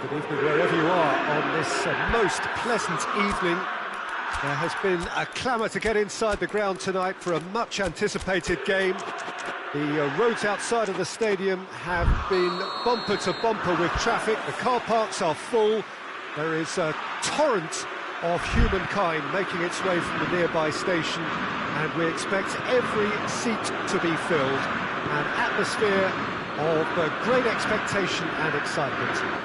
Good evening wherever you are on this most pleasant evening. There has been a clamour to get inside the ground tonight for a much-anticipated game. The roads outside of the stadium have been bumper to bumper with traffic. The car parks are full. There is a torrent of humankind making its way from the nearby station, and we expect every seat to be filled. An atmosphere of great expectation and excitement.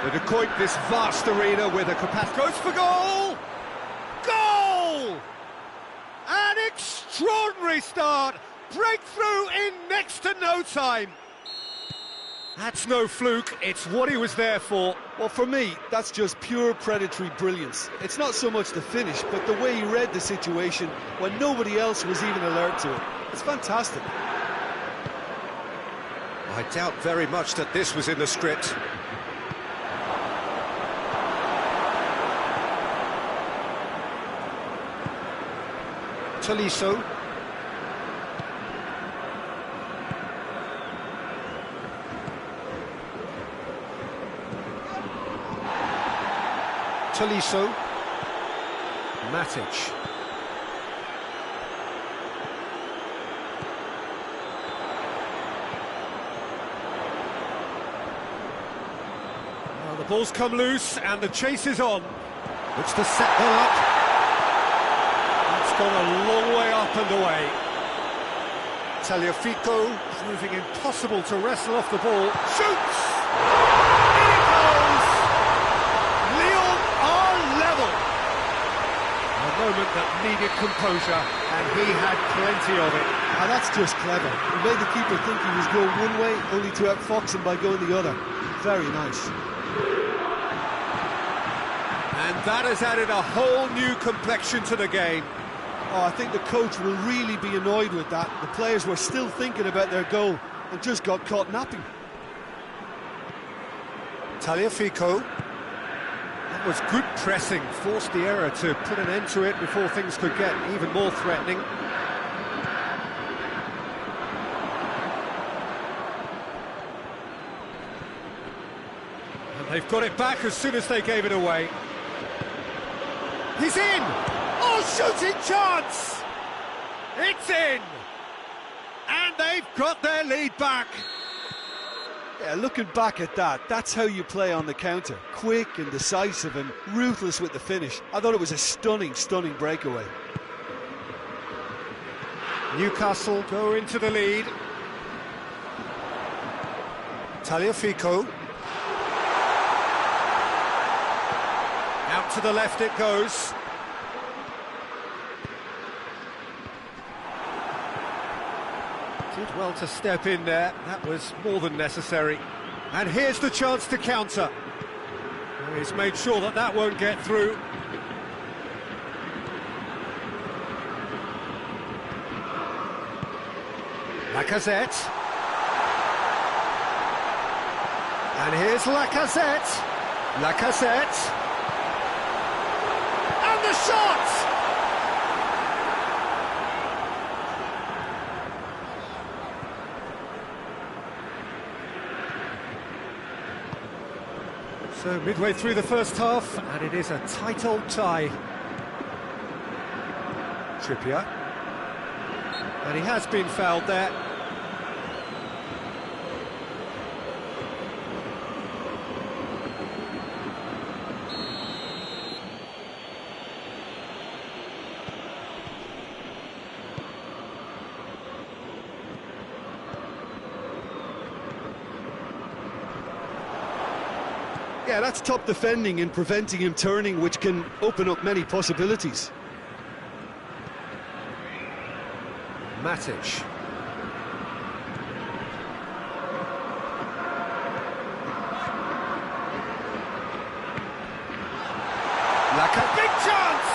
With a quite this vast arena with a capacity. Goes for goal! Goal! An extraordinary start! Breakthrough in next to no time! That's no fluke, it's what he was there for. Well, for me, that's just pure predatory brilliance. It's not so much the finish, but the way he read the situation when nobody else was even alert to it. It's fantastic. I doubt very much that this was in the script. Tolisso. Tolisso. Matic. Well, the ball's come loose and the chase is on. Looks to set one up. It's gone a long way up and away. Tagliafico proving impossible to wrestle off the ball. Shoots! In it goes! Lyon are level! A moment that needed composure, and he had plenty of it. Now that's just clever. He made the keeper think he was going one way, only to outfox him by going the other. Very nice. And that has added a whole new complexion to the game. Oh, I think the coach will really be annoyed with that. The players were still thinking about their goal and just got caught napping. Tagliafico. That was good pressing, forced the error to put an end to it before things could get even more threatening. And they've got it back as soon as they gave it away. He's in! Oh, shooting chance! It's in! And they've got their lead back. Yeah, looking back at that, that's how you play on the counter. Quick and decisive and ruthless with the finish. I thought it was a stunning, stunning breakaway. Newcastle go into the lead. Tagliafico. Out to the left it goes. Did well to step in there, that was more than necessary. And here's the chance to counter. Well, he's made sure that that won't get through. Lacazette. And here's Lacazette. Lacazette. And the shot! So midway through the first half, and it is a tight old tie. Trippier. And he has been fouled there. Yeah, that's top defending and preventing him turning, which can open up many possibilities. Matic. Big chance!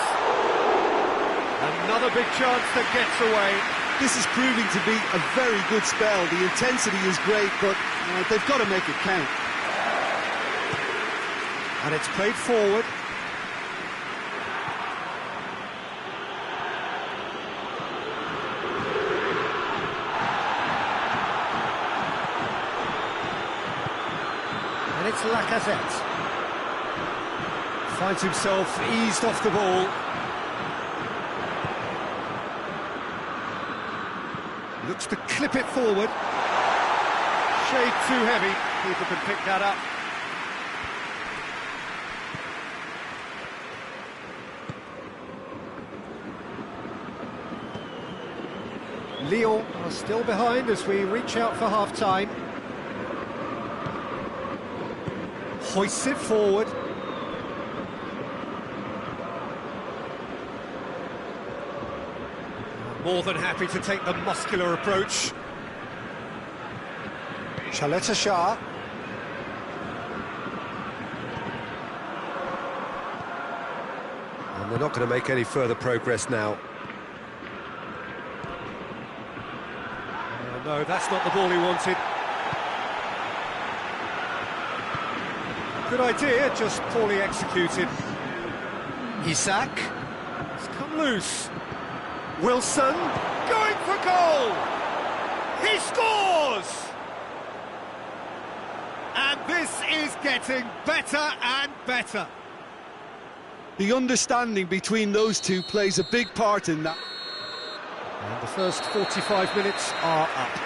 Another big chance that gets away. This is proving to be a very good spell. The intensity is great, but they've got to make it count. And it's played forward. And it's Lacazette finds himself eased off the ball. Looks to clip it forward. Shade too heavy. Keeper can pick that up. Lyon are still behind as we reach out for half-time. Hoists it forward. More than happy to take the muscular approach. Chaleta Shah. And they're not going to make any further progress now. No, that's not the ball he wanted. Good idea, just poorly executed. Isak. It's come loose. Wilson going for goal! He scores! And this is getting better and better. The understanding between those two plays a big part in that. And the first 45 minutes are up.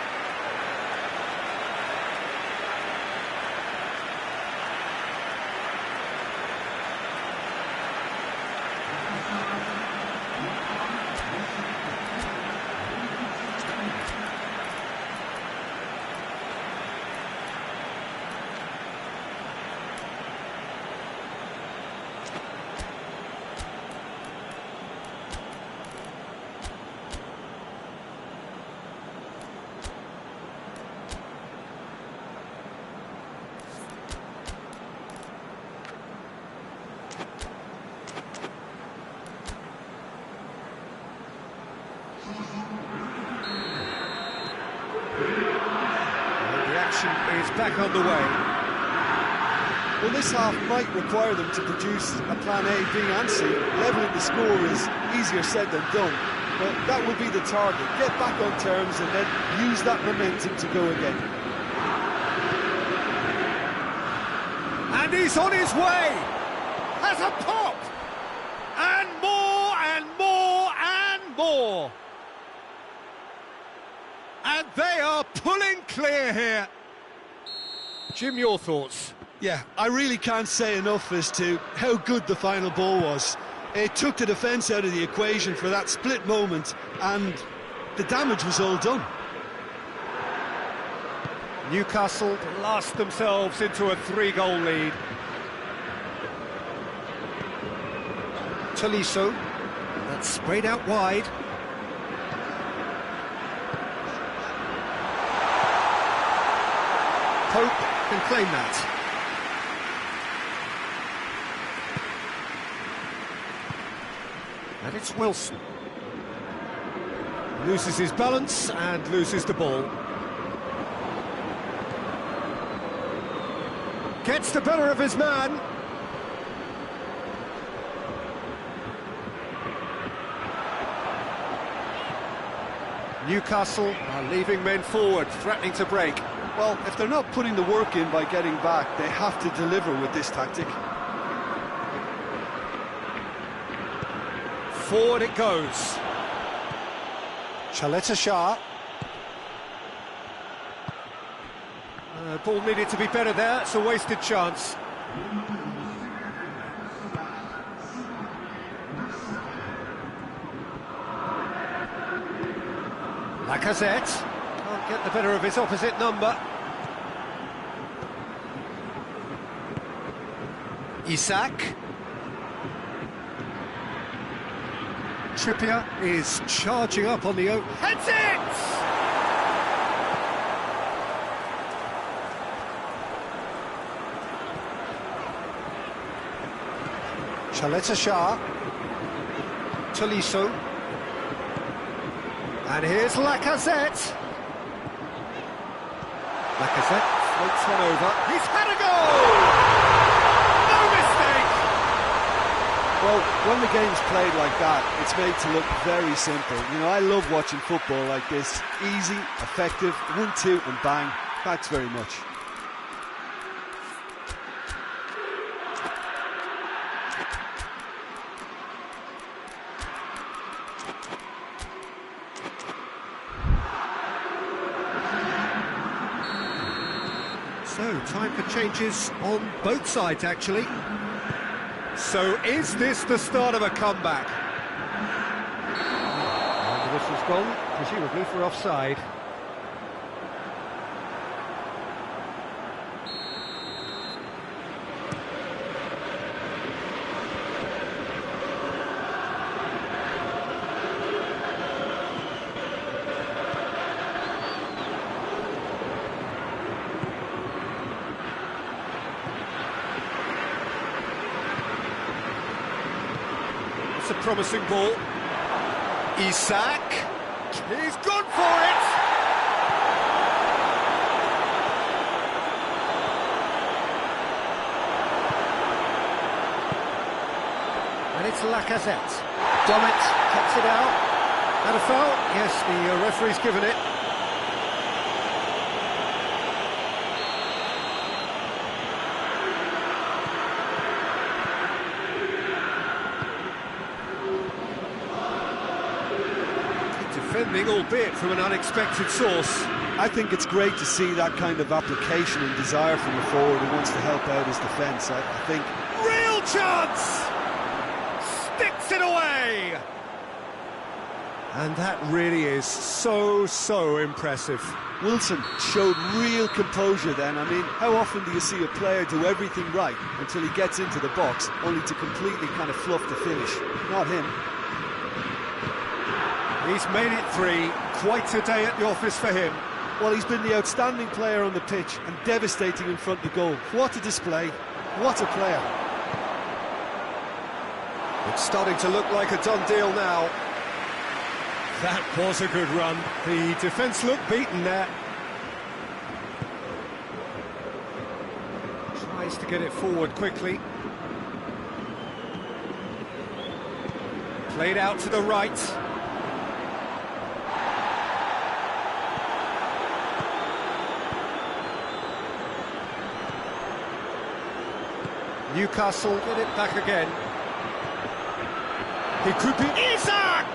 Is back on the way. Well, this half might require them to produce a plan A, B and C. Levelling the score is easier said than done, but that will be the target. Get back on terms and then use that momentum to go again. And he's on his way! Has a pop! And more and more and more! And they are pulling clear here. Jim, your thoughts? Yeah, I really can't say enough as to how good the final ball was. It took the defence out of the equation for that split moment, and the damage was all done. Newcastle blast themselves into a 3-goal lead. Tolisso, that's sprayed out wide. Pope can claim that. And it's Wilson. Loses his balance and loses the ball. Gets the better of his man. Newcastle are leaving men forward, threatening to break. Well, if they're not putting the work in by getting back, they have to deliver with this tactic. Forward it goes. Chaleta Shah. Ball needed to be better there, it's a wasted chance. Lacazette. Can't get the better of his opposite number. Isak. Trippier is charging up on the open. Heads it! Chaleta Shah. Tolisso. And here's Lacazette. Lacazette floats one over. He's had a goal! No mistake! Well, when the game's played like that, it's made to look very simple. You know, I love watching football like this. Easy, effective, 1-2 and bang. Thanks very much. So, time for changes on both sides, actually. So, is this the start of a comeback? And the whistle's gone, presumably for offside. A promising ball. Isak, he's gone for it! And it's Lacazette. Domet cuts it out. And a foul? Yes, the referee's given it. Defending, albeit from an unexpected source. I think it's great to see that kind of application and desire from a forward who wants to help out his defence. I think... Real chance! Sticks it away! And that really is so impressive. Wilson showed real composure then. I mean, how often do you see a player do everything right until he gets into the box, only to completely kind of fluff the finish? Not him. He's made it 3, quite a day at the office for him. Well, he's been the outstanding player on the pitch and devastating in front of the goal. What a display, what a player. It's starting to look like a done deal now. That was a good run. The defence looked beaten there. Tries to get it forward quickly. Played out to the right. Newcastle get it back again. He could be Isak!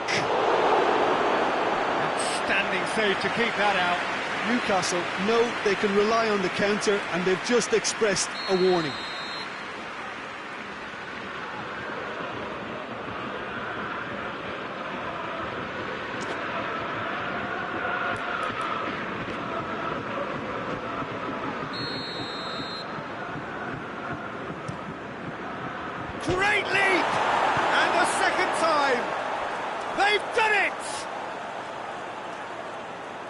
Outstanding save to keep that out. Newcastle know they can rely on the counter, and they've just expressed a warning. Great leap! And the second time! They've done it!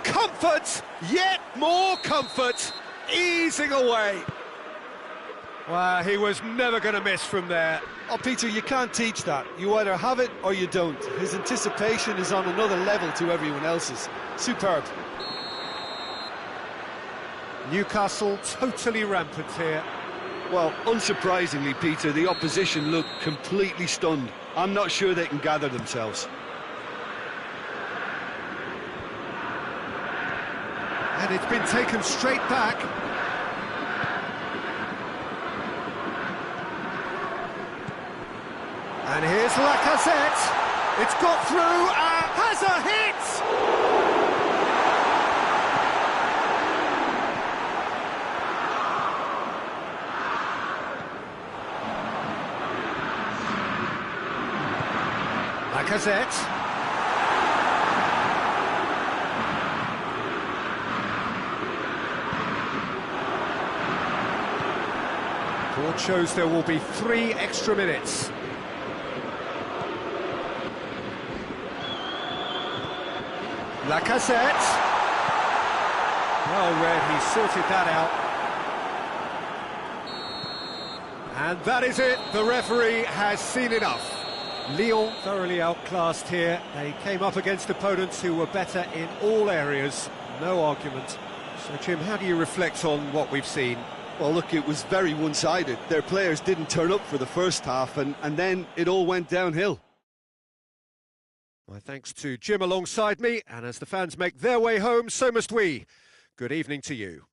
Comfort! Yet more comfort! Easing away! Well, he was never going to miss from there. Oh, Peter, you can't teach that. You either have it or you don't. His anticipation is on another level to everyone else's. Superb. Newcastle totally rampant here. Well, unsurprisingly, Peter, the opposition look completely stunned. I'm not sure they can gather themselves. And it's been taken straight back. And here's Lacazette. It's got through and has a hit! Lacazette. Court shows there will be 3 extra minutes. Lacazette. Well read, he sorted that out. And that is it, the referee has seen enough. Lyon thoroughly outclassed here. They came up against opponents who were better in all areas, no argument. So Jim, how do you reflect on what we've seen? Well, look, it was very one-sided. Their players didn't turn up for the first half, and then it all went downhill. My thanks to Jim alongside me, and as the fans make their way home, so must we. Good evening to you.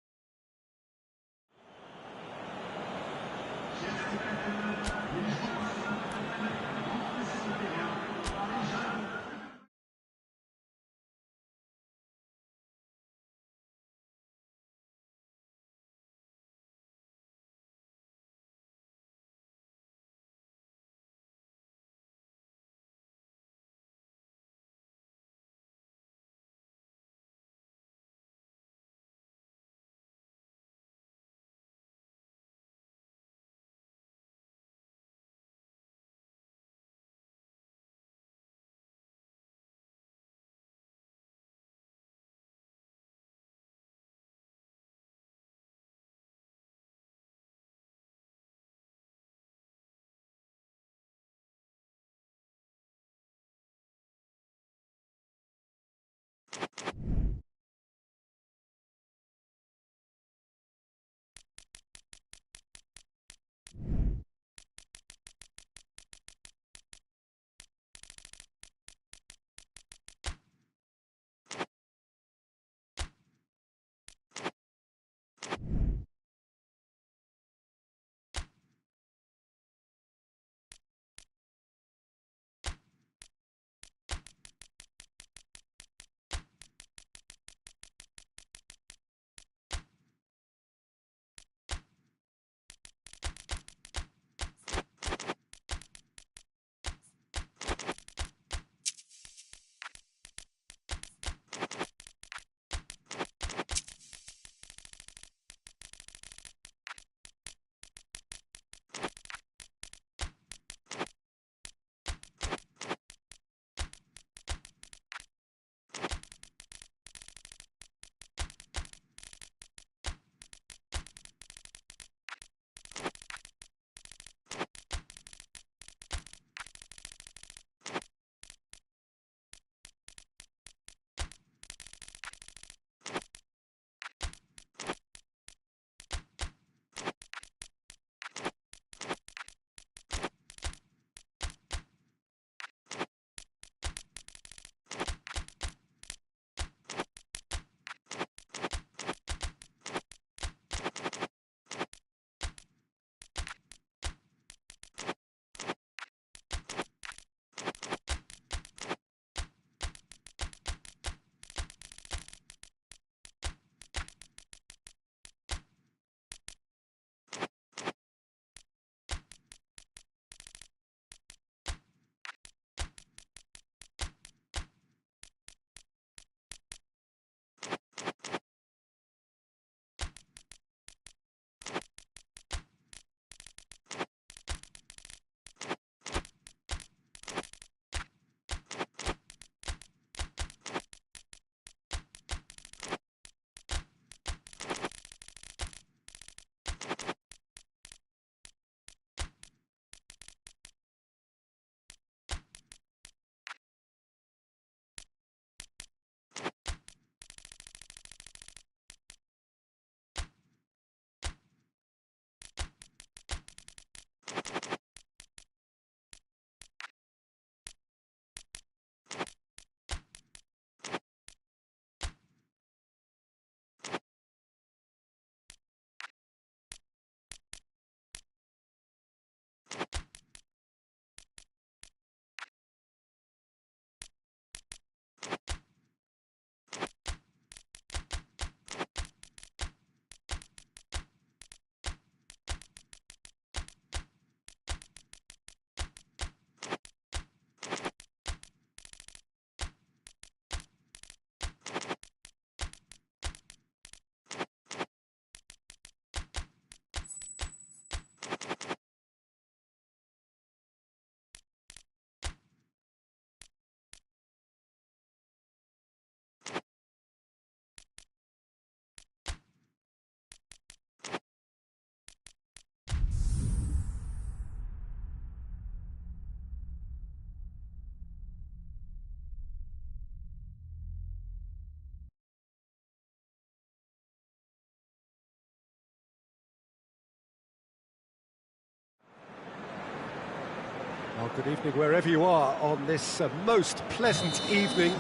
Good evening wherever you are on this most pleasant evening.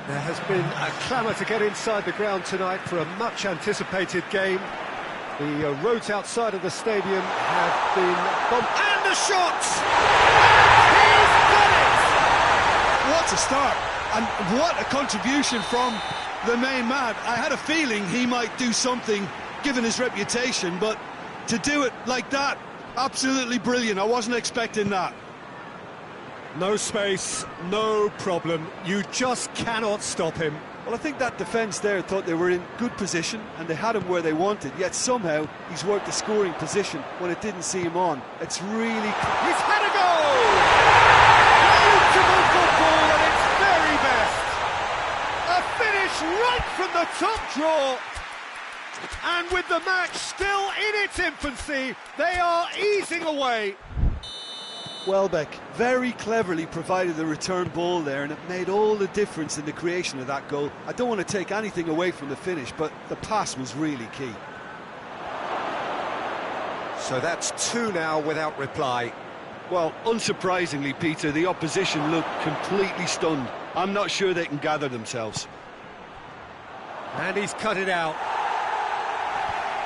There has been a clamour to get inside the ground tonight for a much anticipated game. The roads outside of the stadium have been bumped. And the shots! He's done it! What a start, and what a contribution from the main man. I had a feeling he might do something given his reputation, but to do it like that, absolutely brilliant. I wasn't expecting that. No space, no problem. You just cannot stop him. Well, I think that defence there thought they were in good position and they had him where they wanted, yet somehow he's worked the scoring position when it didn't see him on. It's really... He's had a goal! Beautiful football at its very best. A finish right from the top draw. And with the match still in its infancy, they are easing away. Welbeck very cleverly provided the return ball there, and it made all the difference in the creation of that goal. I don't want to take anything away from the finish, but the pass was really key. So that's 2 now without reply. Well, unsurprisingly, Peter, the opposition look completely stunned. I'm not sure they can gather themselves. And he's cut it out.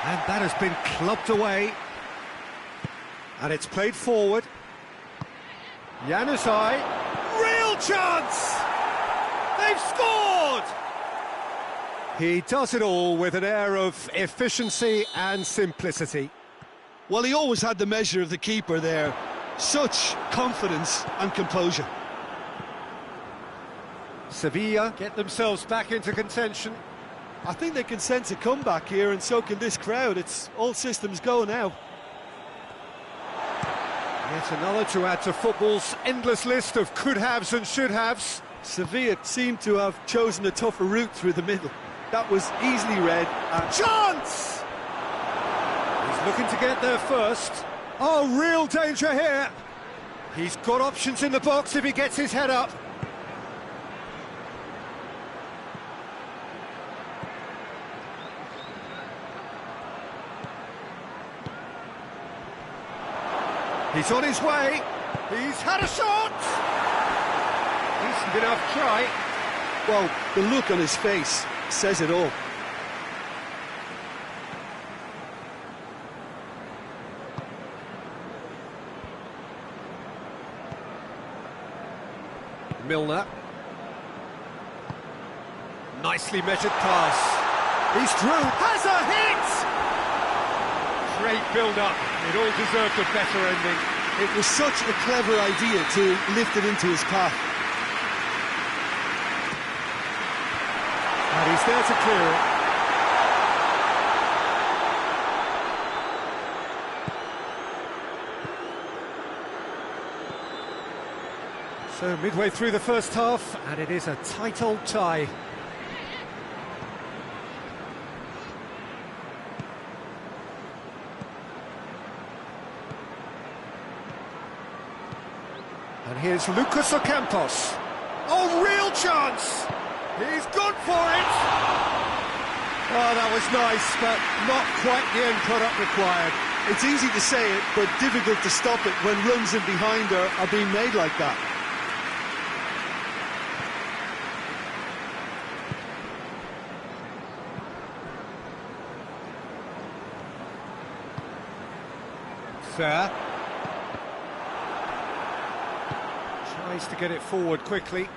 And that has been clubbed away. And it's played forward. Januzaj, real chance! They've scored! He does it all with an air of efficiency and simplicity. Well, he always had the measure of the keeper there. Such confidence and composure. Sevilla get themselves back into contention. I think they can sense a comeback here, and so can this crowd. It's all systems go now. Yet another to add to football's endless list of could-haves and should-haves. Sevilla seemed to have chosen a tougher route through the middle. That was easily read. Chance! He's looking to get there first. Oh, real danger here. He's got options in the box if he gets his head up. He's on his way. He's had a shot. Decent enough try. Well, the look on his face says it all. Milner. Nicely measured pass. He's through. Has a hit! Great build-up. It all deserved a better ending. It was such a clever idea to lift it into his path. And he's there to clear it. So midway through the first half, and it is a tight old tie. And here's Lucas Ocampos. Oh, real chance! He's gone for it! Oh, that was nice, but not quite the end product required. It's easy to say it, but difficult to stop it when runs in behind are being made like that. Sir. Tries to get it forward quickly,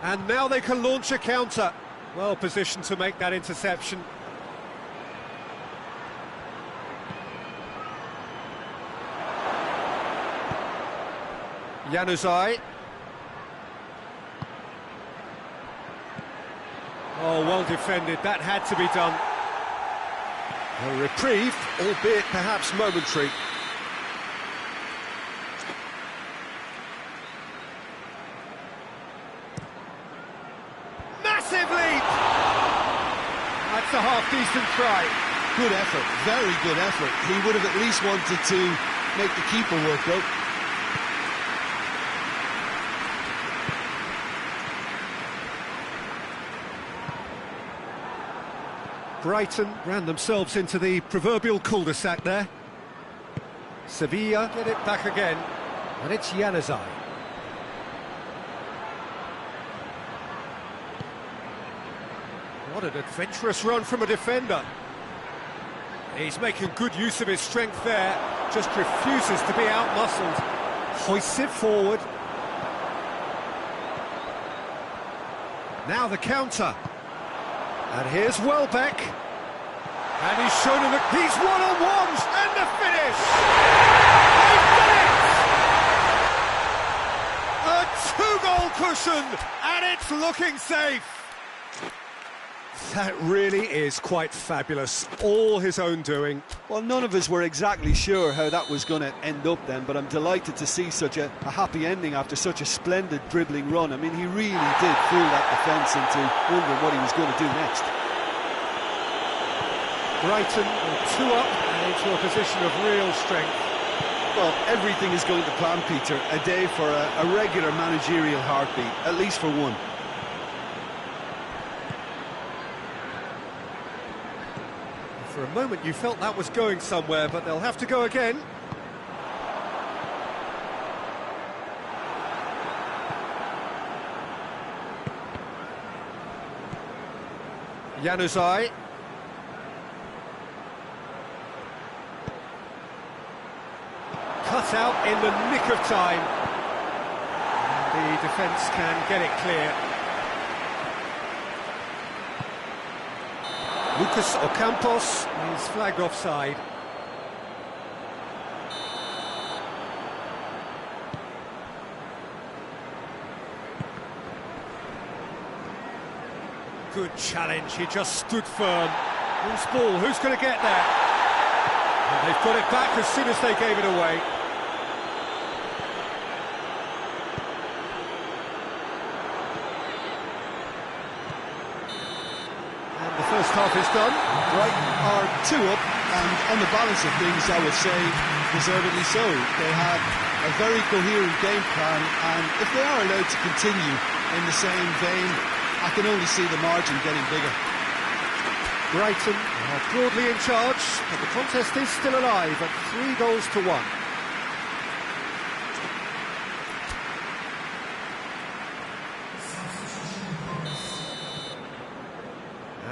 and now they can launch a counter. Well positioned to make that interception. Januzaj. Oh, well defended, that had to be done. A reprieve, albeit perhaps momentary. Massive leap! That's a half-decent try. Good effort, very good effort. He would have at least wanted to make the keeper work, though. Brighton ran themselves into the proverbial cul-de-sac there. Sevilla get it back again, and it's Januzaj. What an adventurous run from a defender. He's making good use of his strength there, just refuses to be out-muscled. Hoists it forward. Now the counter. And here's Welbeck. And he's shown him that he's one-on-ones, and the finish! They've done it! A two-goal cushion, and it's looking safe. That really is quite fabulous, all his own doing. Well, none of us were exactly sure how that was going to end up then, but I'm delighted to see such a happy ending after such a splendid dribbling run. I mean, he really did fool that defence into wondering what he was going to do next. Brighton are 2 up and into a position of real strength. Well, everything is going to plan, Peter. A day for a regular managerial heartbeat, at least for one. For a moment you felt that was going somewhere, but they'll have to go again. Januzaj. Cut out in the nick of time. The defence can get it clear. Lucas Ocampos is flagged offside. Good challenge, he just stood firm. Loose ball, who's going to get there? And they've got it back as soon as they gave it away. First half is done. Brighton are 2 up, and on the balance of things, I would say deservedly so. They have a very coherent game plan, and if they are allowed to continue in the same vein, I can only see the margin getting bigger. Brighton are broadly in charge, but the contest is still alive at 3-1.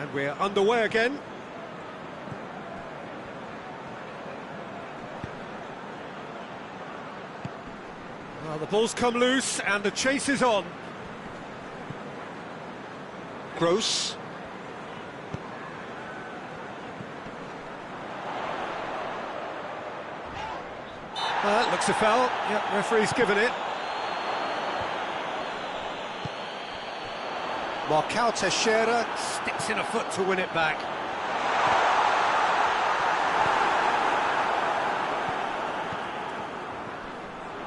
And we're underway again. Well, the ball's come loose and the chase is on. Gross. Looks a foul. Yep, referee's given it. Marcao Teixeira sticks in a foot to win it back.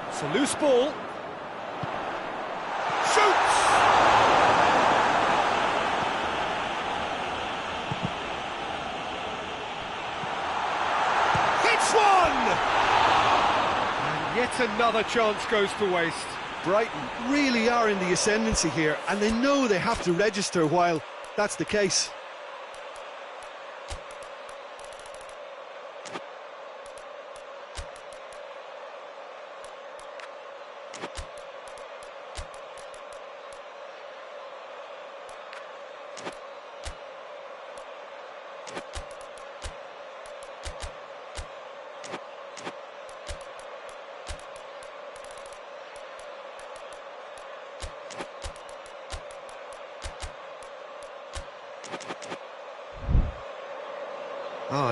It's a loose ball. Shoots! Hits one! And yet another chance goes to waste. Brighton really are in the ascendancy here, and they know they have to register while that's the case.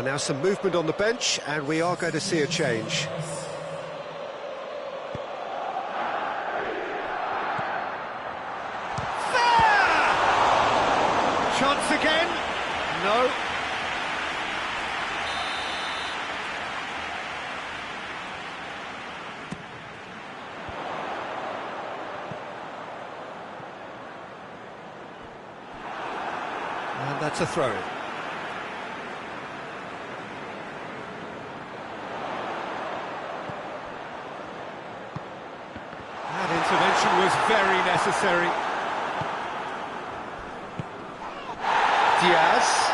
Now some movement on the bench, and we are going to see a change. There! Chance again? No. And that's a throw. Intervention was very necessary. Diaz.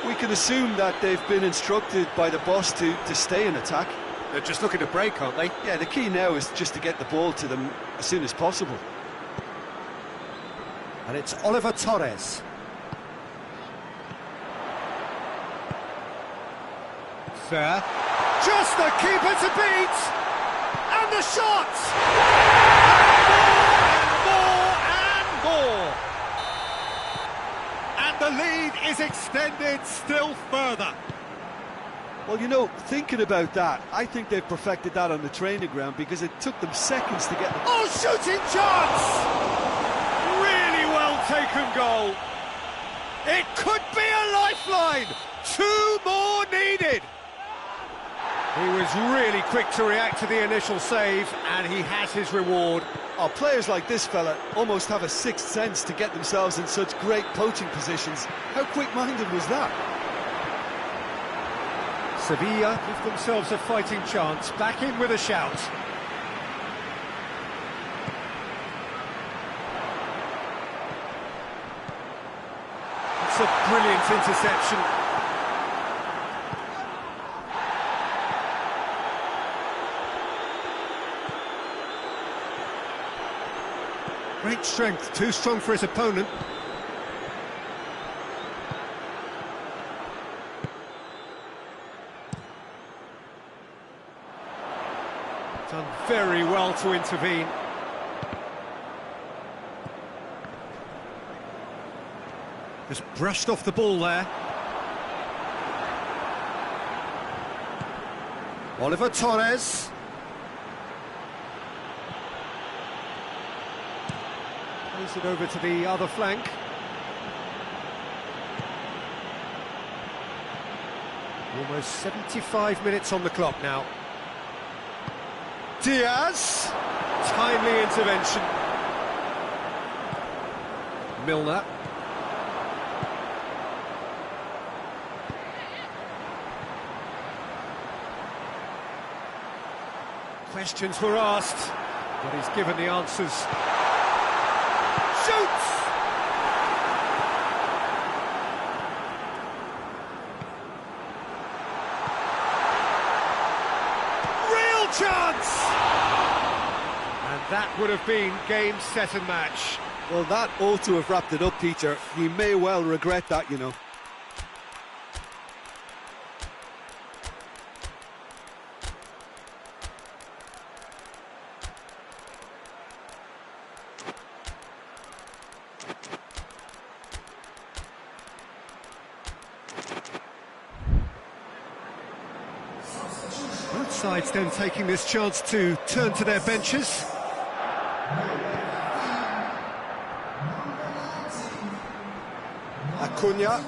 We can assume that they've been instructed by the boss to stay in attack. They're just looking to break, aren't they? Yeah, the key now is just to get the ball to them as soon as possible. And it's Oliver Torres. There. Just the keeper to beat! And the shot! And more! And the lead is extended still further. Well, you know, thinking about that, I think they've perfected that on the training ground because it took them seconds to get... Oh, shooting chance! Really well taken goal. It could be a lifeline. 2 more needed. He was really quick to react to the initial save, and he has his reward. Oh, players like this fella almost have a sixth sense to get themselves in such great poaching positions. How quick-minded was that? Sevilla give themselves a fighting chance, back in with a shout. It's a brilliant interception. Great strength, too strong for his opponent. Done very well to intervene. Just brushed off the ball there. Oliver Torres. Plays it over to the other flank. Almost 75 minutes on the clock now. Diaz, timely intervention. Milner. Questions were asked, but he's given the answers. Shoots! Real chance! And that would have been game, set and match. Well, that ought to have wrapped it up, Peter. He may well regret that, you know. Both sides then taking this chance to turn to their benches. Acuna.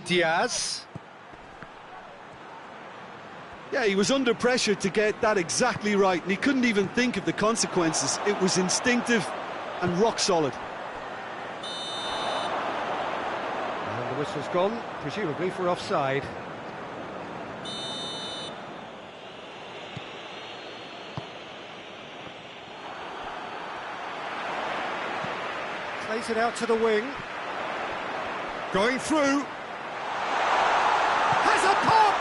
Diaz. Yeah, he was under pressure to get that exactly right, and he couldn't even think of the consequences. It was instinctive and rock solid. And the whistle's gone, presumably for offside. Plays it out to the wing. Going through. Has a pop!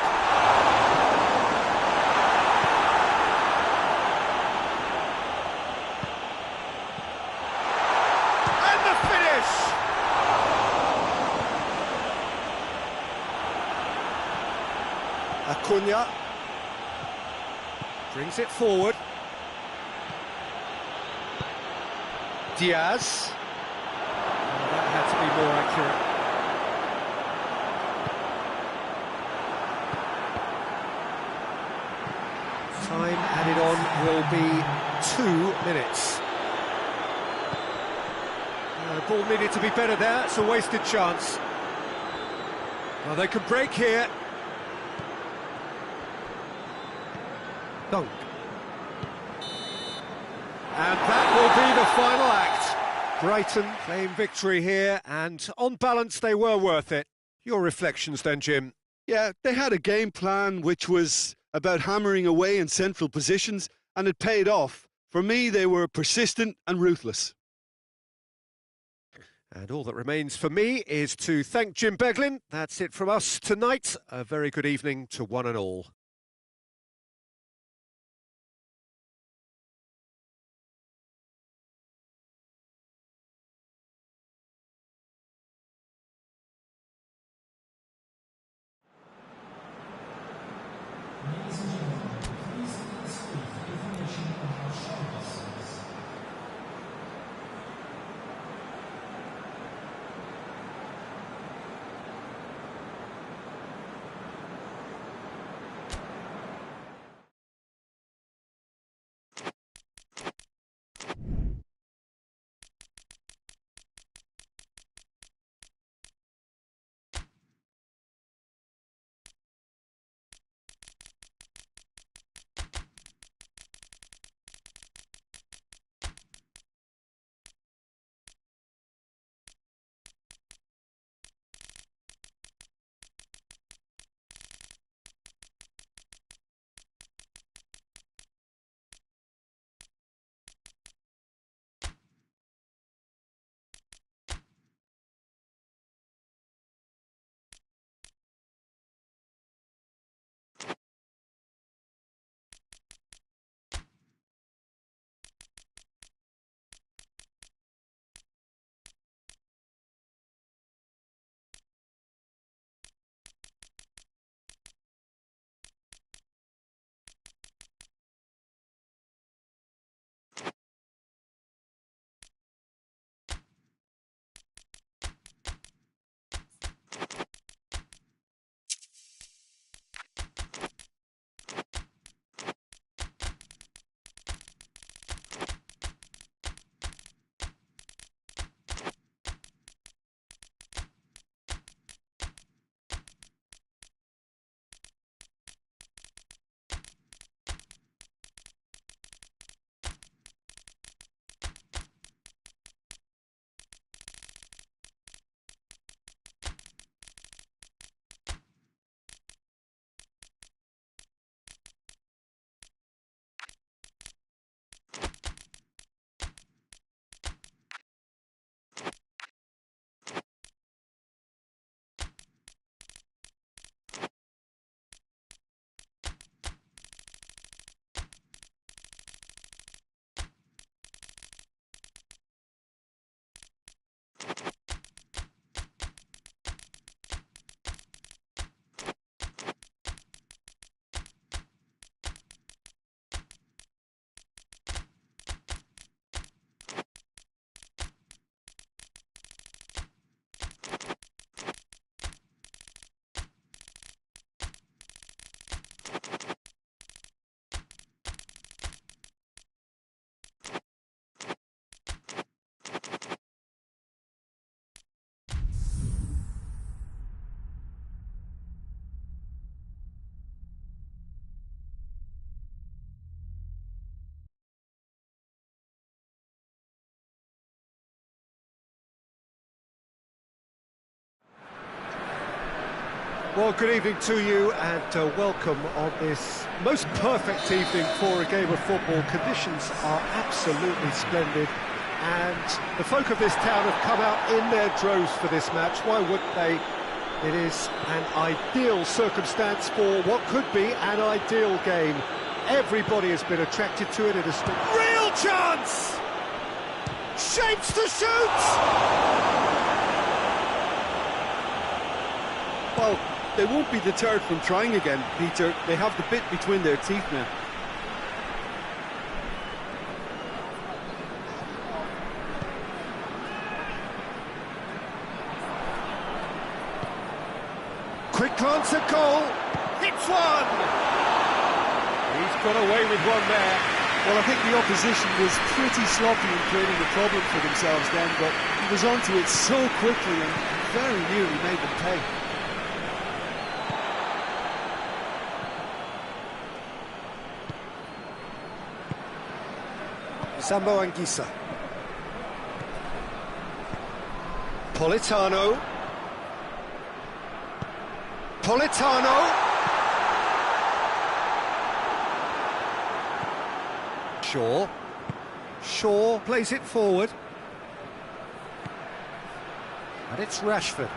And the finish! Acuna. Brings it forward. Diaz. Oh, that had to be more accurate. Time added on will be 2 minutes. The ball needed to be better there, it's a wasted chance. Well, they could break here. Dunk. And that will be the final act. Brighton claim victory here, and on balance they were worth it. Your reflections then, Jim? Yeah, they had a game plan which was about hammering away in central positions, and it paid off. For me, they were persistent and ruthless. And all that remains for me is to thank Jim Beglin. That's it from us tonight. A very good evening to one and all. Well, good evening to you and welcome on this most perfect evening for a game of football. Conditions are absolutely splendid and the folk of this town have come out in their droves for this match. Why wouldn't they? It is an ideal circumstance for what could be an ideal game. Everybody has been attracted to it. It has been real chance! Shapes to shoot! Well, they won't be deterred from trying again, Peter. They have the bit between their teeth now. Quick glance at goal. Hits one! He's got away with one there. Well, I think the opposition was pretty sloppy in creating a problem for themselves then, but he was onto it so quickly and very nearly made them pay. Sambo Anguissa. Politano. Shaw plays it forward. And it's Rashford.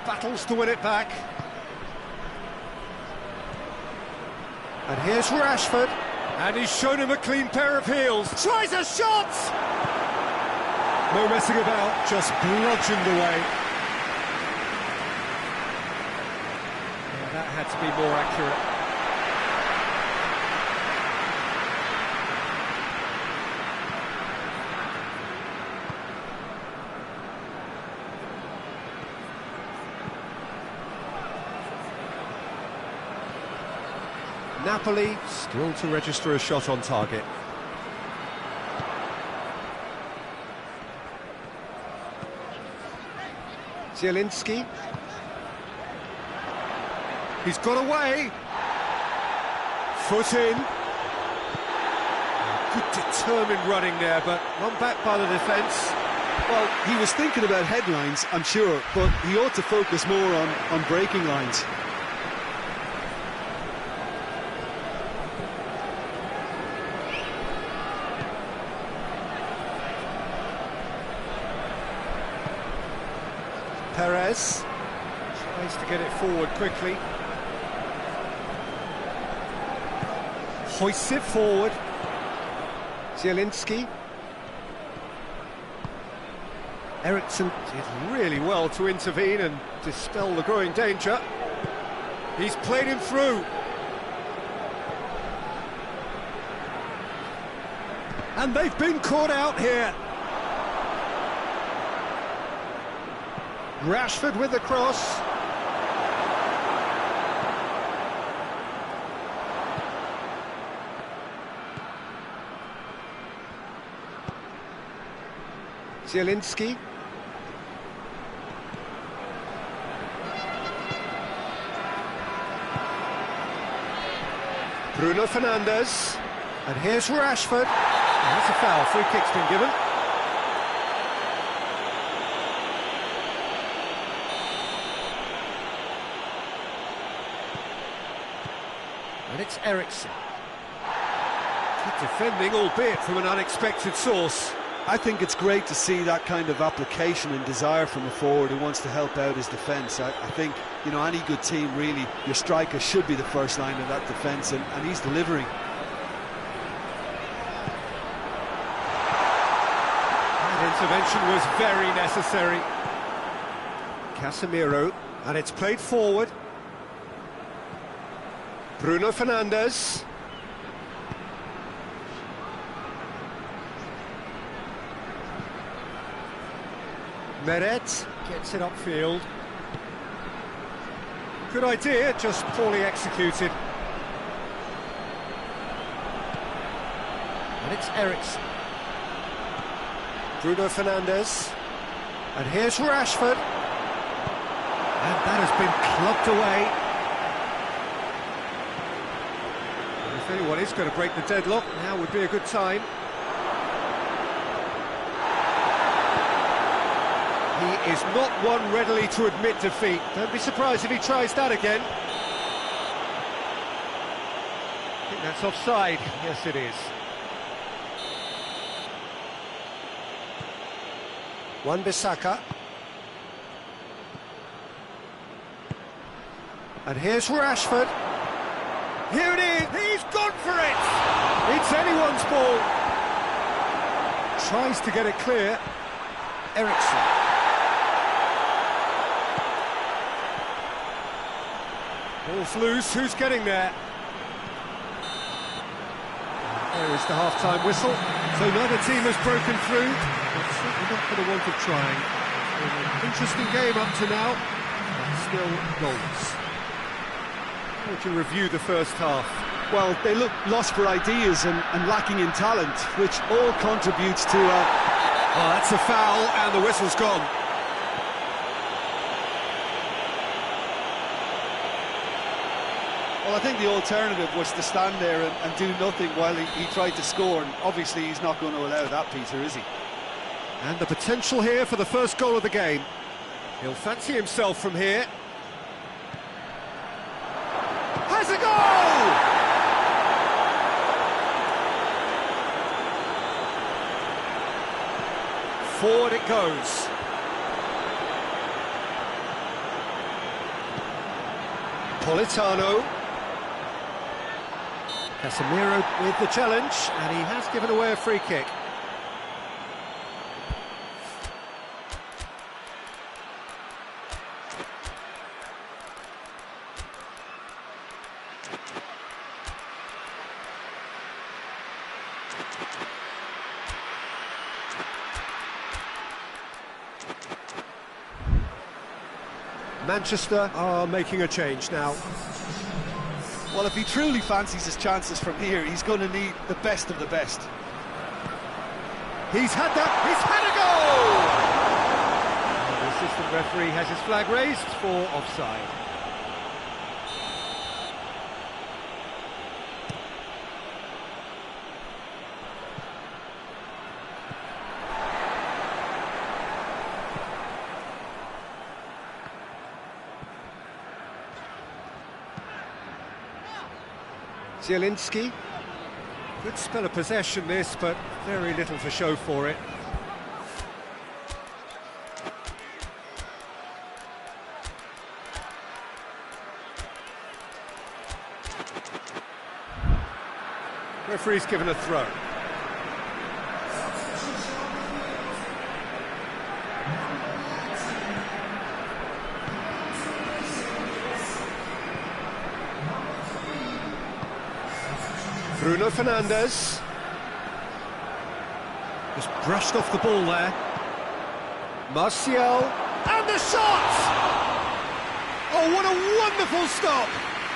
Battles to win it back. And here's Rashford. And he's shown him a clean pair of heels. Tries a shot! No messing about, just bludgeoned away. Yeah, that had to be more accurate. Napoli still to register a shot on target. Zielinski. He's got away. Foot in. Good determined running there, but run back by the defence. Well, he was thinking about headlines, I'm sure, but he ought to focus more on breaking lines. Perez tries to get it forward quickly. Hoists it forward. Zielinski. Eriksen did really well to intervene and dispel the growing danger. He's played him through. And they've been caught out here. Rashford with the cross. Zielinski. Bruno Fernandes. And here's Rashford. And that's a foul. Free kick's been given. And it's Eriksen. Good defending, albeit from an unexpected source. I think it's great to see that kind of application and desire from a forward who wants to help out his defence. I think, you know, any good team, really, your striker should be the first line of that defence, and he's delivering. That intervention was very necessary. Casemiro, and it's played forward. Bruno Fernandes. Meret gets it upfield. Good idea, just poorly executed. And it's Eriksen. Bruno Fernandes. And here's Rashford. And that has been clubbed away. And if anyone is going to break the deadlock, now would be a good time. He is not one readily to admit defeat. Don't be surprised if he tries that again. I think that's offside. Yes, it is. Wan-Bissaka. And here's Rashford. Here it is. He's gone for it. It's anyone's ball. Tries to get it clear. Eriksen. Ball's loose, who's getting there? There is the half-time whistle. So neither team has broken through, but certainly not for the want of trying. An interesting game up to now, but still goals. How would you review the first half? Well, they look lost for ideas and lacking in talent, which all contributes to a... Oh, that's a foul, and the whistle's gone. Well, I think the alternative was to stand there and do nothing while he tried to score, and obviously he's not going to allow that, Peter, is he? And the potential here for the first goal of the game. He'll fancy himself from here. Has a goal! forward it goes. Politano. Casemiro with the challenge, and he has given away a free kick. Manchester are making a change now. Well, if he truly fancies his chances from here, he's going to need the best of the best. He's had a goal! The assistant referee has his flag raised for offside. Zielinski. Good spell of possession this, but very little to show for it. Referee's given a throw. Bruno Fernandes. Just brushed off the ball there. Martial. And the shot! Oh, what a wonderful stop!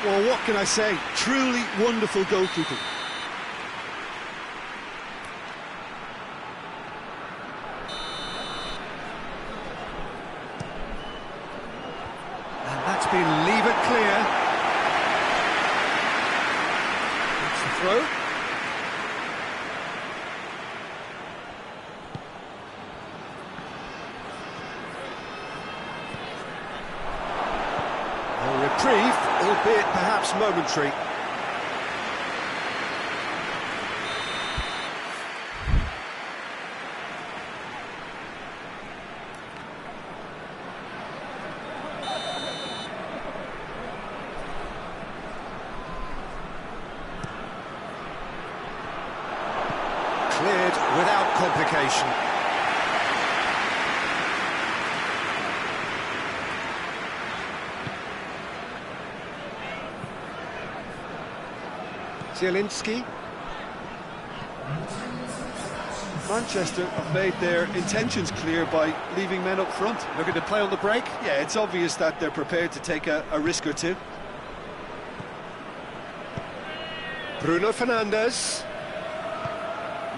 Well, what can I say? Truly wonderful goalkeeping. And that's been levered clear. Throw. A reprieve, albeit perhaps momentary. Cleared without complication. Zielinski. Manchester have made their intentions clear by leaving men up front. Looking to play on the break? Yeah, it's obvious that they're prepared to take a risk or two. Bruno Fernandes.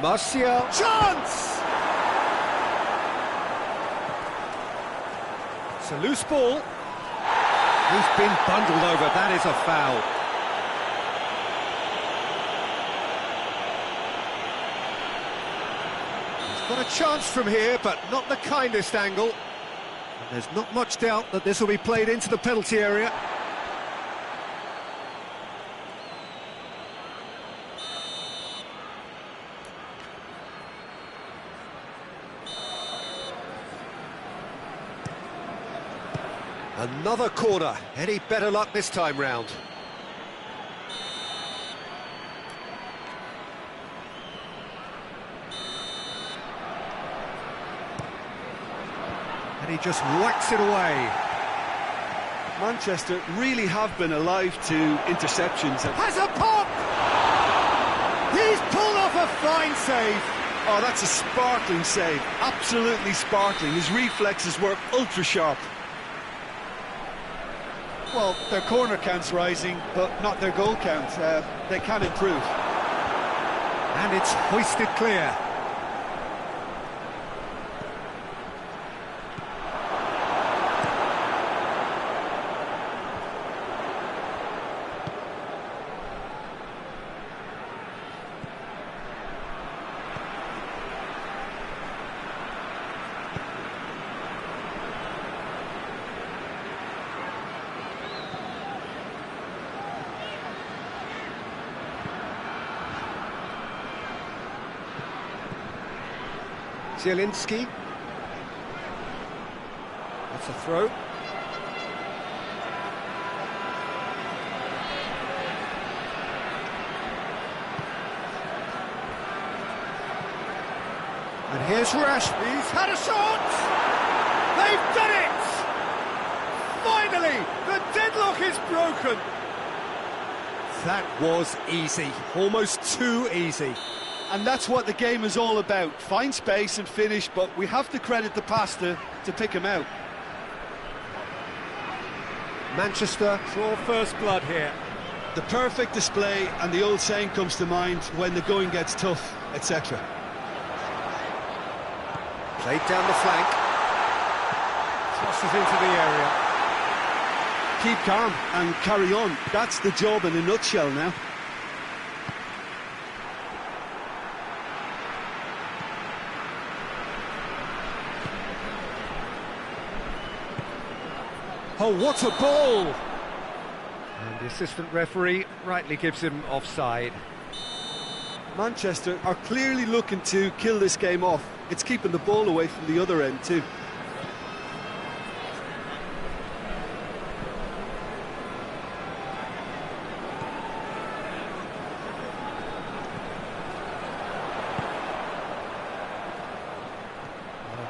Martial. Chance! It's a loose ball. He's been bundled over. That is a foul. He's got a chance from here, but not the kindest angle. And there's not much doubt that this will be played into the penalty area. Another corner. Any better luck this time round? And he just whacks it away. Manchester really have been alive to interceptions. Has a pop! He's pulled off a fine save. Oh, that's a sparkling save. Absolutely sparkling. His reflexes were ultra sharp. Well, their corner count's rising, but not their goal count. They can improve. And it's hoisted clear. Zielinski. It's a throw. And here's Rash. He's had a shot! They've done it! Finally, the deadlock is broken. That was easy, almost too easy. And that's what the game is all about. Find space and finish, but we have to credit the pass to pick him out. Manchester draw first blood here. The perfect display, and the old saying comes to mind, when the going gets tough, etc. Played down the flank. Crosses into the area. Keep calm and carry on. That's the job in a nutshell now. Oh, what a ball! And the assistant referee rightly gives him offside. Manchester are clearly looking to kill this game off. It's keeping the ball away from the other end too.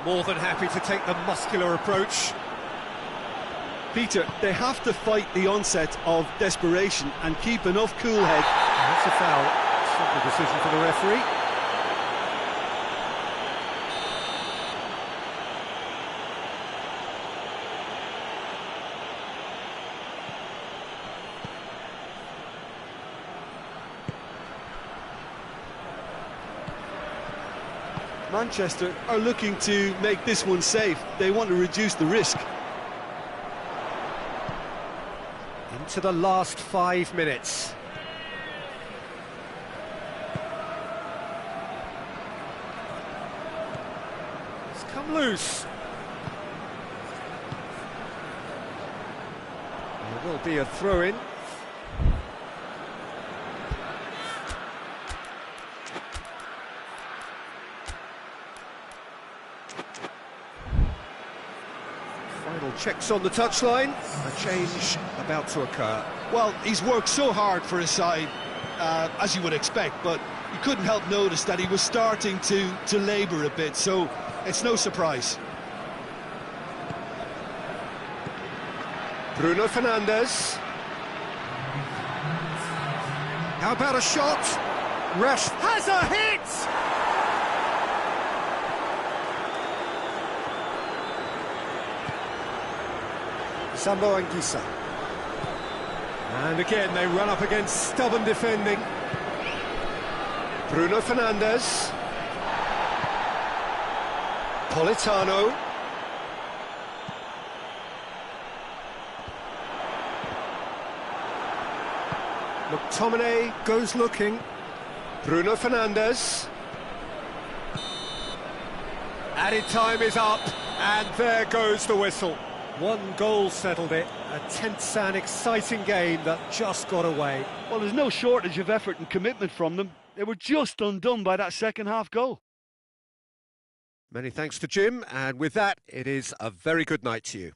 More than happy to take the muscular approach. Peter, they have to fight the onset of desperation and keep enough cool head. That's a foul. Simple decision for the referee. Manchester are looking to make this one safe. They want to reduce the risk. Into the last 5 minutes. It's come loose. There will be a throw-in. Final checks on the touchline. A change about to occur. Well, he's worked so hard for his side, as you would expect, but you couldn't help notice that he was starting to labour a bit, so it's no surprise. Bruno Fernandes. How about a shot? Rash has a hit! Sambo Anguissa. And again they run up against stubborn defending. Bruno Fernandes. Politano. McTominay goes looking. Bruno Fernandes. Added time is up, and there goes the whistle. One goal settled it, a tense and exciting game that just got away. Well, there's no shortage of effort and commitment from them. They were just undone by that second half goal. Many thanks to Jim, and with that, it is a very good night to you.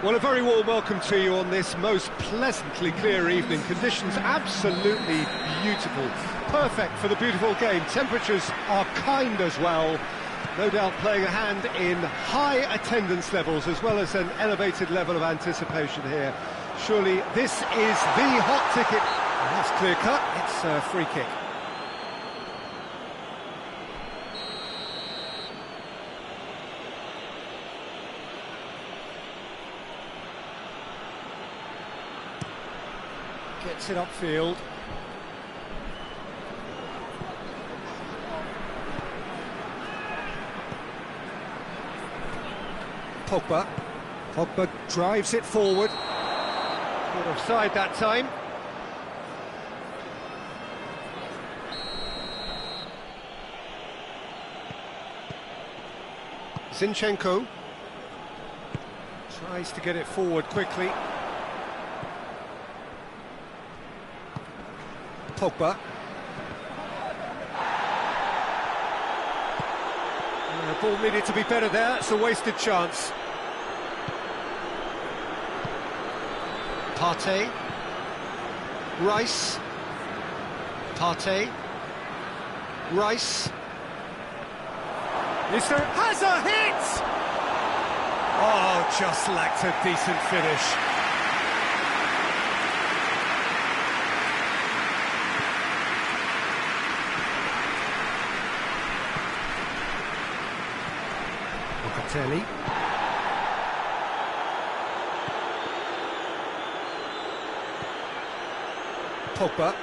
Well, a very warm welcome to you on this most pleasantly clear evening. Conditions absolutely beautiful, perfect for the beautiful game. Temperatures are kind as well, no doubt playing a hand in high attendance levels as well as an elevated level of anticipation here. Surely this is the hot ticket. And that's clear cut, it's a free kick. Gets it upfield. Pogba drives it forward. Good offside that time. Zinchenko tries to get it forward quickly. Pogba. The ball needed to be better there, it's a wasted chance. Partey. Rice. Partey. Rice. Has a hit! Oh, just lacked a decent finish. Locatelli. Pogba.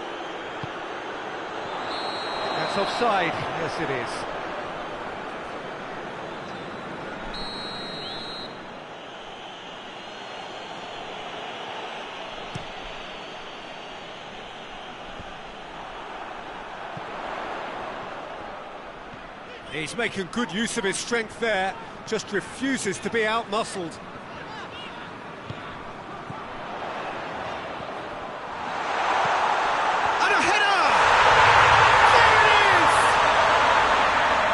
That's offside. Yes, it is. He's making good use of his strength there, just refuses to be out-muscled. And a header! There it is!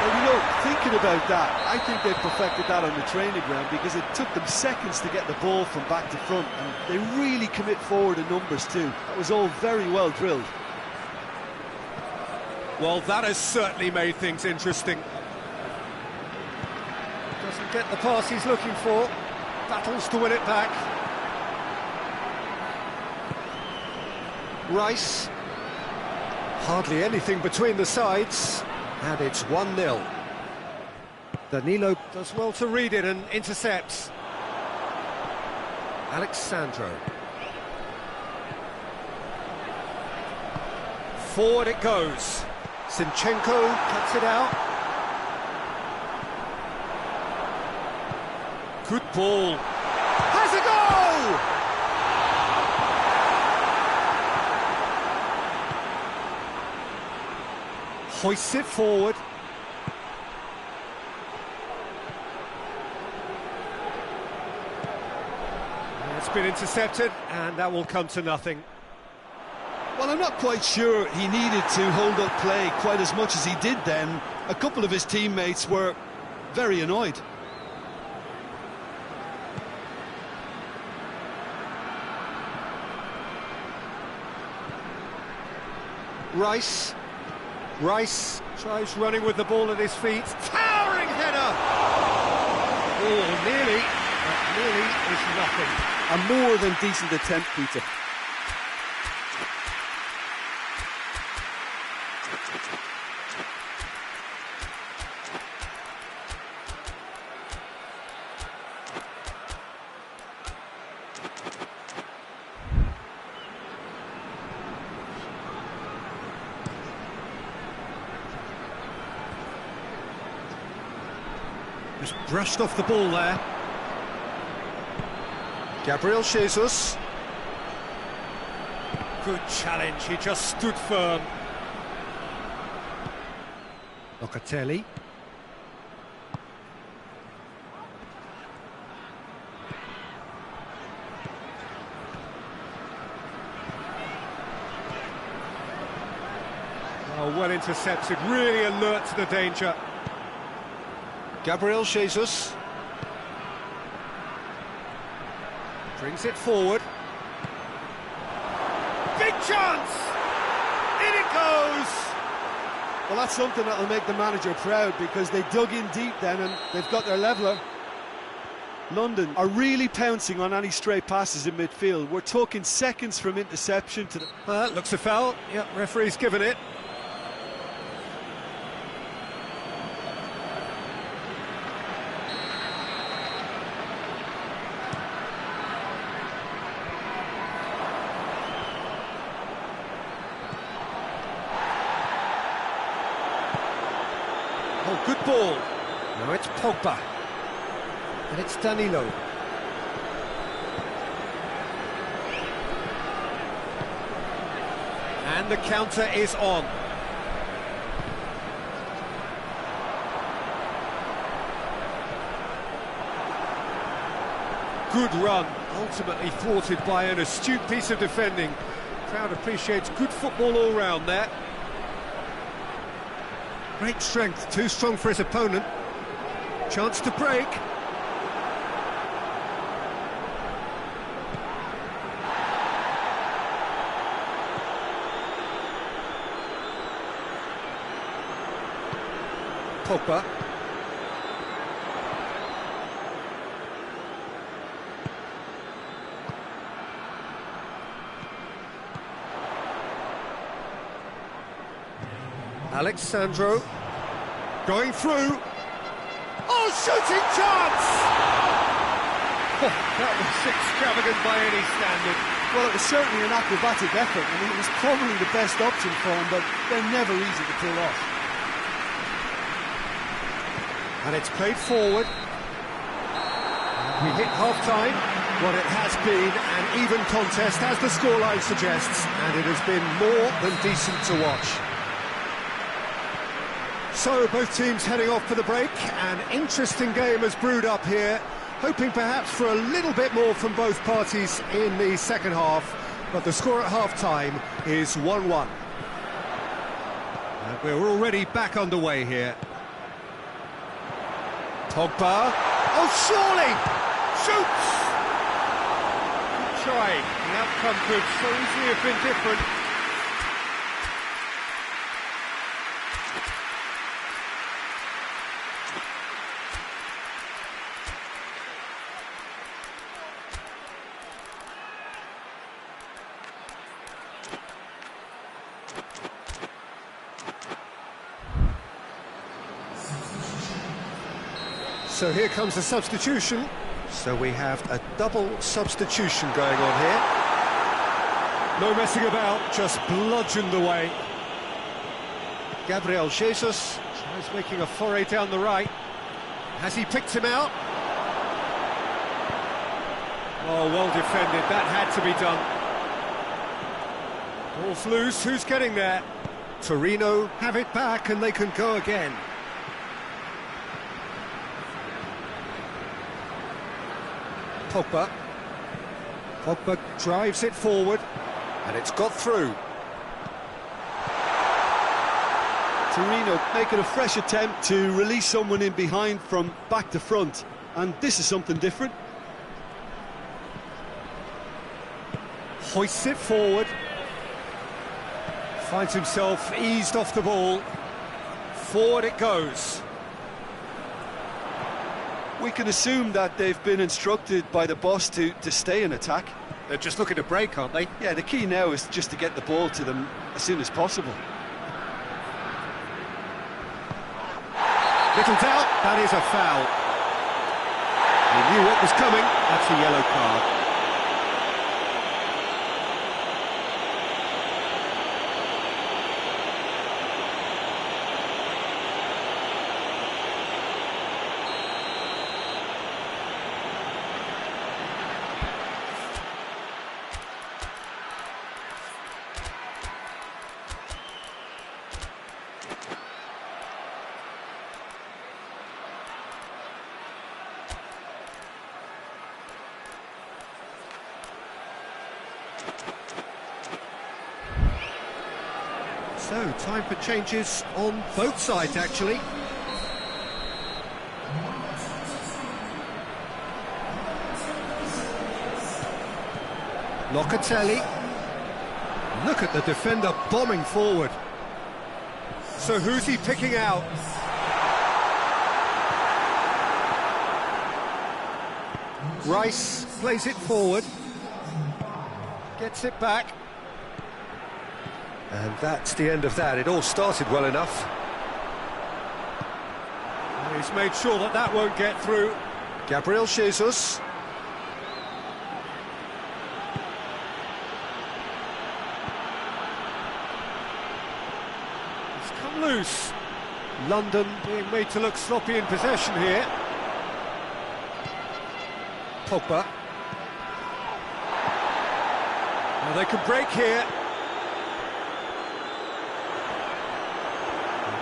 Well, you know, thinking about that, I think they perfected that on the training ground because it took them seconds to get the ball from back to front, and they really commit forward in numbers too. That was all very well drilled. Well, that has certainly made things interesting. Doesn't get the pass he's looking for. Battles to win it back. Rice. Hardly anything between the sides. And it's 1-0. Danilo does well to read it and intercepts. Alex Sandro. Forward it goes. Zinchenko cuts it out. Good ball. Has a goal! Hoists it forward. It's been intercepted, and that will come to nothing. Well, I'm not quite sure he needed to hold up play quite as much as he did then. A couple of his teammates were very annoyed. Rice tries running with the ball at his feet. Towering header! Oh, nearly, but nearly is nothing. A more than decent attempt, Peter. Just brushed off the ball there. Gabriel Jesus. Good challenge, he just stood firm. Locatelli. Oh, well intercepted, really alert to the danger. Gabriel Jesus. Brings it forward. Big chance! In it goes! Well, that's something that'll make the manager proud, because they dug in deep then and they've got their leveller. London are really pouncing on any stray passes in midfield. We're talking seconds from interception to the... Looks a foul. Yep, referee's given it. Oh, good ball. Now it's Pogba. And it's Danilo. And the counter is on. Good run, ultimately thwarted by an astute piece of defending. Crowd appreciates good football all round there. Great strength, too strong for his opponent. Chance to break. Pogba. Alexandro going through. Oh, shooting chance! That was extravagant by any standard. Well, it was certainly an acrobatic effort. I mean, it was probably the best option for him, but they're never easy to pull off. And it's played forward. We hit half-time. What it has been an even contest, as the scoreline suggests, and it has been more than decent to watch. So, both teams heading off for the break. An interesting game has brewed up here, hoping perhaps for a little bit more from both parties in the second half, but the score at half-time is 1-1. And we're already back underway here. Pogba. Oh, surely! Shoots! Good try. The outcome could so easily have been different. So here comes the substitution. So we have a double substitution going on here. No messing about, just bludgeoned away. Gabriel Jesus tries making a foray down the right. Has he picked him out? Oh, well defended, that had to be done. Ball's loose, who's getting there? Torino have it back and they can go again. Pogba. Pogba drives it forward, and it's got through. Torino making a fresh attempt to release someone in behind from back to front, and this is something different. Hoists it forward. Finds himself eased off the ball. Forward it goes. We can assume that they've been instructed by the boss to stay in attack. They're just looking to break, aren't they? Yeah, the key now is just to get the ball to them as soon as possible. Little doubt, that is a foul. He knew what was coming, that's a yellow card. So, time for changes on both sides, actually. Locatelli. Look at the defender bombing forward. So who's he picking out? Rice plays it forward. Gets it back. And that's the end of that. It all started well enough. He's made sure that that won't get through. Gabriel Jesus. It's come loose. London being made to look sloppy in possession here. Pogba. Well, they can break here.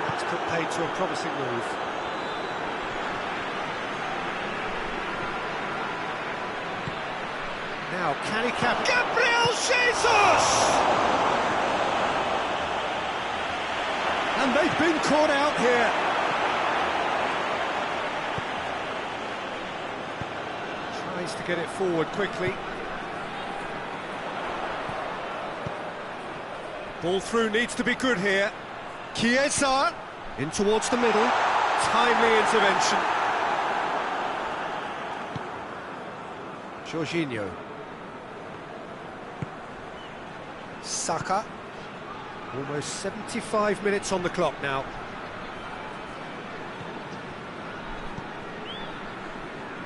That's put paid to a promising move. Now, can he cap... Gabriel Jesus! And they've been caught out here. Tries to get it forward quickly. Ball through needs to be good here. Chiesa in towards the middle. Timely intervention. Jorginho. Saka. Almost 75 minutes on the clock now.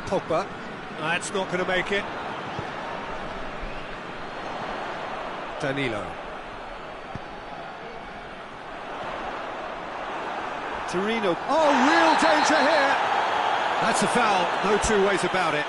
Pogba. That's not going to make it. Danilo. Torino. Oh, real danger here! That's a foul, no two ways about it.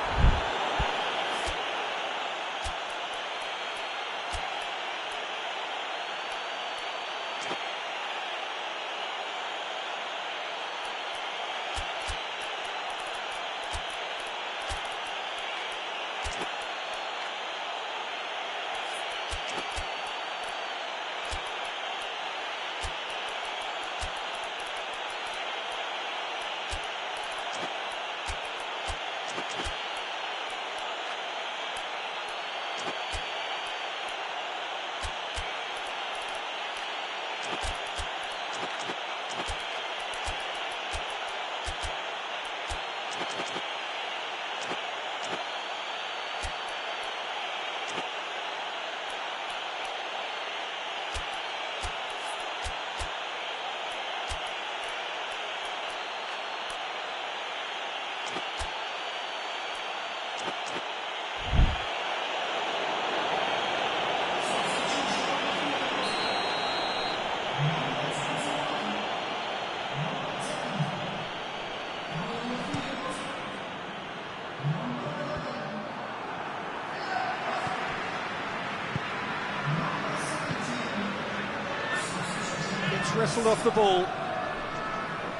Wrestled off the ball.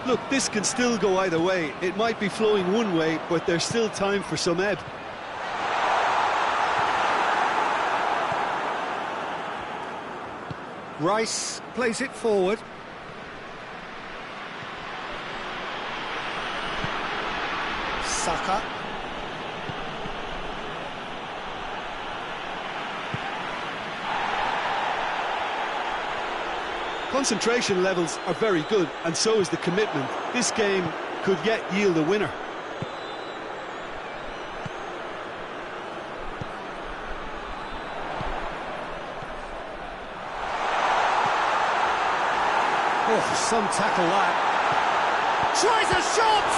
Look, this can still go either way. It might be flowing one way, but there's still time for some ebb. Rice plays it forward. Saka. Concentration levels are very good, and so is the commitment. This game could yet yield a winner. Oh, some tackle that. Tries a shot!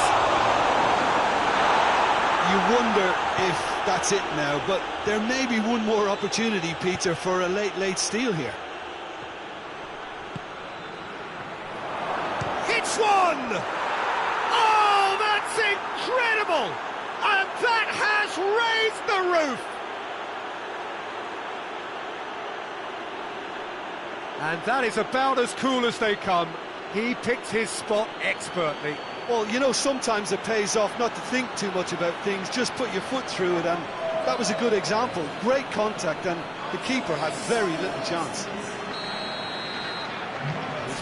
You wonder if that's it now, but there may be one more opportunity, Peter, for a late steal here. One! Oh, that's incredible! And that has raised the roof! And that is about as cool as they come. He picked his spot expertly. Well, you know, sometimes it pays off not to think too much about things, just put your foot through it, and that was a good example. Great contact, and the keeper had very little chance.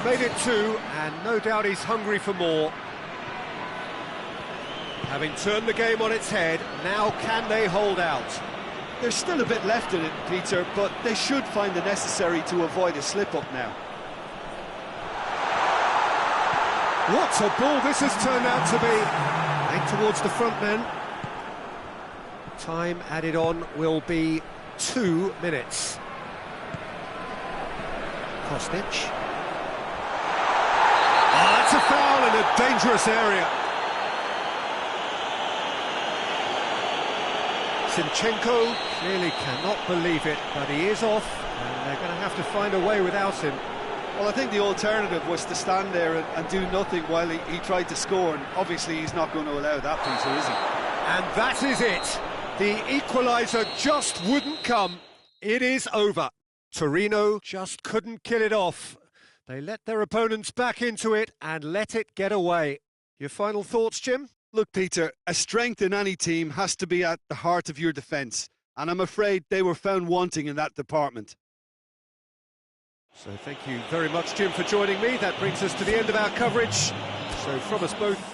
Made it two, and no doubt he's hungry for more. Having turned the game on its head, now can they hold out? There's still a bit left in it, Peter, but they should find the necessary to avoid a slip-up now. What a ball this has turned out to be. Back towards the front men. Time added on will be 2 minutes. Kostic. Oh, that's a foul in a dangerous area. Zinchenko clearly cannot believe it, but he is off, and they're going to have to find a way without him. Well, I think the alternative was to stand there and do nothing while he tried to score, and obviously he's not going to allow that, Peter, is he? And that is it. The equaliser just wouldn't come. It is over. Torino just couldn't kill it off. They let their opponents back into it and let it get away. Your final thoughts, Jim? Look, Peter, a strength in any team has to be at the heart of your defence, and I'm afraid they were found wanting in that department. So thank you very much, Jim, for joining me. That brings us to the end of our coverage. So from us both...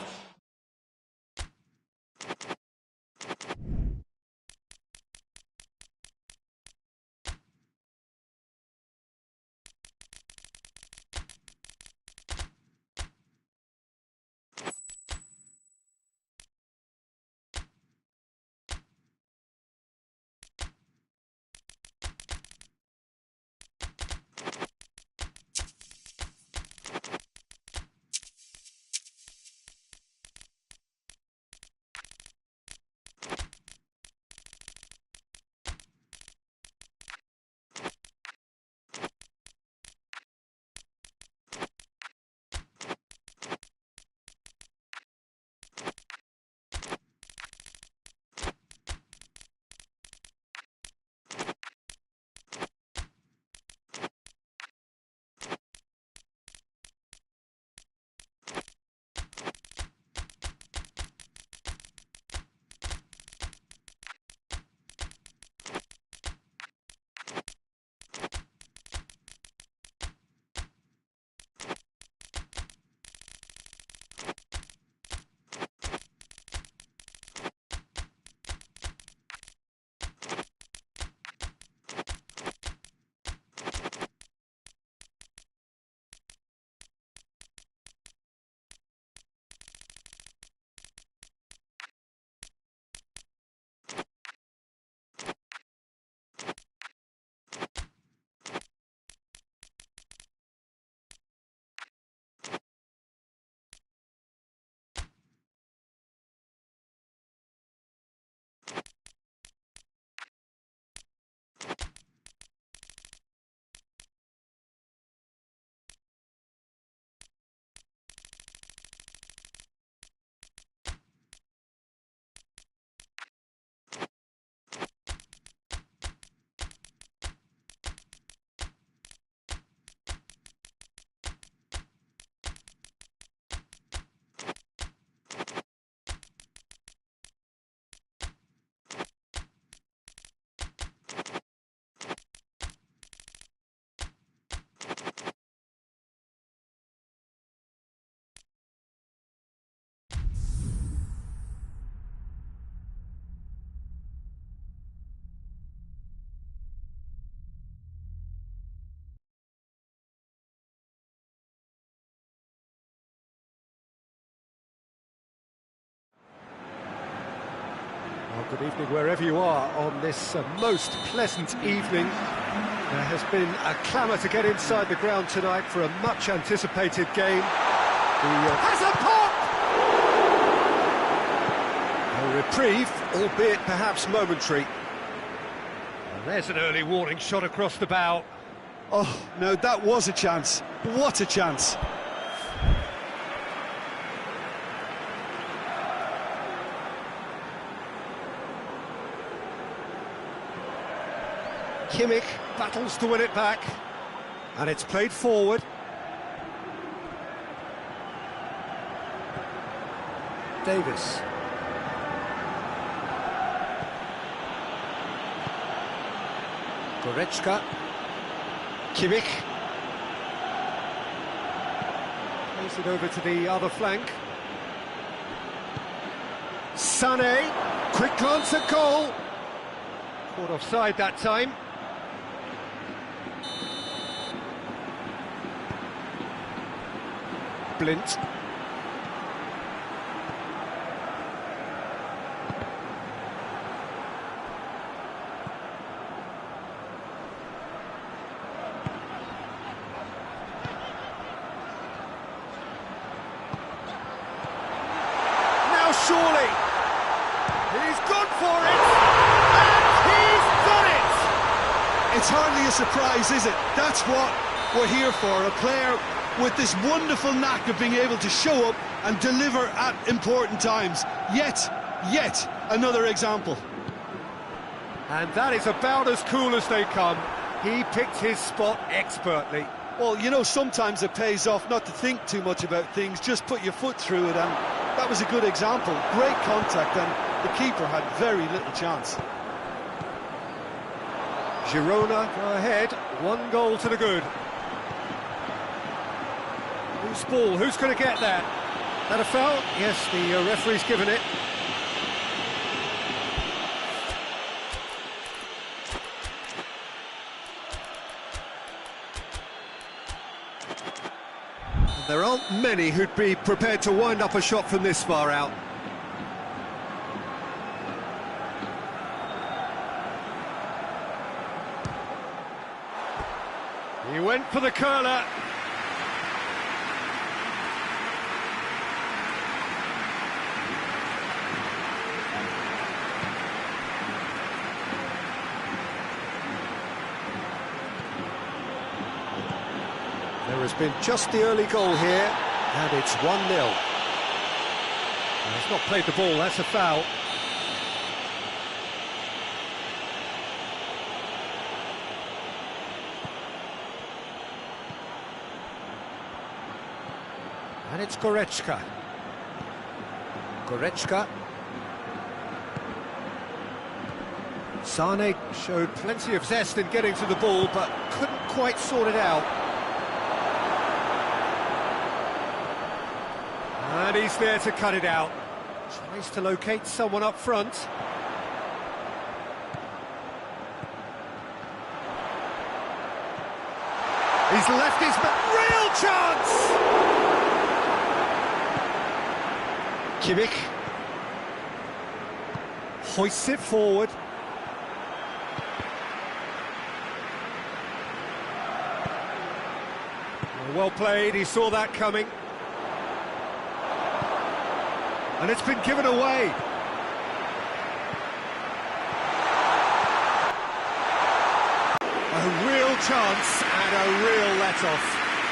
Well, good evening wherever you are on this most pleasant evening. There has been a clamour to get inside the ground tonight for a much anticipated game. Has a pop! A reprieve, albeit perhaps momentary. And there's an early warning shot across the bow. Oh, no, that was a chance. What a chance. Kimmich battles to win it back, and it's played forward. Davis. Goretzka. Kimmich. Plays it over to the other flank. Sané. Quick glance at goal. Caught offside that time. Blint. Surely, he's gone for it, and he's done it! It's hardly a surprise, is it? That's what we're here for, a player with this wonderful knack of being able to show up and deliver at important times. Yet another example. And that is about as cool as they come. He picked his spot expertly. Well, you know, sometimes it pays off not to think too much about things, just put your foot through it, and that was a good example. Great contact, and the keeper had very little chance. Girona go ahead, 1 goal to the good. Who's ball? Who's going to get that? That a foul? Yes, the referee's given it. There aren't many who'd be prepared to wind up a shot from this far out. He went for the curler. There has been just the early goal here, and it's 1-0. He's not played the ball, that's a foul. And it's Goretzka. Goretzka. Sane showed plenty of zest in getting to the ball, but couldn't quite sort it out. And he's there to cut it out. Tries to locate someone up front. He's left his real chance! Kimmich hoists it forward. Well played, he saw that coming. And it's been given away. A real chance and a real let-off.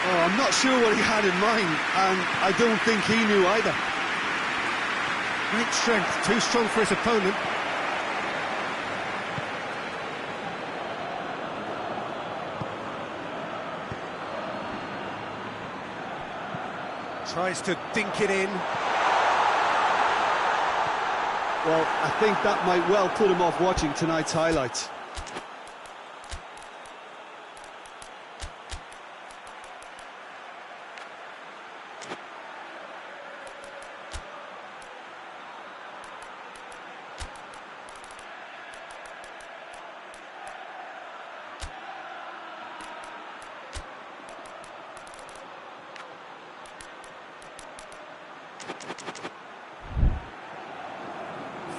Oh, I'm not sure what he had in mind, and I don't think he knew either. Great strength, too strong for his opponent. Tries to dink it in. Well, I think that might well put him off watching tonight's highlights.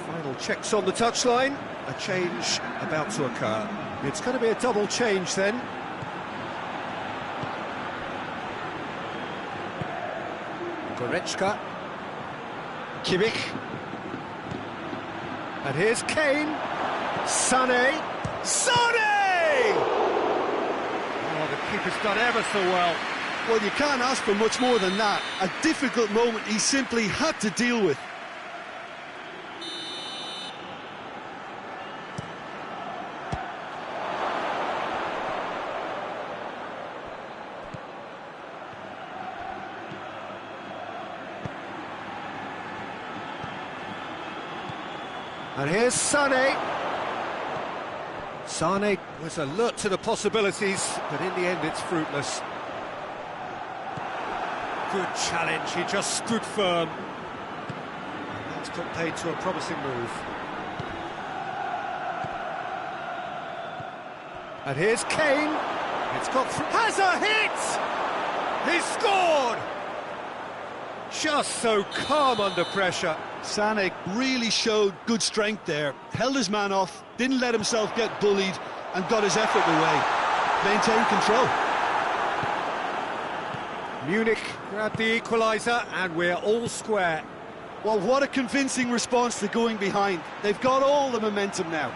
Final checks on the touchline. A change about to occur. It's going to be a double change then. Goretzka. Kimmich. And here's Kane. Sané. Sané! Oh, the keeper's done ever so well. Well, you can't ask for much more than that. A difficult moment he simply had to deal with. And here's Sané. Sané was alert to the possibilities, but in the end it's fruitless. Good challenge, he just stood firm. And that's put paid to a promising move. And here's Kane. It's got through. Has a hit! He's scored! Just so calm under pressure. Sané really showed good strength there. Held his man off, didn't let himself get bullied, and got his effort away. Maintained control. Munich grabbed the equaliser, and we're all square. Well, what a convincing response to going behind. They've got all the momentum now.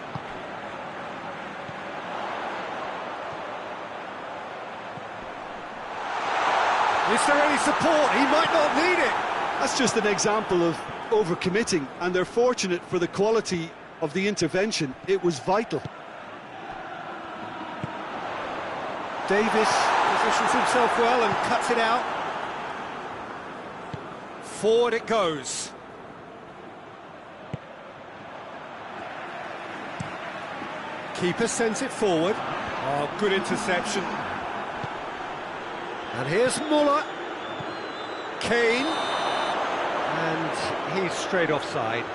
Is there any support? He might not need it. That's just an example of overcommitting, and they're fortunate for the quality of the intervention. It was vital. Davis positions himself well and cuts it out. Forward it goes. Keeper sends it forward. Oh, good interception. And here's Muller. Kane. And he's straight offside.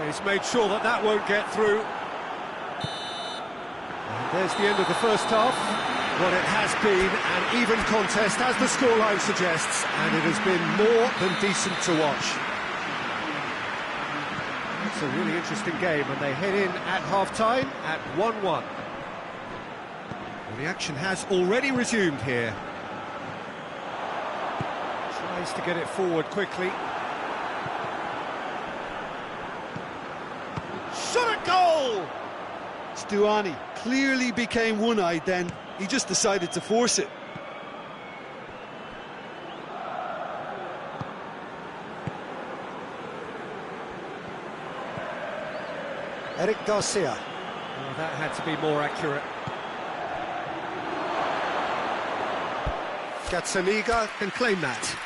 He's made sure that that won't get through. And there's the end of the first half. What it has been an even contest, as the scoreline suggests, and it has been more than decent to watch. It's a really interesting game, and they head in at half-time at 1-1. Well, the action has already resumed here. Tries to get it forward quickly. Shot at goal! Stuani clearly became one-eyed then. He just decided to force it. Eric Garcia. Well, that had to be more accurate. Gazzaniga can claim that.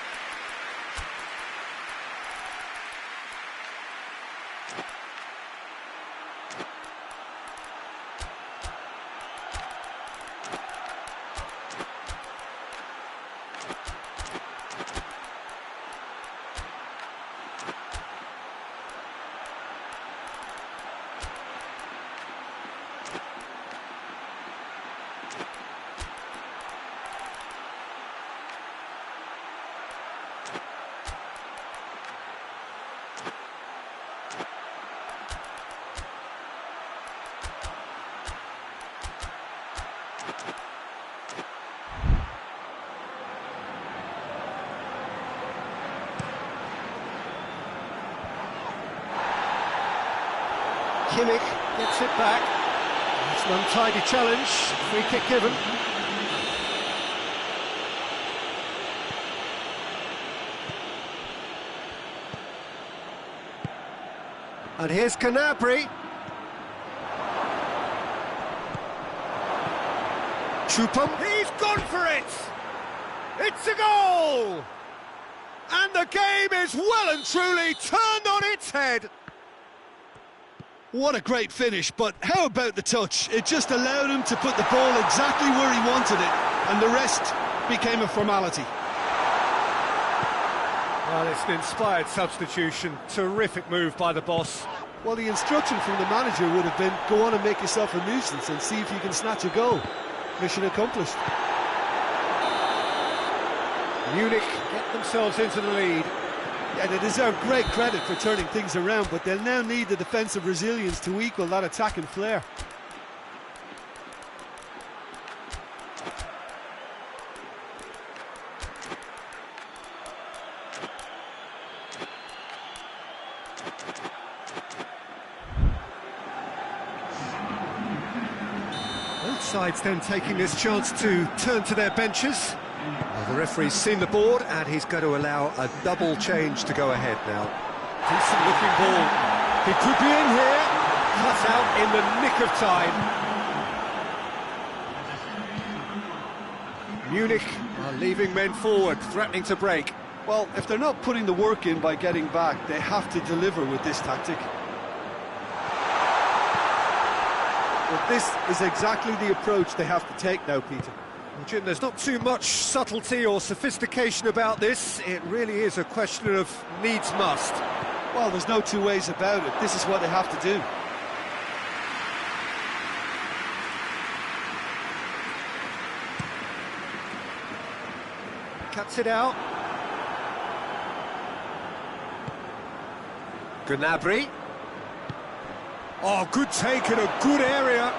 Kimmich gets it back. It's an untidy challenge. Free kick given. And here's Gnabry. Chupam. He's gone for it! It's a goal! And the game is well and truly turned on its head. What a great finish, but how about the touch? It just allowed him to put the ball exactly where he wanted it, and the rest became a formality. Well, it's an inspired substitution. Terrific move by the boss. Well, the instruction from the manager would have been, go on and make yourself a nuisance and see if you can snatch a goal. Mission accomplished. Munich get themselves into the lead. Yeah, they deserve great credit for turning things around, but they'll now need the defensive resilience to equal that attacking flair. Both sides then taking this chance to turn to their benches. Well, the referee's seen the board and he's going to allow a double change to go ahead now. Decent looking ball. He could be in here. Cut out in the nick of time. Munich are leaving men forward, threatening to break. Well, if they're not putting the work in by getting back, they have to deliver with this tactic. But this is exactly the approach they have to take now, Peter. Well, Jim, there's not too much subtlety or sophistication about this. It really is a question of needs must. Well, there's no two ways about it. This is what they have to do. Cuts it out. Gnabry. Oh, good take in a good area.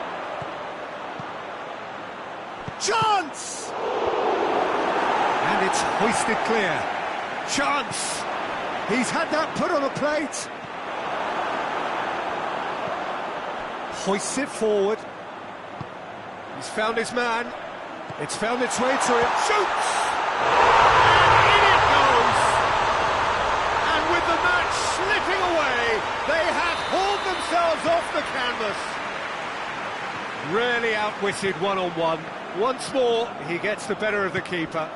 Chance! And it's hoisted clear. Chance! He's had that put on a plate. Hoists it forward. He's found his man. It's found its way to him. Shoots! And in it goes! And with the match slipping away, they have hauled themselves off the canvas. Really outwitted one-on-one. Once more, he gets the better of the keeper.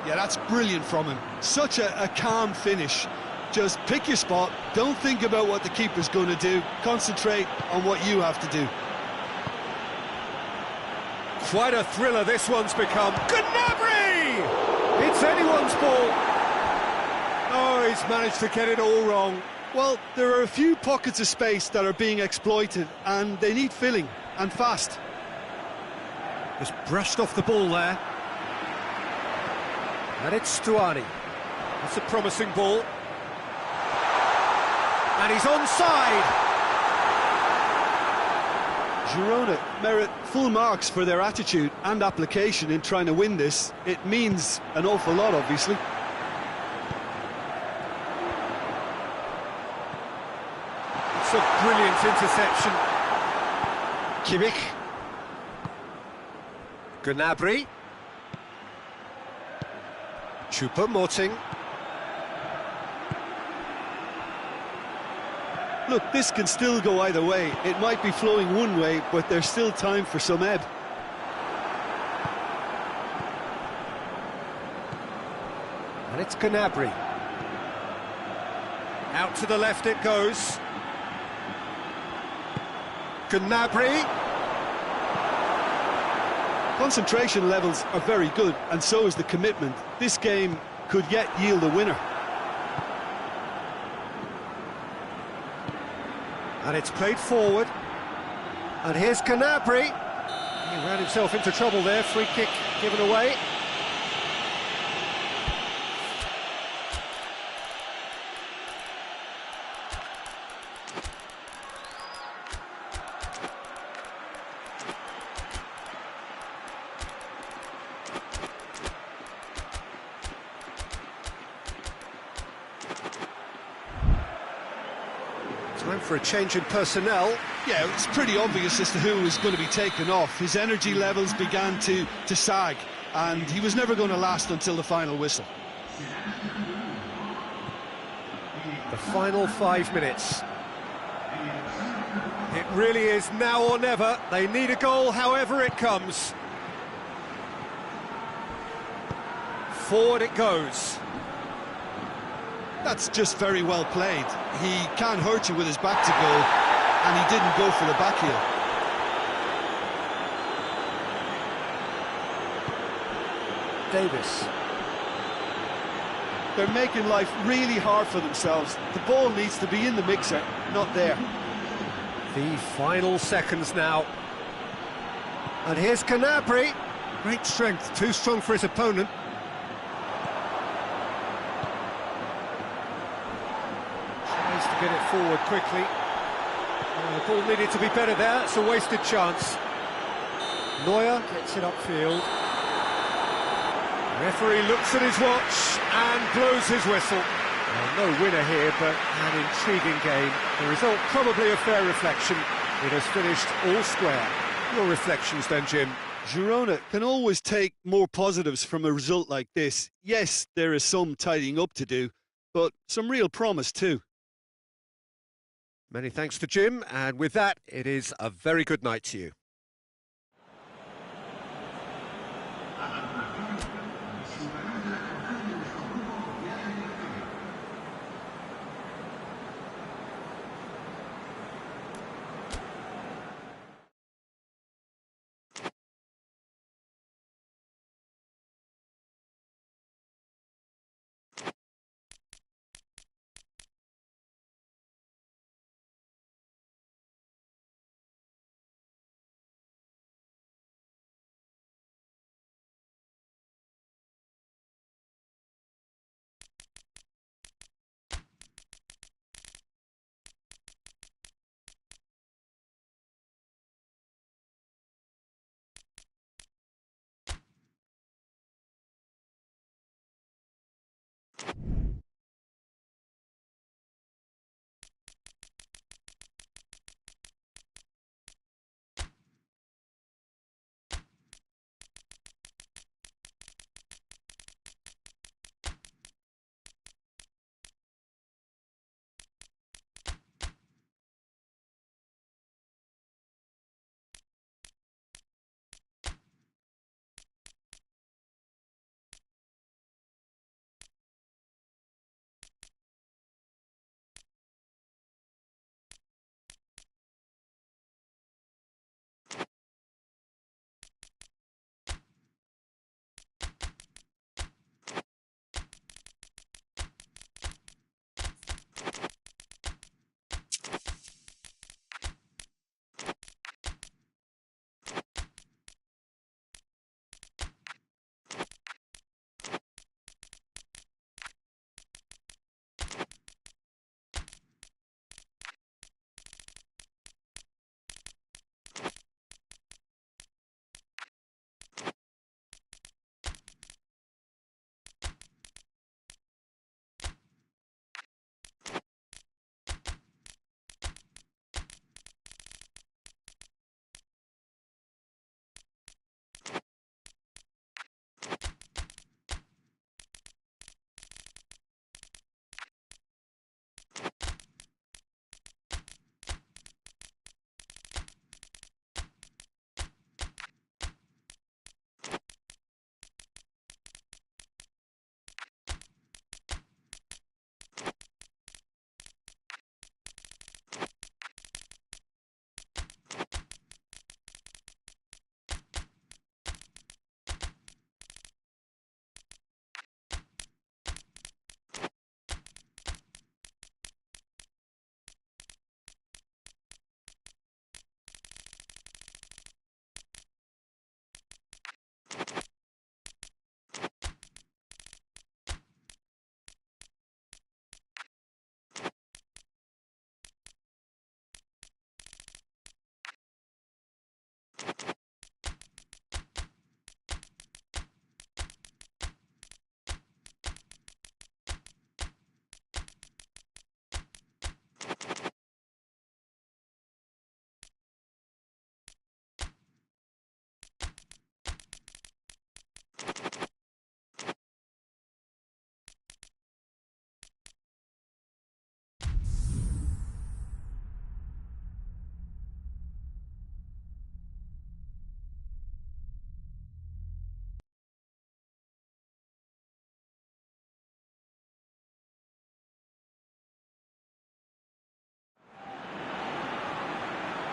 Yeah, that's brilliant from him. Such a calm finish. Just pick your spot, don't think about what the keeper's going to do, concentrate on what you have to do. Quite a thriller this one's become. Gnabry! It's anyone's ball. Oh, he's managed to get it all wrong. Well, there are a few pockets of space that are being exploited, and they need filling, and fast. Just brushed off the ball there. And it's Stuani. That's a promising ball. And he's onside. Girona merit full marks for their attitude and application in trying to win this. It means an awful lot, obviously. It's a brilliant interception. Kimmich. Gnabry. Choupo-Moting. Look, this can still go either way. It might be flowing one way, but there's still time for some ebb. And it's Gnabry. Out to the left it goes. Gnabry. Concentration levels are very good, and so is the commitment. This game could yet yield a winner. And it's played forward. And here's Gnabry. He ran himself into trouble there. Free kick given away. Time for a change in personnel. Yeah, it's pretty obvious as to who was going to be taken off. His energy levels began to sag, and he was never going to last until the final whistle. The final 5 minutes. It really is now or never. They need a goal however it comes. Forward it goes. That's just very well played. He can't hurt you with his back to goal, and he didn't go for the back heel. Davis. They're making life really hard for themselves. The ball needs to be in the mixer, not there. The final seconds now. And here's Gnabry. Great strength, too strong for his opponent. Tries to get it forward quickly. The ball needed to be better there, it's a wasted chance. Neuer gets it upfield. Referee looks at his watch and blows his whistle. Well, no winner here, but an intriguing game. The result probably a fair reflection. It has finished all square. Your reflections then, Jim? Girona can always take more positives from a result like this. Yes, there is some tidying up to do, but some real promise too. Many thanks to Jim, and with that, it is a very good night to you.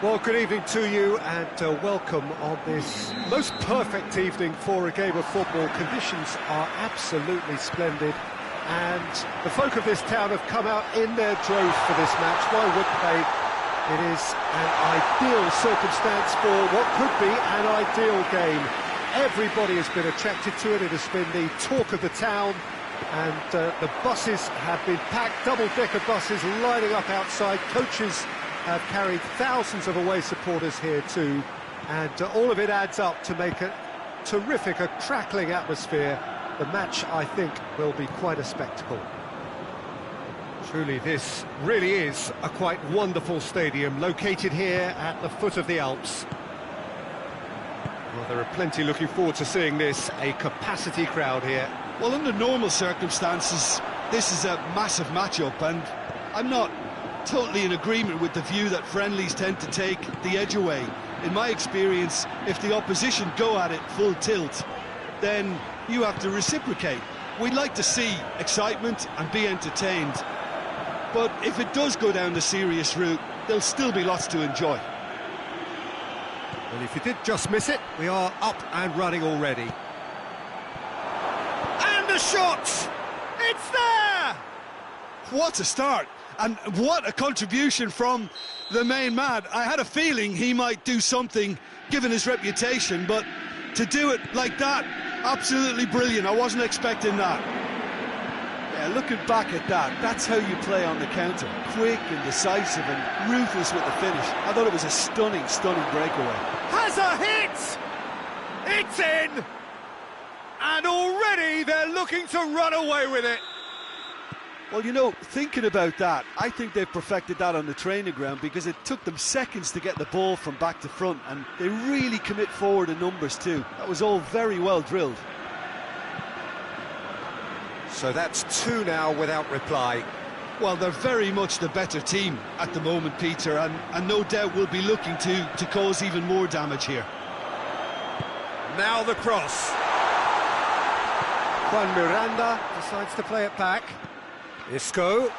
Well, good evening to you and welcome on this most perfect evening for a game of football. Conditions are absolutely splendid and the folk of this town have come out in their droves for this match. Why wouldn't they? It is an ideal circumstance for what could be an ideal game. Everybody has been attracted to it. It has been the talk of the town, and the buses have been packed, double-decker buses lining up outside. Coaches have carried thousands of away supporters here too, and all of it adds up to make a terrific, a crackling atmosphere. The match, I think, will be quite a spectacle. Truly, this really is a quite wonderful stadium, located here at the foot of the Alps. Well, there are plenty looking forward to seeing this, a capacity crowd here. Well, under normal circumstances, this is a massive match-up, and I'm not totally in agreement with the view that friendlies tend to take the edge away. In my experience, if the opposition go at it full tilt, then you have to reciprocate. We'd like to see excitement and be entertained, but if it does go down the serious route, there'll still be lots to enjoy. Well, if you did just miss it, we are up and running already. And the shot! It's there! What a start! And what a contribution from the main man. I had a feeling he might do something, given his reputation, but to do it like that, absolutely brilliant. I wasn't expecting that. Yeah, looking back at that, that's how you play on the counter. Quick and decisive and ruthless with the finish. I thought it was a stunning, stunning breakaway. Has a hit! It's in! And already they're looking to run away with it. Well, you know, thinking about that, I think they've perfected that on the training ground, because it took them seconds to get the ball from back to front, and they really commit forward in numbers too. That was all very well drilled. So that's two now without reply. Well, they're very much the better team at the moment, Peter, and no doubt will be looking to cause even more damage here. Now the cross. Juan Miranda decides to play it back. Isco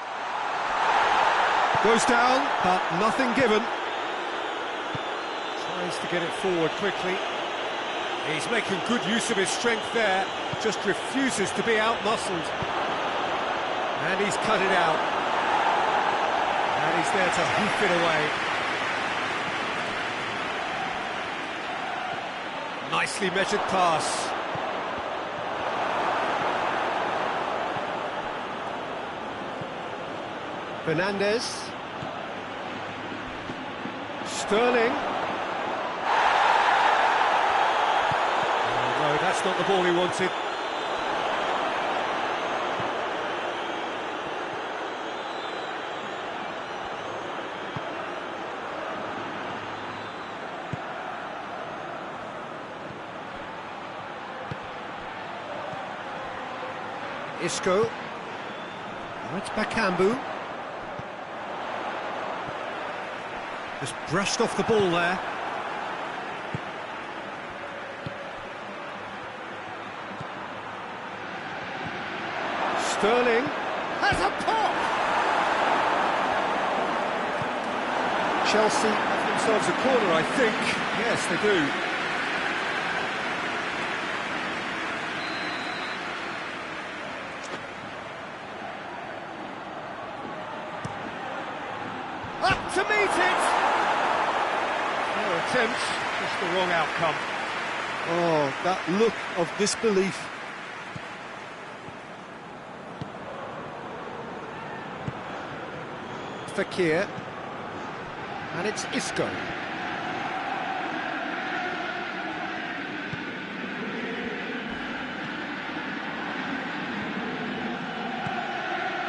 goes down, but nothing given. Tries to get it forward quickly. He's making good use of his strength there, just refuses to be outmuscled. And he's cut it out. And he's there to hoof it away. Nicely measured pass. Fernandez. Sterling. Oh, no, that's not the ball he wanted. Isco. Oh, it's Bakambu. Just brushed off the ball there. Sterling has a pop! Chelsea have themselves a corner, I think. Yes, they do. Up to meet it! Attempt, just the wrong outcome. Oh, that look of disbelief. Fekir, and it's Isco.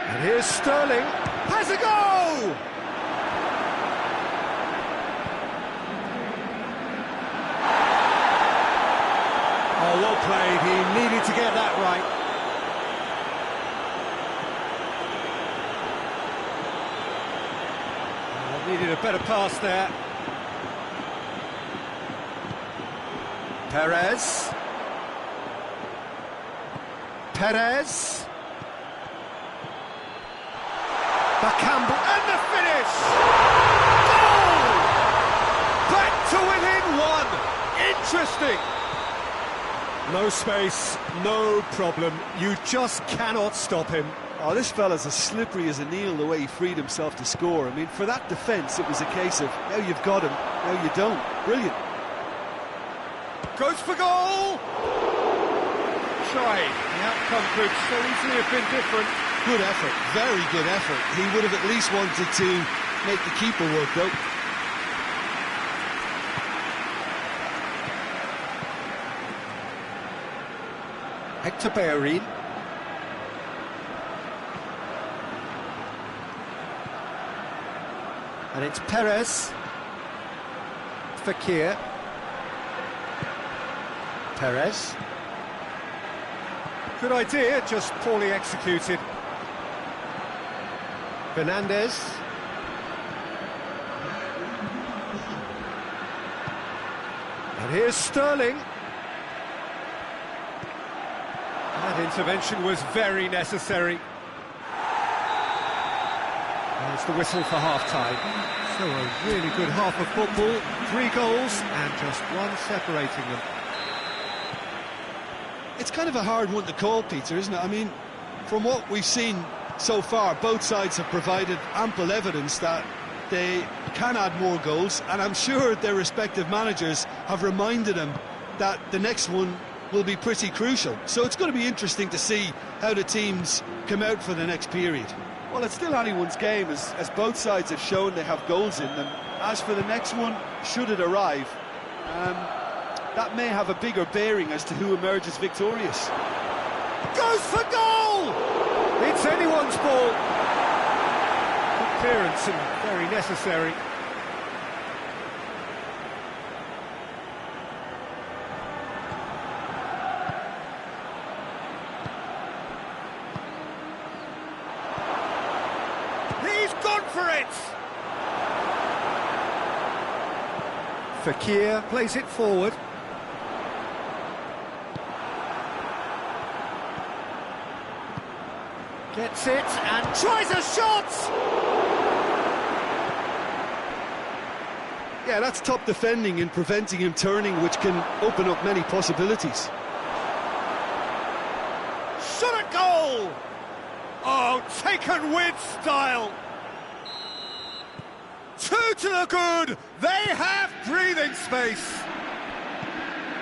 And here's Sterling, has a goal! Oh, well played, he needed to get that right. Needed a better pass there. Perez. Perez. Bakambu, and the finish! Goal! Interesting! No space, no problem. You just cannot stop him. Oh, this fella's as slippery as an eel the way he freed himself to score. I mean, for that defence, it was a case of, now you've got him, now you don't. Brilliant. Goes for goal! Trying. The outcome could so easily have been different. Good effort, very good effort. He would have at least wanted to make the keeper work, though. Hector Bellerin. And it's Perez. Fekir. Perez. Good idea, just poorly executed. Fernandez. And here's Sterling. That intervention was very necessary. There's the whistle for half-time. So a really good half of football, 3 goals and just one separating them. It's kind of a hard one to call, Peter, isn't it? I mean, from what we've seen so far, both sides have provided ample evidence that they can add more goals, and I'm sure their respective managers have reminded them that the next one will be pretty crucial. So it's going to be interesting to see how the teams come out for the next period. Well, it's still anyone's game, as both sides have shown they have goals in them. As for the next one, should it arrive, that may have a bigger bearing as to who emerges victorious. Goes for goal! It's anyone's ball. Good clearance and very necessary. He's gone for it! Fekir plays it forward. Gets it and tries a shot! Yeah, that's top defending and preventing him turning, which can open up many possibilities. Shot at goal! Oh, taken with style! 2 to the good! They have breathing space!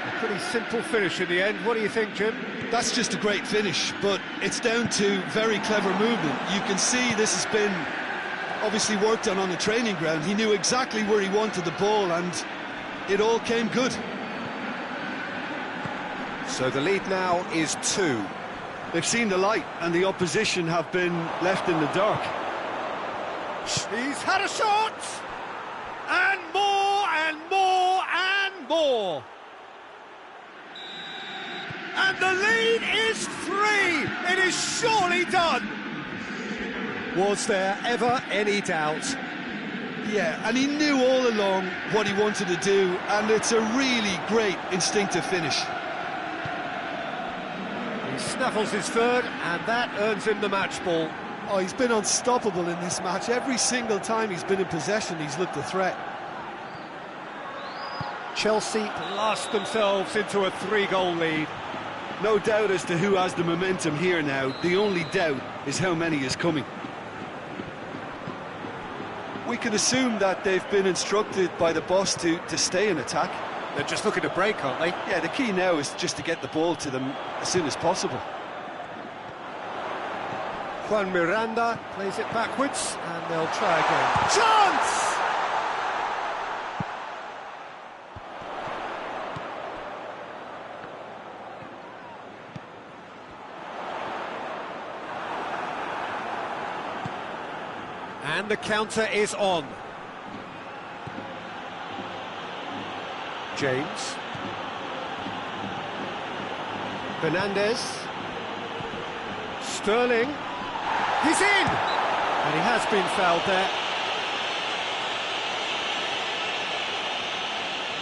A pretty simple finish in the end. What do you think, Jim? That's just a great finish, but it's down to very clever movement. You can see this has been obviously worked on the training ground. He knew exactly where he wanted the ball, and it all came good. So the lead now is 2. They've seen the light, and the opposition have been left in the dark. He's had a shot! And more, and more, and more! And the lead is 3! It is surely done! Was there ever any doubt? Yeah, and he knew all along what he wanted to do, and it's a really great instinctive finish. He snaffles his third, and that earns him the match ball. Oh, he's been unstoppable in this match. Every single time he's been in possession, he's looked a threat. Chelsea blast themselves into a 3-goal lead. No doubt as to who has the momentum here now. The only doubt is how many is coming. We can assume that they've been instructed by the boss to stay in attack. They're just looking to break, aren't they? Yeah, the key now is just to get the ball to them as soon as possible. Juan Miranda plays it backwards, and they'll try again. Chance! And the counter is on. James. Fernandez. Sterling. He's in! And he has been fouled there.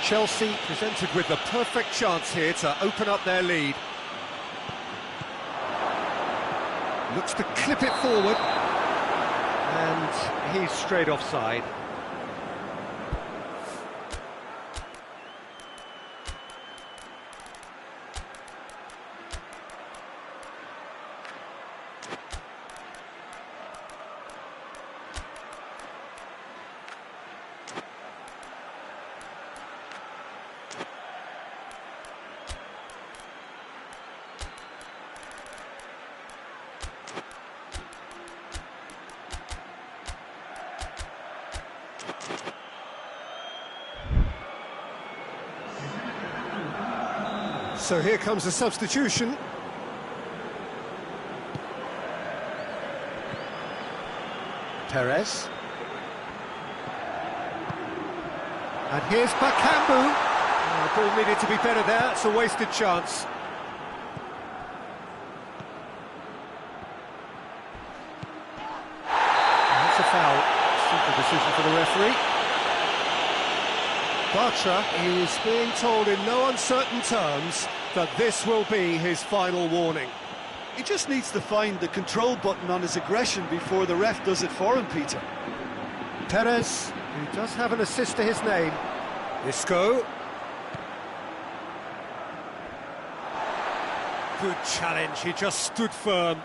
Chelsea presented with the perfect chance here to open up their lead. Looks to clip it forward. And he's straight offside. So here comes the substitution. Perez. And here's Bakambu. Oh, the ball needed to be better there, it's a wasted chance. That's a foul. Simple decision for the referee. Bartra is being told in no uncertain terms that this will be his final warning. He just needs to find the control button on his aggression before the ref does it for him, Peter. Perez, who does have an assist to his name. Isco. Good challenge, he just stood firm.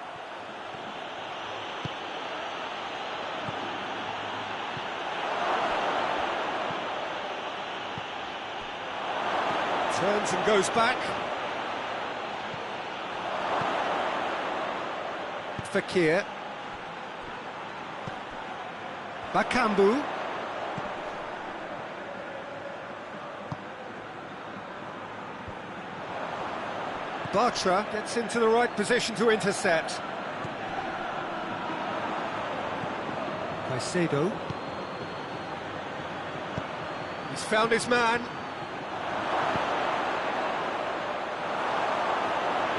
Turns and goes back. Fekir. Bakambu. Bartra gets into the right position to intercept. Caicedo. He's found his man.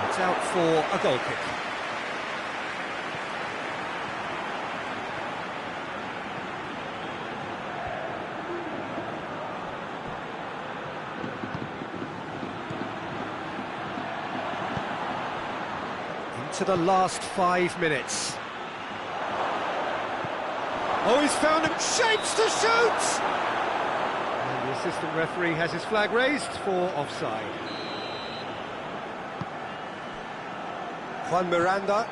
It's out for a goal kick. To the last 5 minutes. Oh, he's found him, shapes to shoot! And the assistant referee has his flag raised for offside. Juan Miranda.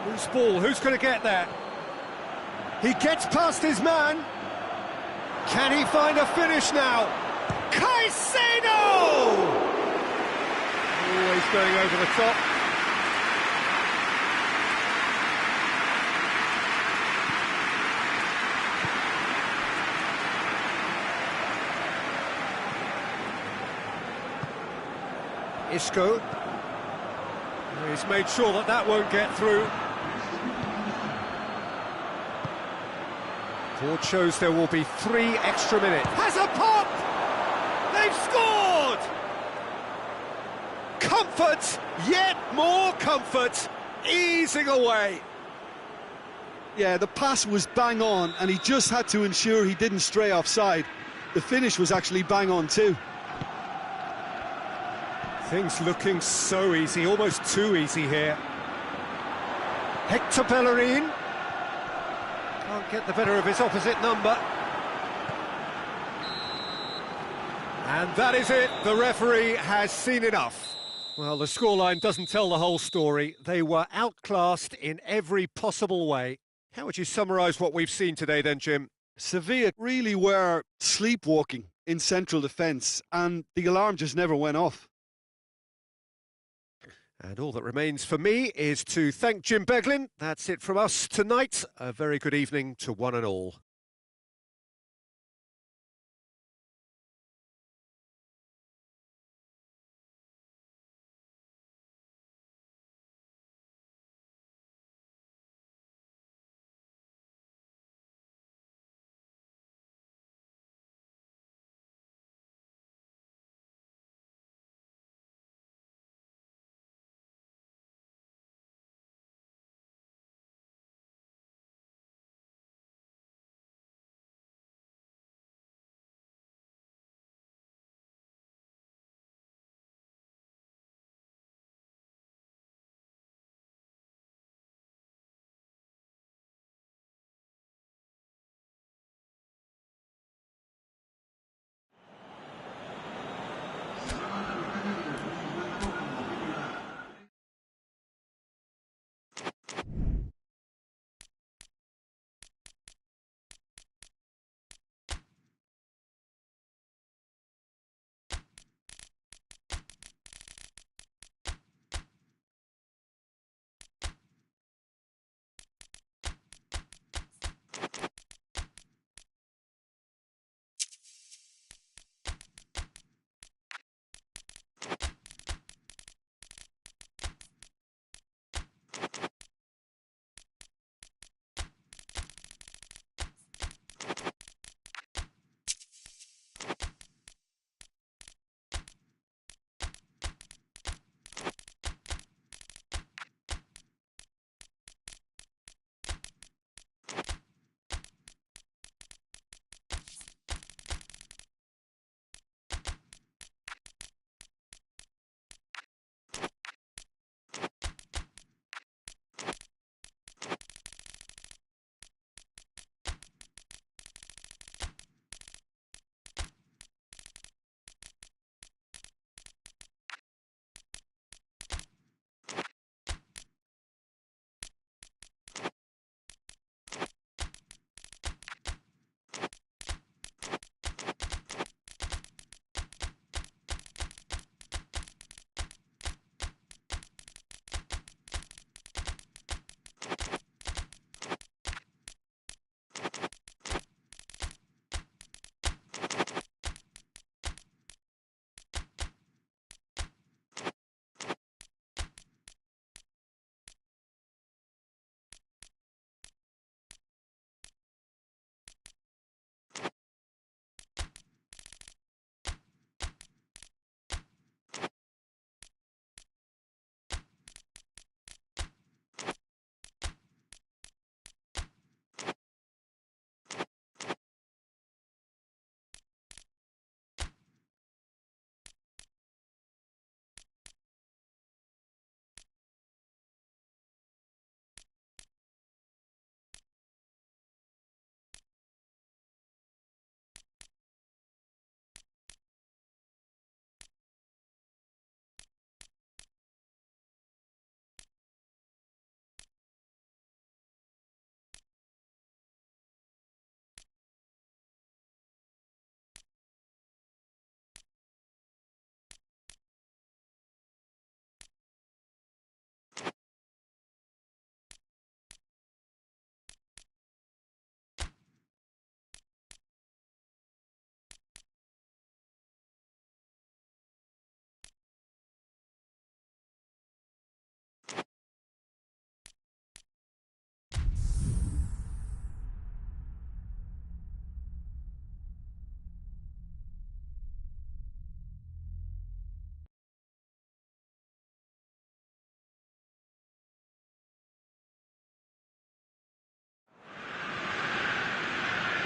Whose ball? Who's going to get there? He gets past his man. Can he find a finish now? Caicedo! Always going over the top. Isco. He's made sure that that won't get through. Board shows there will be 3 extra minutes. Has a pop! They've scored! Comfort, yet more comfort, easing away. Yeah, the pass was bang on, and he just had to ensure he didn't stray offside. The finish was actually bang on too. Things looking so easy, almost too easy here. Hector Bellerin. Can't get the better of his opposite number. And that is it, the referee has seen enough. Well, the scoreline doesn't tell the whole story. They were outclassed in every possible way. How would you summarise what we've seen today then, Jim? Sevilla really were sleepwalking in central defence, and the alarm just never went off. And all that remains for me is to thank Jim Beglin. That's it from us tonight. A very good evening to one and all.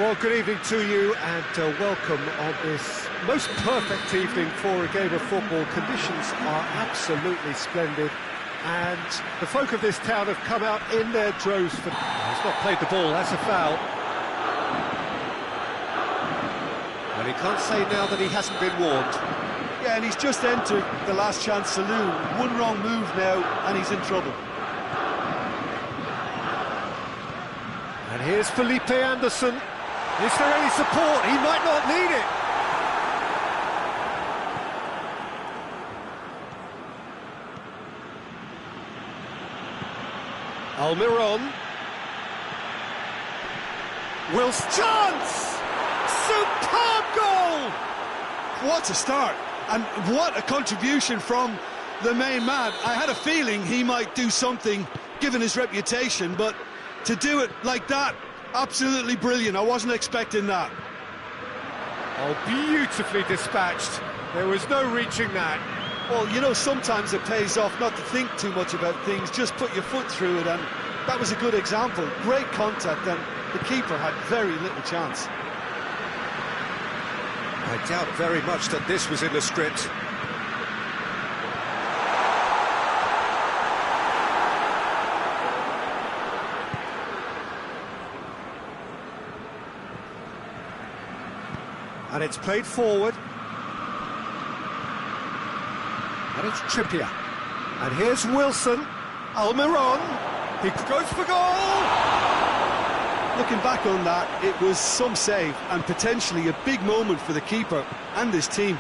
Well, good evening to you and welcome on this most perfect evening for a game of football. Conditions are absolutely splendid and the folk of this town have come out in their droves for... He's not played the ball, that's a foul. And he can't say now that he hasn't been warned. Yeah, and he's just entered the last chance saloon. One wrong move now and he's in trouble. And here's Felipe Anderson. Is there any support? He might not need it. Almiron. Wills chance! Superb goal! What a start, and what a contribution from the main man. I had a feeling he might do something, given his reputation, but to do it like that, absolutely brilliant. I wasn't expecting that. Oh, beautifully dispatched. There was no reaching that. Well, you know, sometimes it pays off not to think too much about things, just put your foot through it, and that was a good example. Great contact, and the keeper had very little chance. I doubt very much that this was in the script. And it's played forward. And it's Trippier. And here's Wilson. Almiron. He goes for goal! Looking back on that, it was some save and potentially a big moment for the keeper and his team.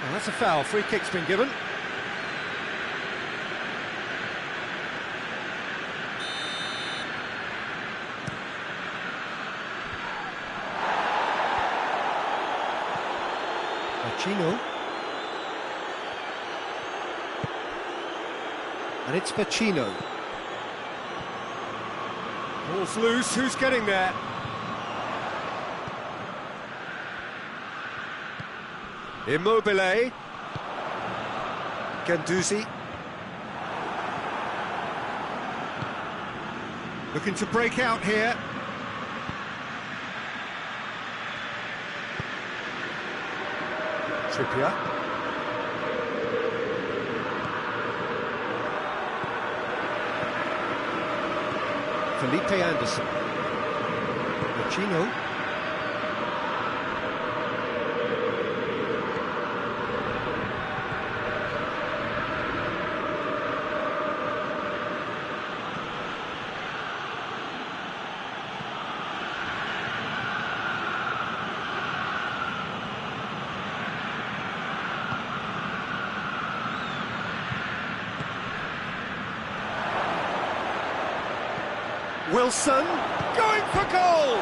Well, that's a foul. Free kick's been given. Pacino. And it's Pacino. Ball's loose, who's getting there? Immobile. Guendouzi. Looking to break out here. Trippier. Felipe Anderson. Pacino. Wilson going for goal,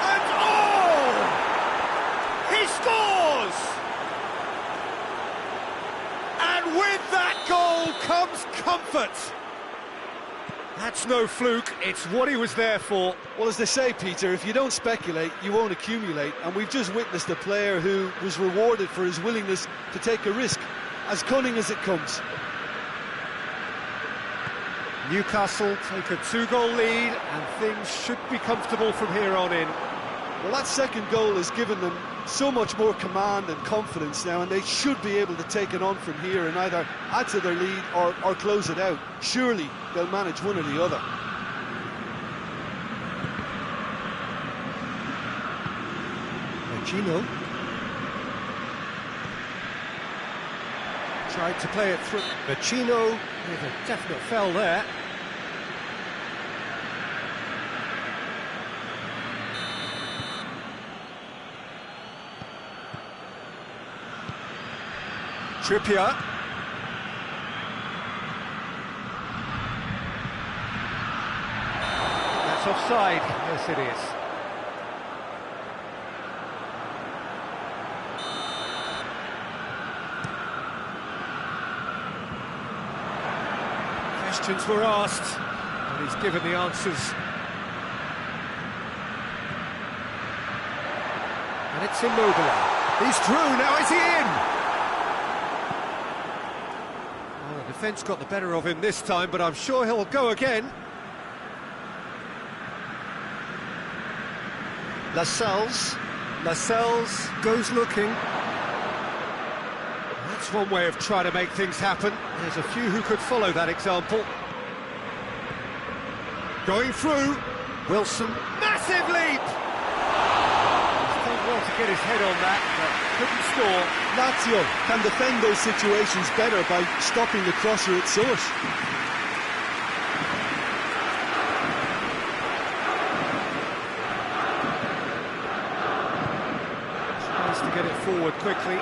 and oh, he scores! And with that goal comes comfort. That's no fluke, it's what he was there for. Well, as they say, Peter, if you don't speculate, you won't accumulate, and we've just witnessed a player who was rewarded for his willingness to take a risk, as cunning as it comes. Newcastle take a 2-goal lead and things should be comfortable from here on in. Well, that second goal has given them so much more command and confidence now, and they should be able to take it on from here and either add to their lead or close it out. Surely they'll manage one or the other. Pacino tried to play it through. Pacino with a definite foul there. Trippier. That's offside. Yes, it is. Questions were asked, and he's given the answers. And it's Immobile. He's through, now is he in? Well, the defence got the better of him this time, but I'm sure he'll go again. Lascelles. Lascelles goes looking. That's one way of trying to make things happen. There's a few who could follow that example. Going through. Wilson. Massive leap! He's done well to get his head on that, but couldn't score. Lazio can defend those situations better by stopping the crosser at source. Tries to get it forward quickly.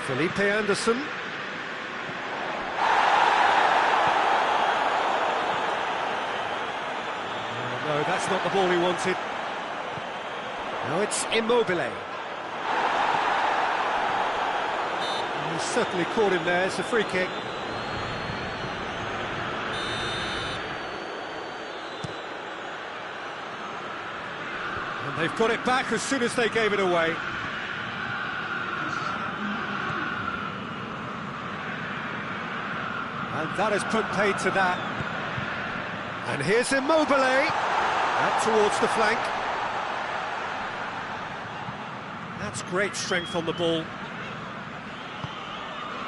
Felipe Anderson. No, that's not the ball he wanted. Now it's Immobile. He's certainly caught him there, it's a free kick. And they've got it back as soon as they gave it away. And that has put paid to that. And here's Immobile. Out towards the flank. That's great strength on the ball.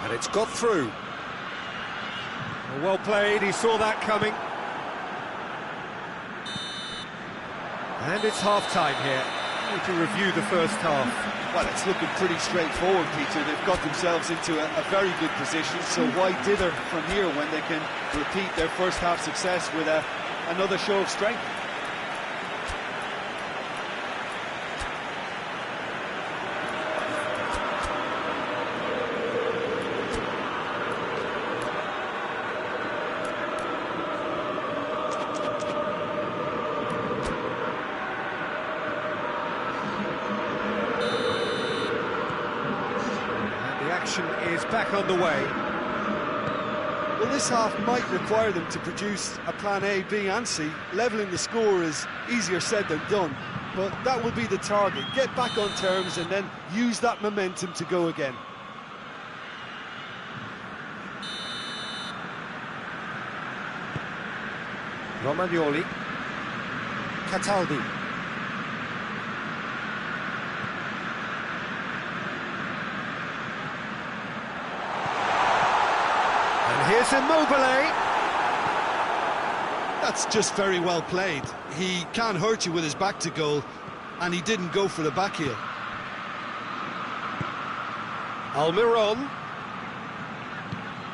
And it's got through. Well played, he saw that coming. And it's half-time here. We can review the first half. Well, it's looking pretty straightforward, Peter. They've got themselves into a very good position, so why dither from here when they can repeat their first half success with another show of strength? Is back on the way. Well, this half might require them to produce a plan A, B and C. Levelling the score is easier said than done, but that will be the target. Get back on terms and then use that momentum to go again. Romagnoli. Cataldi. Here's Immobile. That's just very well played. He can't hurt you with his back to goal, and he didn't go for the back heel. Almiron.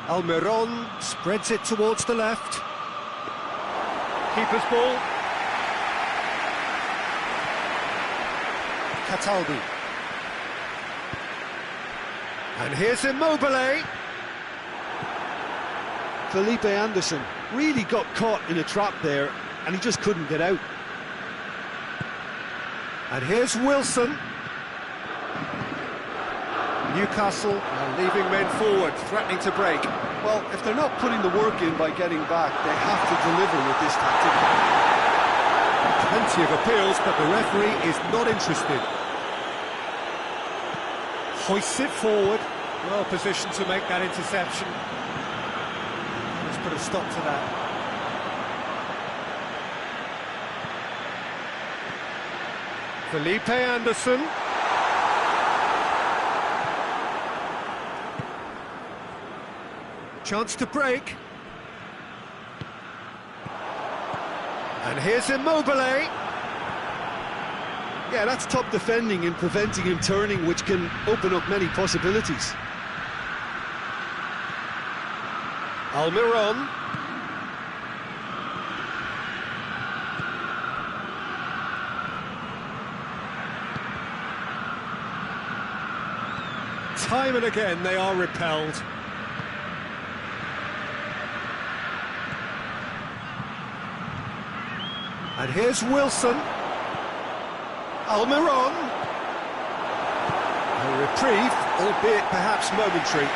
Almiron spreads it towards the left. Keeper's ball. Cataldi. And here's Immobile. Felipe Anderson really got caught in a trap there, and he just couldn't get out. And here's Wilson. Newcastle are leaving men forward, threatening to break. Well, if they're not putting the work in by getting back, they have to deliver with this tactic. Plenty of appeals, but the referee is not interested. Hoists it forward, well positioned to make that interception. Let's put a stop to that. Felipe Anderson. Chance to break. And here's Immobile. Yeah, that's top defending and preventing him turning, which can open up many possibilities. Almiron. Time and again they are repelled. And here's Wilson. Almiron. A reprieve, albeit perhaps momentary.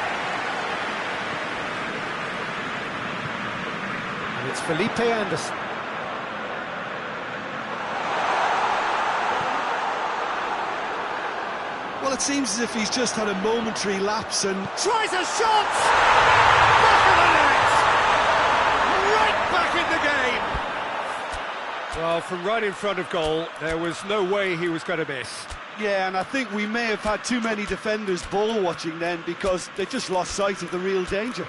And it's Felipe Anderson. Well, it seems as if he's just had a momentary lapse and... Tries a shot! Back of the net! Right Well, from right in front of goal, there was no way he was going to miss. Yeah, and I think we may have had too many defenders ball watching then because they just lost sight of the real danger.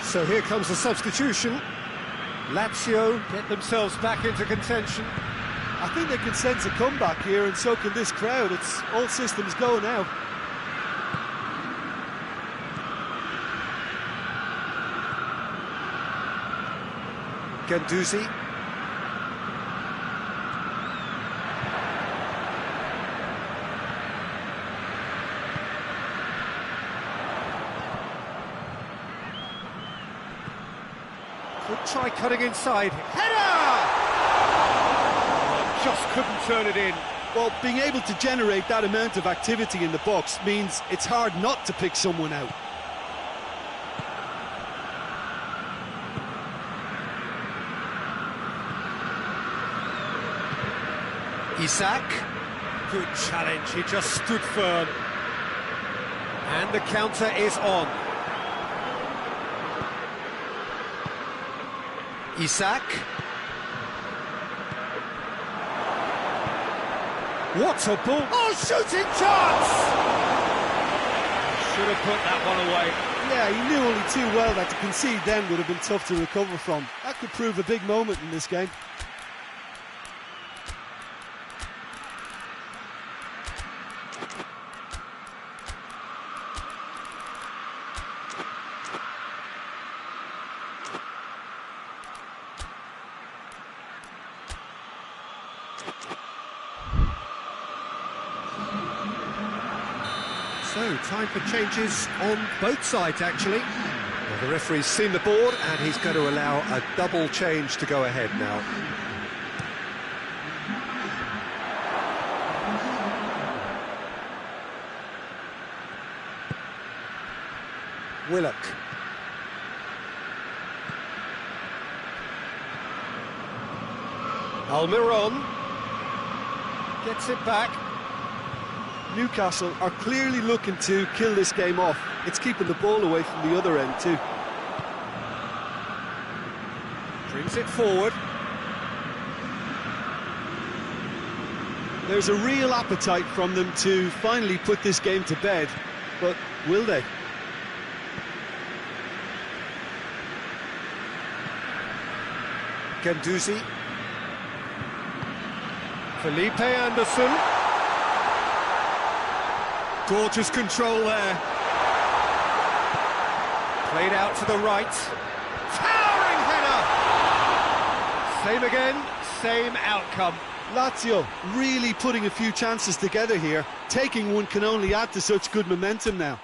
So here comes the substitution. Lazio get themselves back into contention. I think they can sense a comeback here, and so can this crowd. It's all systems go now. Guendouzi. Could try cutting inside. Header! Just couldn't turn it in. Well, being able to generate that amount of activity in the box means it's hard not to pick someone out. Isak. Good challenge, he just stood firm. And the counter is on. Isak. What a ball! Oh, shooting chance! Should have put that one away. Yeah, he knew only too well that to concede then would have been tough to recover from. That could prove a big moment in this game. So, time for changes on both sides, actually. Well, the referee's seen the board, and he's going to allow a double change to go ahead now. Willock. Almiron gets it back. Newcastle are clearly looking to kill this game off. It's keeping the ball away from the other end too. Brings it forward. There's a real appetite from them to finally put this game to bed, but will they? Guendouzi. Felipe Anderson. Gorgeous control there. Played out to the right. Towering header! Same again, same outcome. Lazio really putting a few chances together here. Taking one can only add to such good momentum now.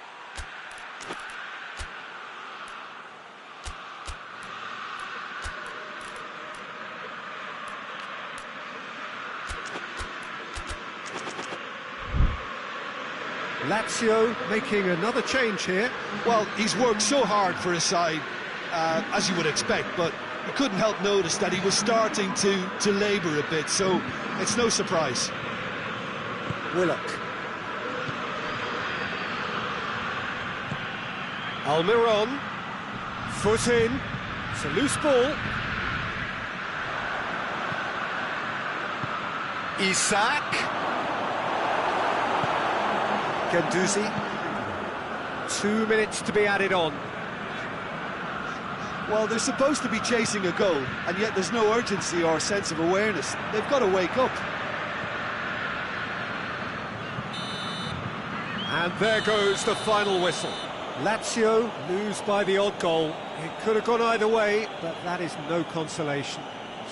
Lazio making another change here. Well, he's worked so hard for his side, as you would expect, but you couldn't help notice that he was starting to labour a bit, so it's no surprise. Willock. Almiron. Foot in. It's a loose ball. Isak. Guendouzi. 2 minutes to be added on. Well, they're supposed to be chasing a goal, and yet there's no urgency or sense of awareness. They've got to wake up. And there goes the final whistle. Lazio lose by the odd goal. It could have gone either way, but that is no consolation.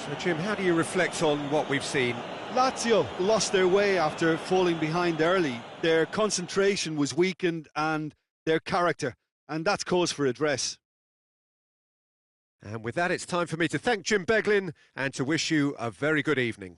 So, Jim, how do you reflect on what we've seen? Lazio lost their way after falling behind early. Their concentration was weakened and their character, and that's cause for address. And with that, it's time for me to thank Jim Beglin and to wish you a very good evening.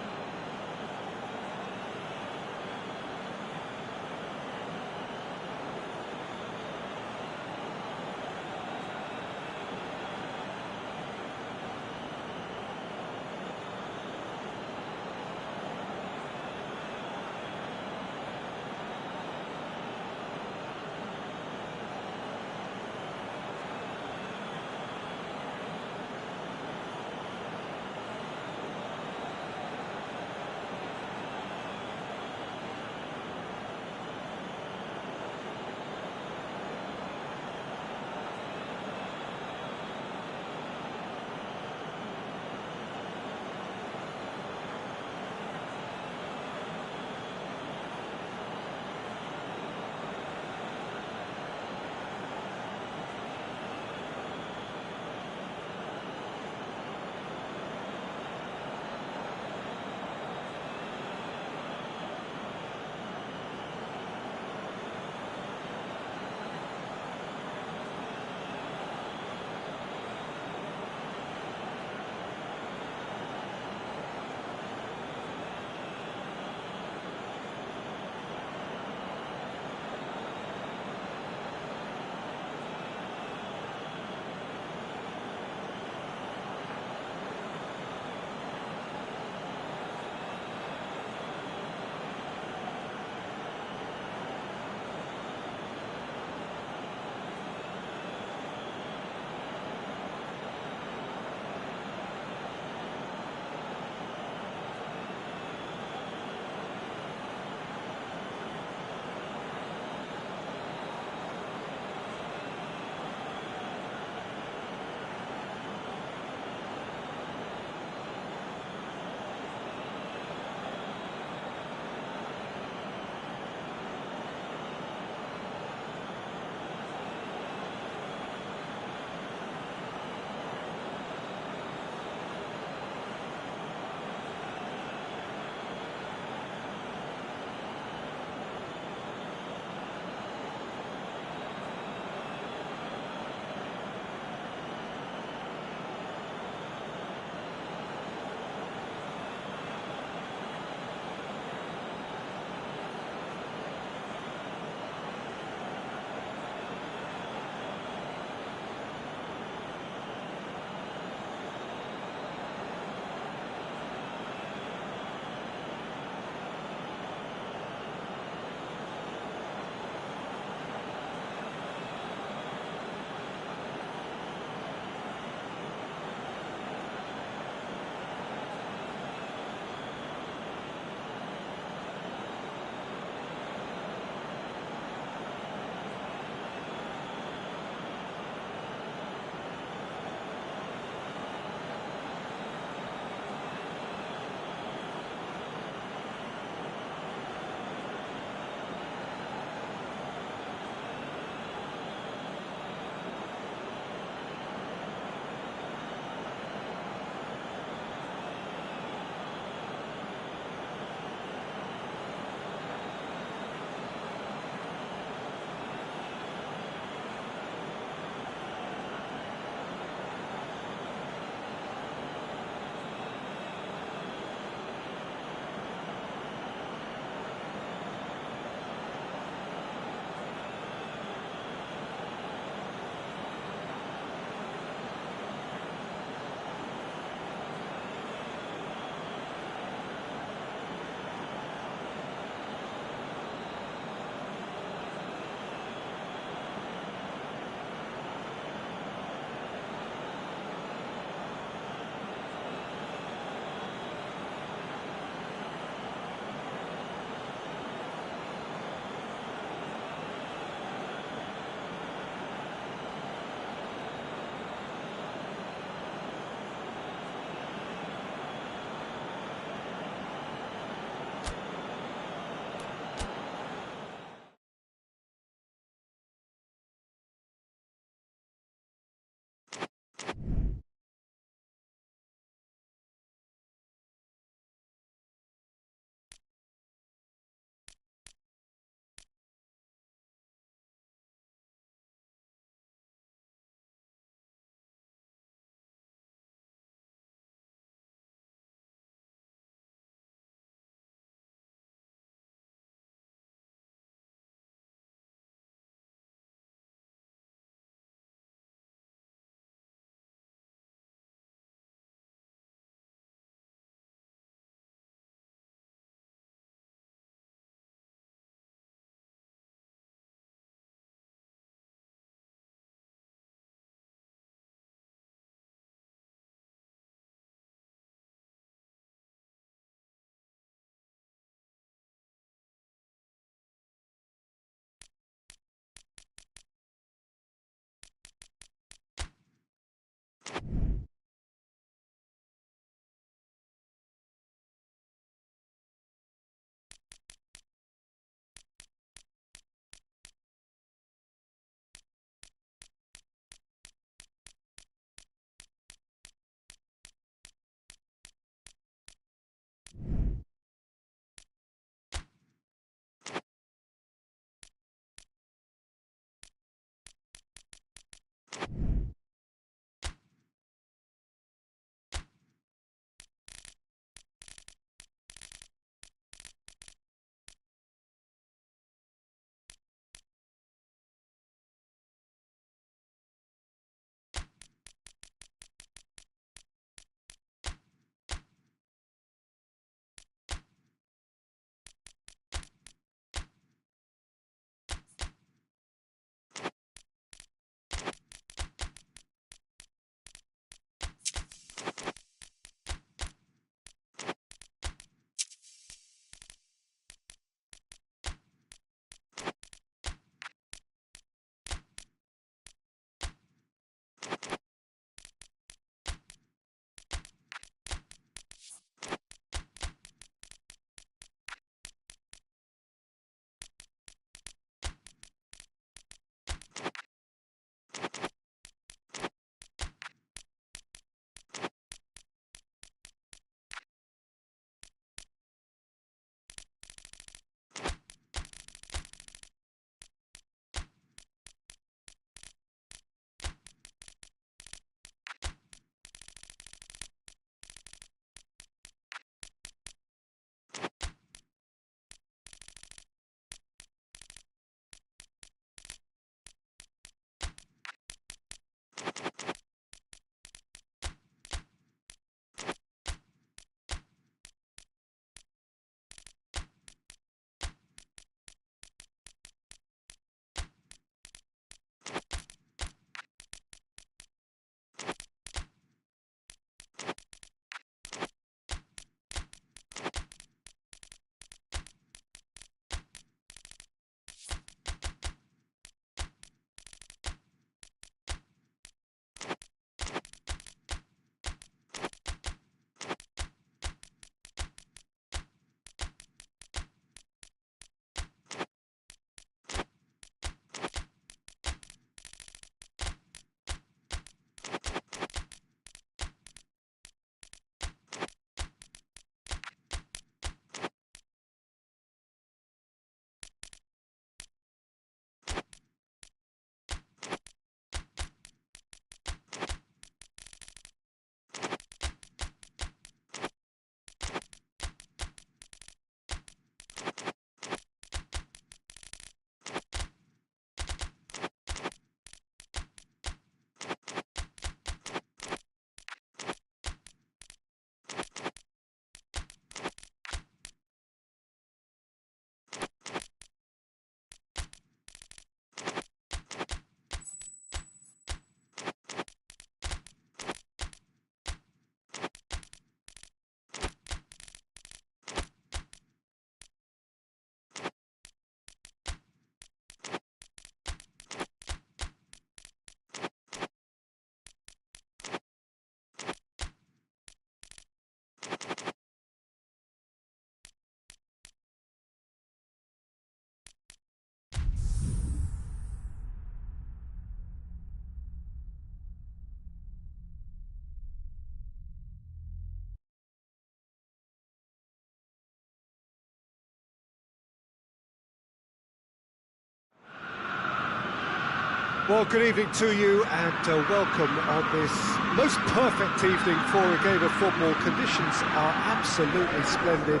Well, good evening to you and welcome on this most perfect evening for a game of football. Conditions are absolutely splendid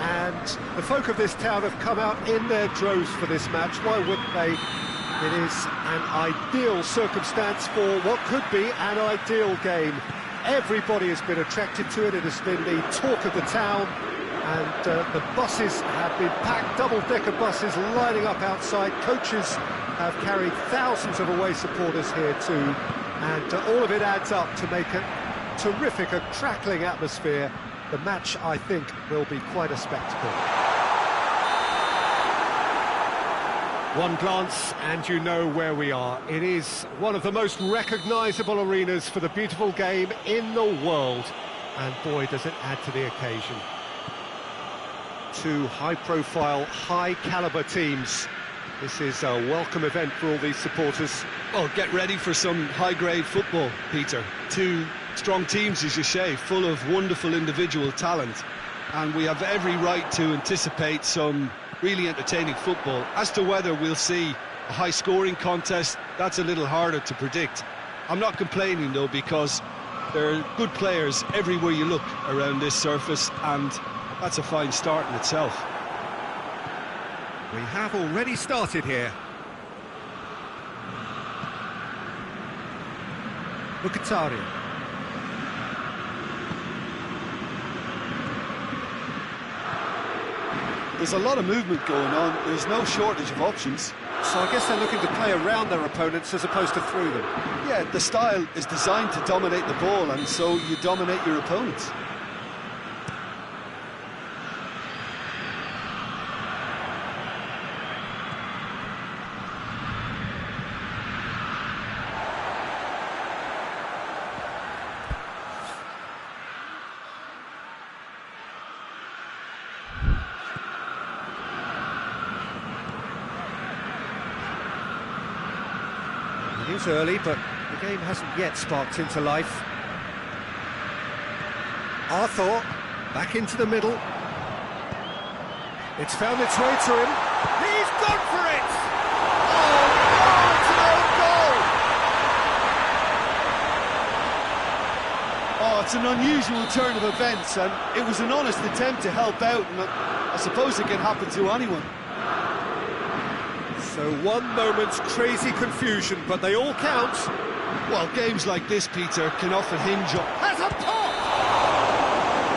and the folk of this town have come out in their droves for this match. Why wouldn't they? It is an ideal circumstance for what could be an ideal game. Everybody has been attracted to it. It has been the talk of the town. And the buses have been packed, double-decker buses lining up outside. Coaches have carried thousands of away supporters here too. And all of it adds up to make a terrific, a crackling atmosphere. The match, I think, will be quite a spectacle. One glance and you know where we are. It is one of the most recognisable arenas for the beautiful game in the world. And boy, does it add to the occasion. Two high-profile, high-caliber teams. This is a welcome event for all these supporters. Well, get ready for some high-grade football, Peter. Two strong teams, as you say, full of wonderful individual talent. And we have every right to anticipate some really entertaining football. As to whether we'll see A high-scoring contest, that's a little harder to predict. I'm not complaining, though, because there are good players everywhere you look around this surface, and that's a fine start in itself. We have already started here. Mkhitaryan. There's a lot of movement going on. There's no shortage of options. So I guess they're looking to play around their opponents as opposed to through them. Yeah, the style is designed to dominate the ball, and so you dominate your opponents. It is early, but the game hasn't yet sparked into life. Arthur, back into the middle. It's found its way to him. He's gone for it! Oh, it's an own goal! Oh, it's an unusual turn of events, and it was an honest attempt to help out, and I suppose it can happen to anyone. So one moment's crazy confusion, but they all count. Well, games like this, Peter, can often hinge on... Has a pop!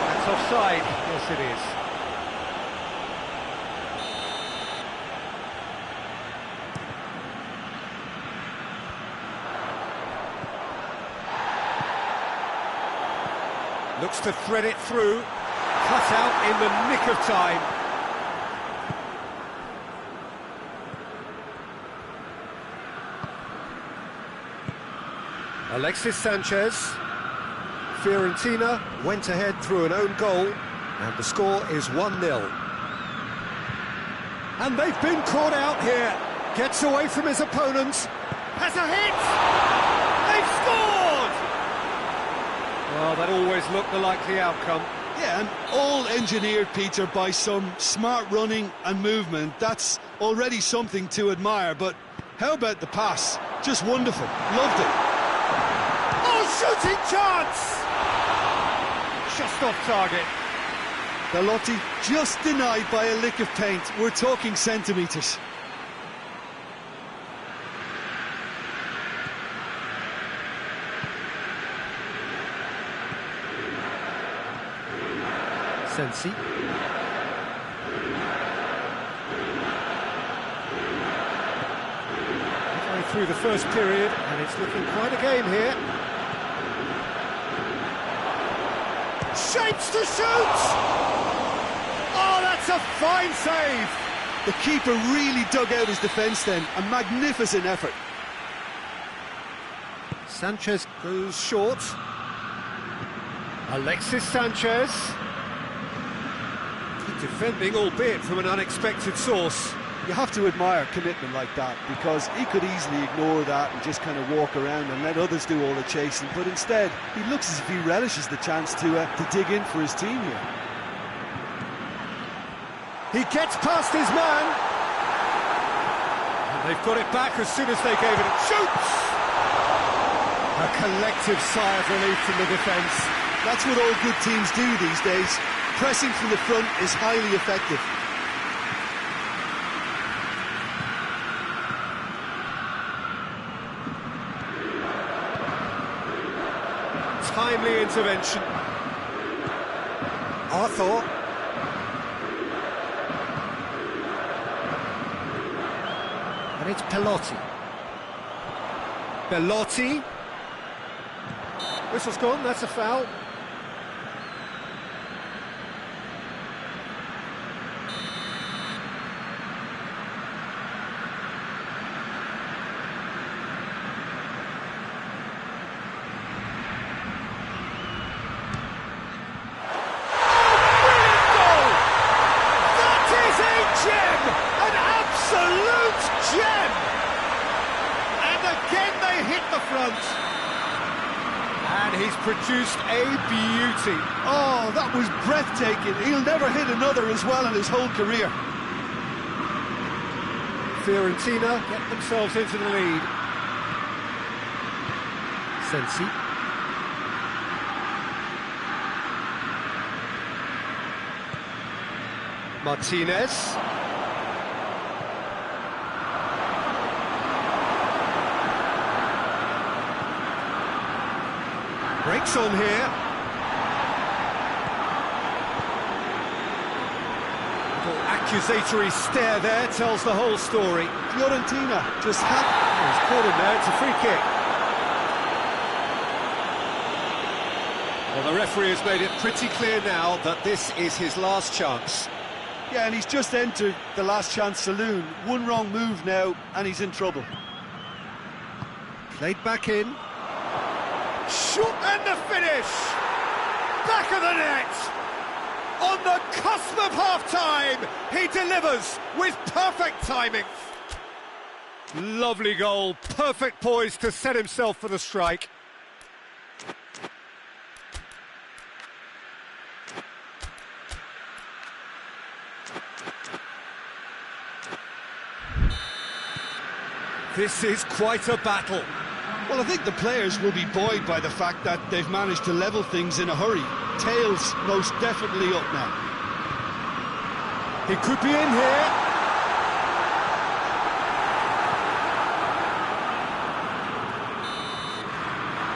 That's offside. Yes, it is. Looks to thread it through. Cut out in the nick of time. Alexis Sanchez. Fiorentina went ahead through an own goal, and the score is 1-0. And they've been caught out here. Gets away from his opponents. Has a hit! They've scored! Well, that always looked the likely outcome. Yeah, and all engineered, Peter, by some smart running and movement. That's already something to admire, but how about the pass? Just wonderful. Loved it. Shooting chance! Just off target. Belotti just denied by a lick of paint. We're talking centimetres. Sensi. Halfway through the first period, and it's looking quite a game here. Shapes to shoot! Oh, that's a fine save! The keeper really dug out his defence then. A magnificent effort. Sanchez goes short. Alexis Sanchez. Good defending, albeit from an unexpected source. You have to admire commitment like that, because he could easily ignore that and just kind of walk around and let others do all the chasing, but instead he looks as if he relishes the chance to dig in for his team here. He gets past his man, and they've got it back as soon as they gave it. Shoots! A collective sigh of relief from the defence. That's what all good teams do these days. Pressing from the front is highly effective. Timely intervention. Arthur. And it's Belotti. Belotti. Whistle's gone, that's a foul. And he's produced a beauty. Oh, that was breathtaking. He'll never hit another as well in his whole career. Fiorentina get themselves into the lead. Sensi. Martinez. Breaks on here. Little accusatory stare there tells the whole story. Fiorentina just had... Oh, he's caught him there, it's a free kick. Well, the referee has made it pretty clear now that this is his last chance. Yeah, and he's just entered the last chance saloon. One wrong move now, and he's in trouble. Played back in. Shoot and the finish! Back of the net! On the cusp of half-time, he delivers with perfect timing. Lovely goal, perfect poise to set himself for the strike. This is quite a battle. Well, I think the players will be buoyed by the fact that they've managed to level things in a hurry. Tails most definitely up now. He could be in here.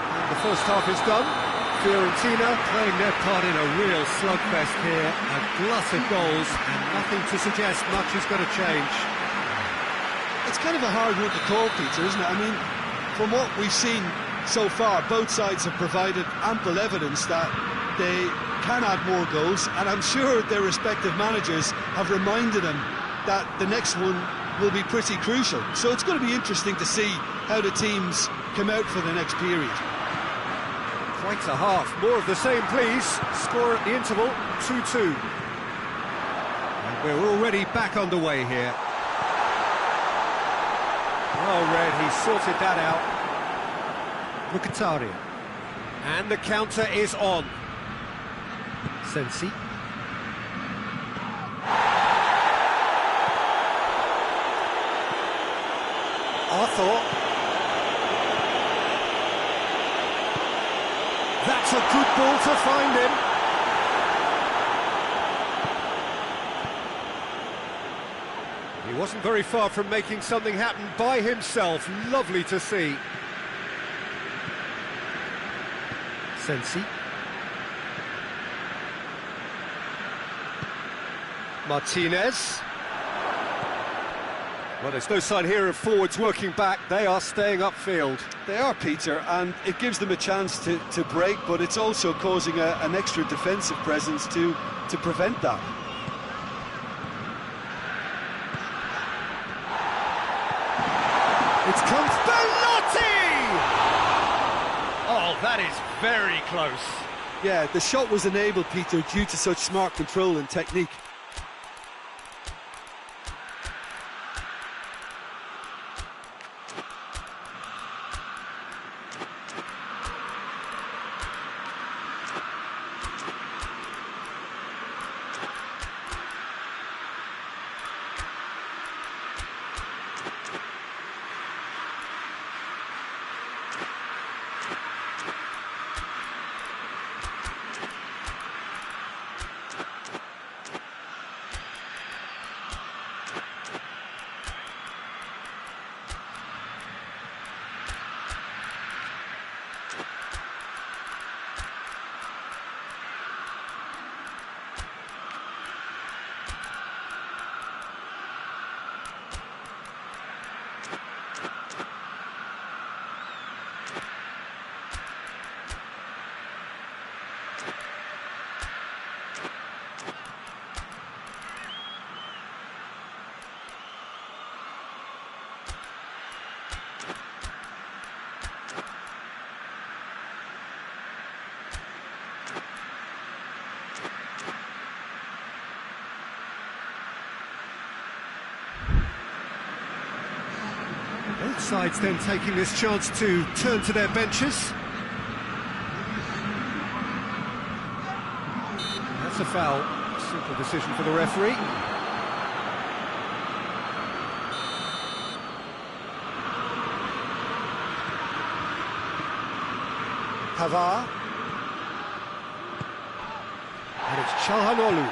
And the first half is done. Fiorentina playing their part in a real slugfest here. A glut of goals and nothing to suggest much is going to change. It's kind of a hard one to call, Peter, isn't it? I mean, from what we've seen so far, both sides have provided ample evidence that they can add more goals, and I'm sure their respective managers have reminded them that the next one will be pretty crucial. So it's going to be interesting to see how the teams come out for the next period. Quite a half. More of the same, please. Score at the interval, 2-2. And we're already back underway here. Oh, Red, he sorted that out. Mkhitaryan. And the counter is on. Sensi. Arthur. That's a good ball to find him. He wasn't very far from making something happen by himself. Lovely to see. Sensi. Martinez. Well, there's no sign here of forwards working back. They are staying upfield. They are, Peter, and it gives them a chance to break, but it's also causing an extra defensive presence to prevent that. It's come Belotti! Oh, that is very close. Yeah, the shot was enabled, Peter, due to such smart control and technique. Both sides then taking this chance to turn to their benches. That's a foul. Simple decision for the referee. Pavard. And it's Çalhanoğlu.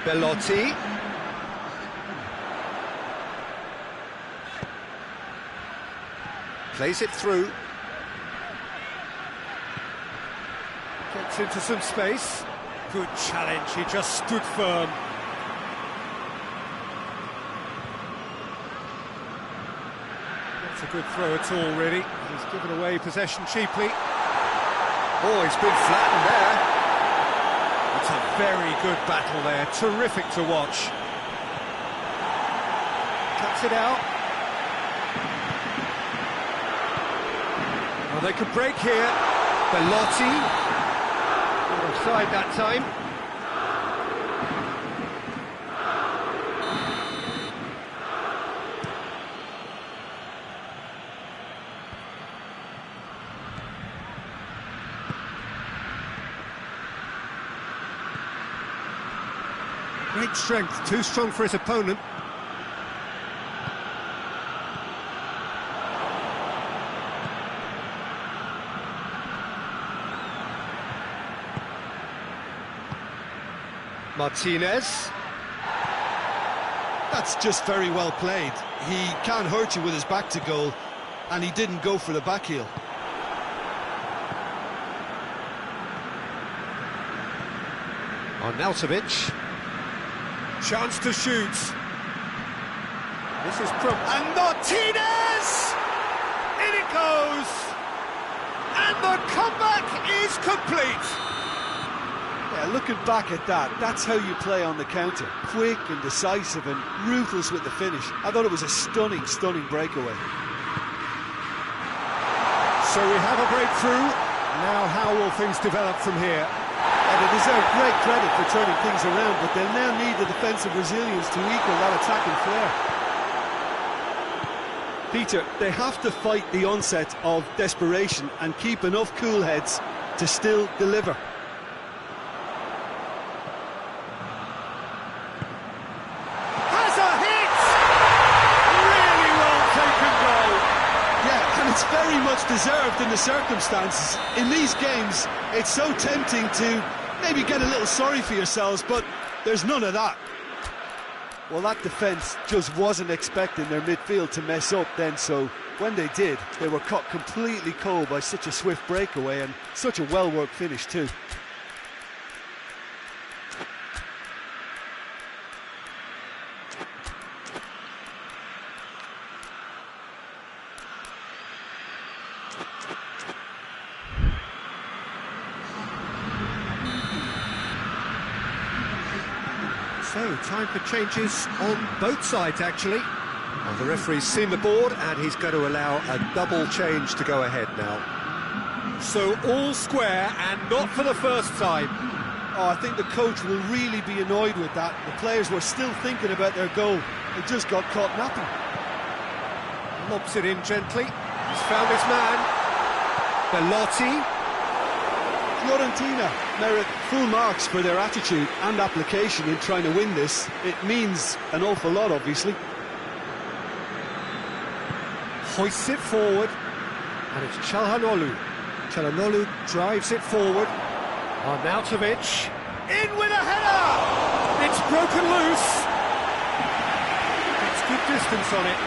Belotti. Plays it through. Gets into some space. Good challenge, he just stood firm. Not a good throw at all, really. He's given away possession cheaply. Oh, he's been flattened there. It's a very good battle there, terrific to watch. Cuts it out. Well, they could break here. Belotti. Offside that time. Great strength, too strong for his opponent. Martinez. That's just very well played. He can't hurt you with his back to goal, and he didn't go for the back heel. Arnautovic. Chance to shoot. This is and Martinez! In it goes! And the comeback is complete! Yeah, looking back at that, that's how you play on the counter. Quick and decisive and ruthless with the finish. I thought it was a stunning, stunning breakaway. So we have a breakthrough. Now how will things develop from here? And they deserve great credit for turning things around, but they'll now need the defensive resilience to equal that attacking flair. Peter, they have to fight the onset of desperation and keep enough cool heads to still deliver. It's very much deserved in the circumstances. In these games, it's so tempting to maybe get a little sorry for yourselves, but there's none of that. Well, that defence just wasn't expecting their midfield to mess up then, so when they did, they were caught completely cold by such a swift breakaway and such a well-worked finish too. So, time for changes on both sides, actually. Well, the referee's seen the board, and he's going to allow a double change to go ahead now. So, all square, and not for the first time. Oh, I think the coach will really be annoyed with that. The players were still thinking about their goal. They just got caught napping. Lobs it in gently. He's found his man. Belotti. Fiorentina merit full marks for their attitude and application in trying to win this. It means an awful lot, obviously. Hoists it forward, and it's Çalhanoğlu. Çalhanoğlu drives it forward. Arnautovic, in with a header! It's broken loose. It's good distance on it.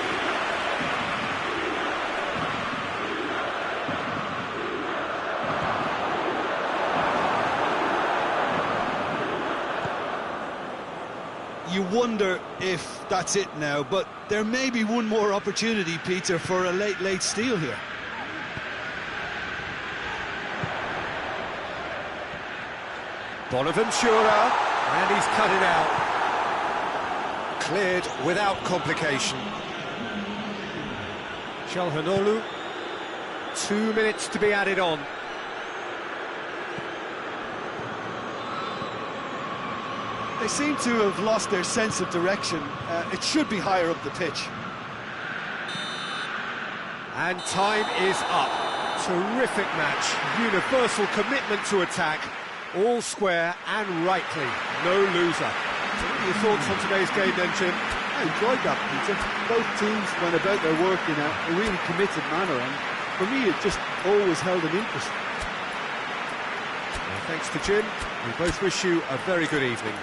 You wonder if that's it now, but there may be one more opportunity, Peter, for a late steal here. Bonaventura, and he's cut it out. Cleared without complication. Çalhanoğlu, 2 minutes to be added on. They seem to have lost their sense of direction. It should be higher up the pitch. And time is up. Terrific match. Universal commitment to attack. All square and rightly. No loser. So what are your thoughts on today's game then, Jim? I enjoyed that, Peter. Both teams went about their work in a really committed manner, and for me it just always held an interest. Well, thanks to Jim. We both wish you a very good evening.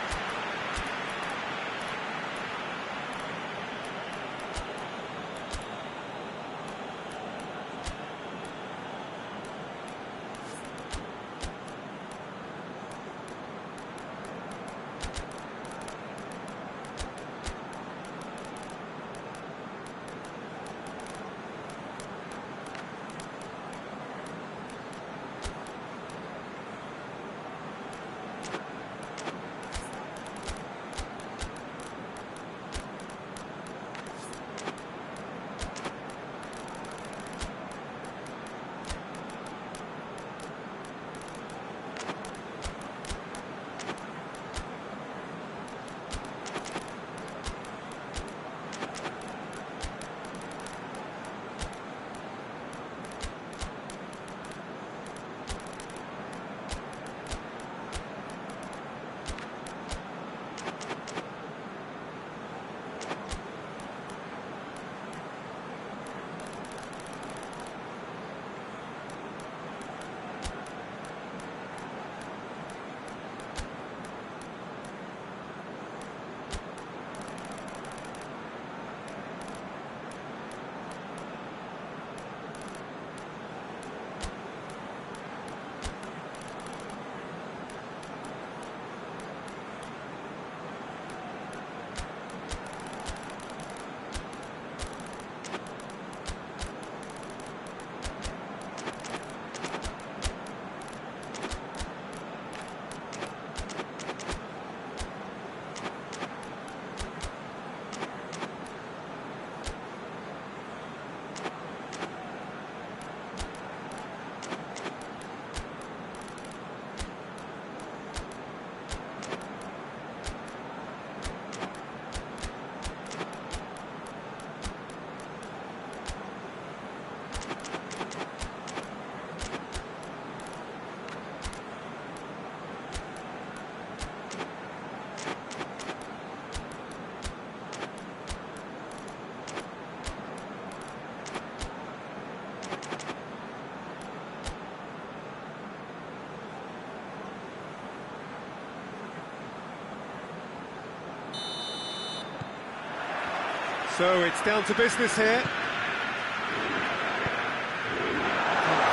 So it's down to business here.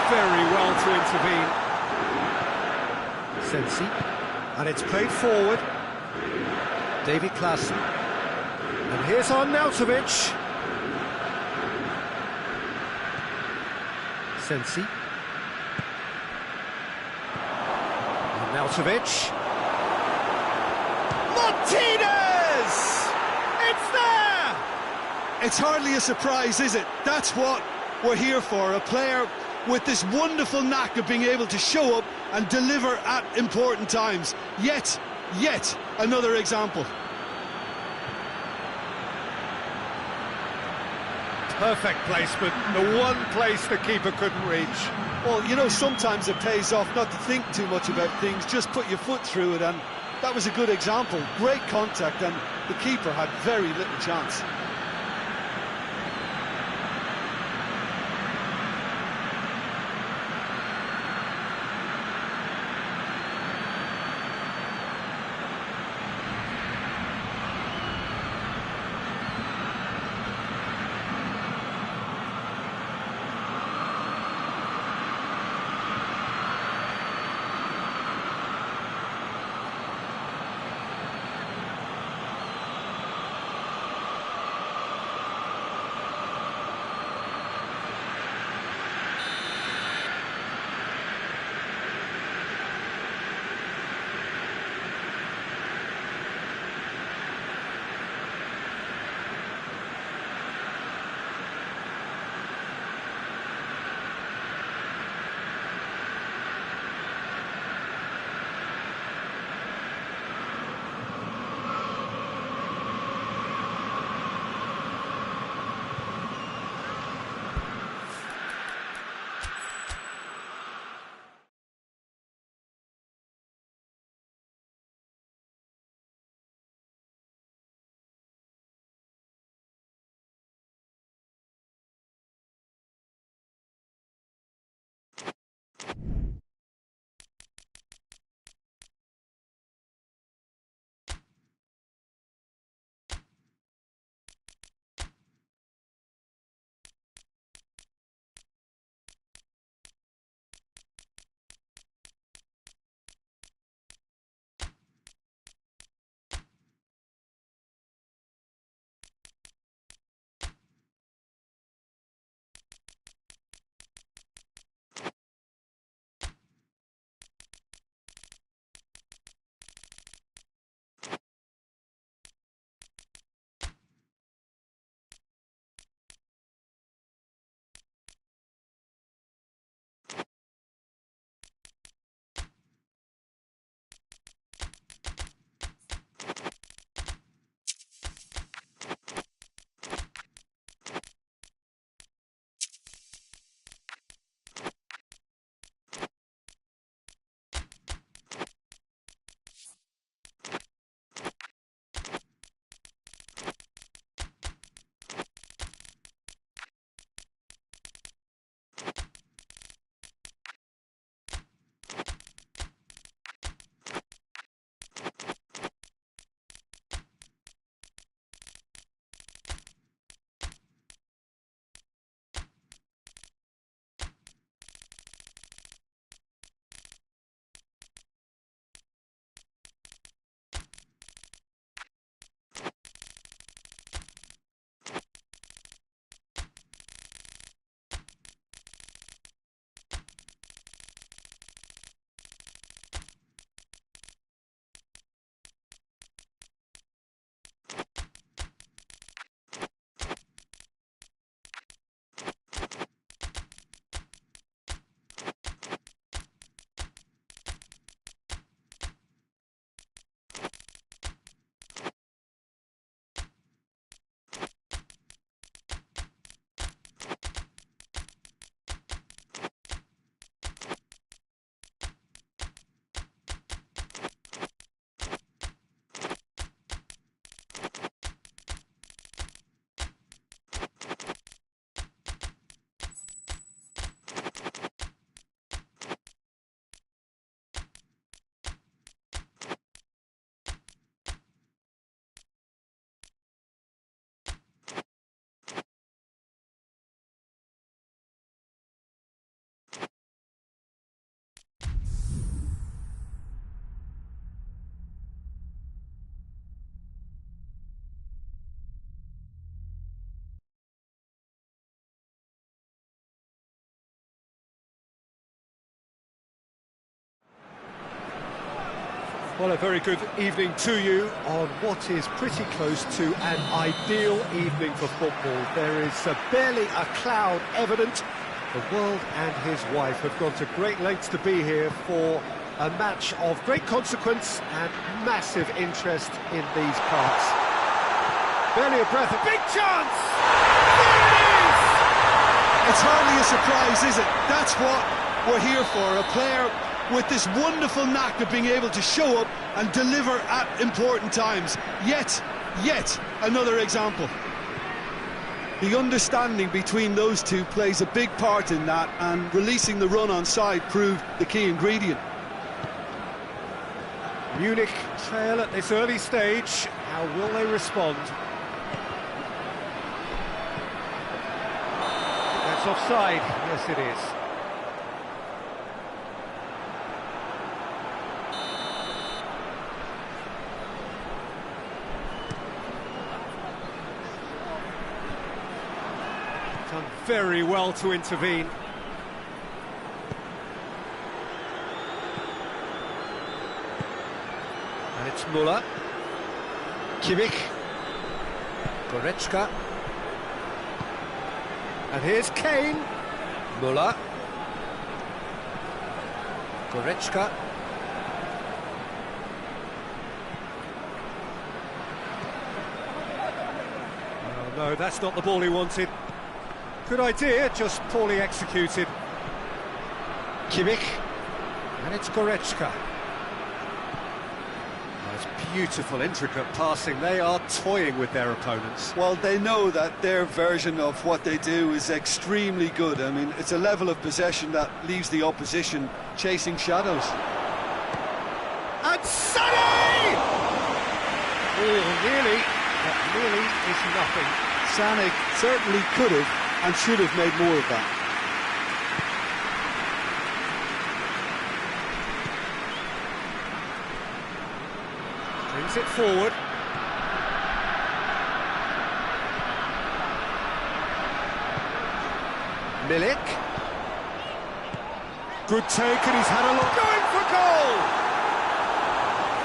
Very well to intervene. Sensi. And it's played forward. David Klaassen. And here's Arnautovic. Sensi. Arnautovic. Martinez! It's there! It's hardly a surprise, is it? That's what we're here for, a player with this wonderful knack of being able to show up and deliver at important times. Yet another example. Perfect placement, the one place the keeper couldn't reach. Well, you know, sometimes it pays off not to think too much about things, just put your foot through it, and that was a good example. Great contact, and the keeper had very little chance. Well, a very good evening to you on what is pretty close to an ideal evening for football. There is barely a cloud evident. The world and his wife have gone to great lengths to be here for a match of great consequence and massive interest in these parts. Barely a breath, a big chance! There it is! It's hardly a surprise, is it? That's what we're here for, a player with this wonderful knack of being able to show up and deliver at important times. Yet another example. The understanding between those two plays a big part in that, and releasing the run on side proved the key ingredient. Munich trail at this early stage. How will they respond? That's offside. Yes, it is. Done very well to intervene. And it's Müller. Kimmich. Goretzka. And here's Kane. Müller. Goretzka. Oh, no, that's not the ball he wanted. Good idea, just poorly executed. Kimmich. And it's Goretzka. That's beautiful, intricate passing. They are toying with their opponents. Well, they know that their version of what they do is extremely good. I mean, it's a level of possession that leaves the opposition chasing shadows. And Sané! Oh, nearly, but nearly is nothing. Sané certainly could have and should have made more of that. Brings it forward. Milik. Good take, and he's had a look. Going for goal!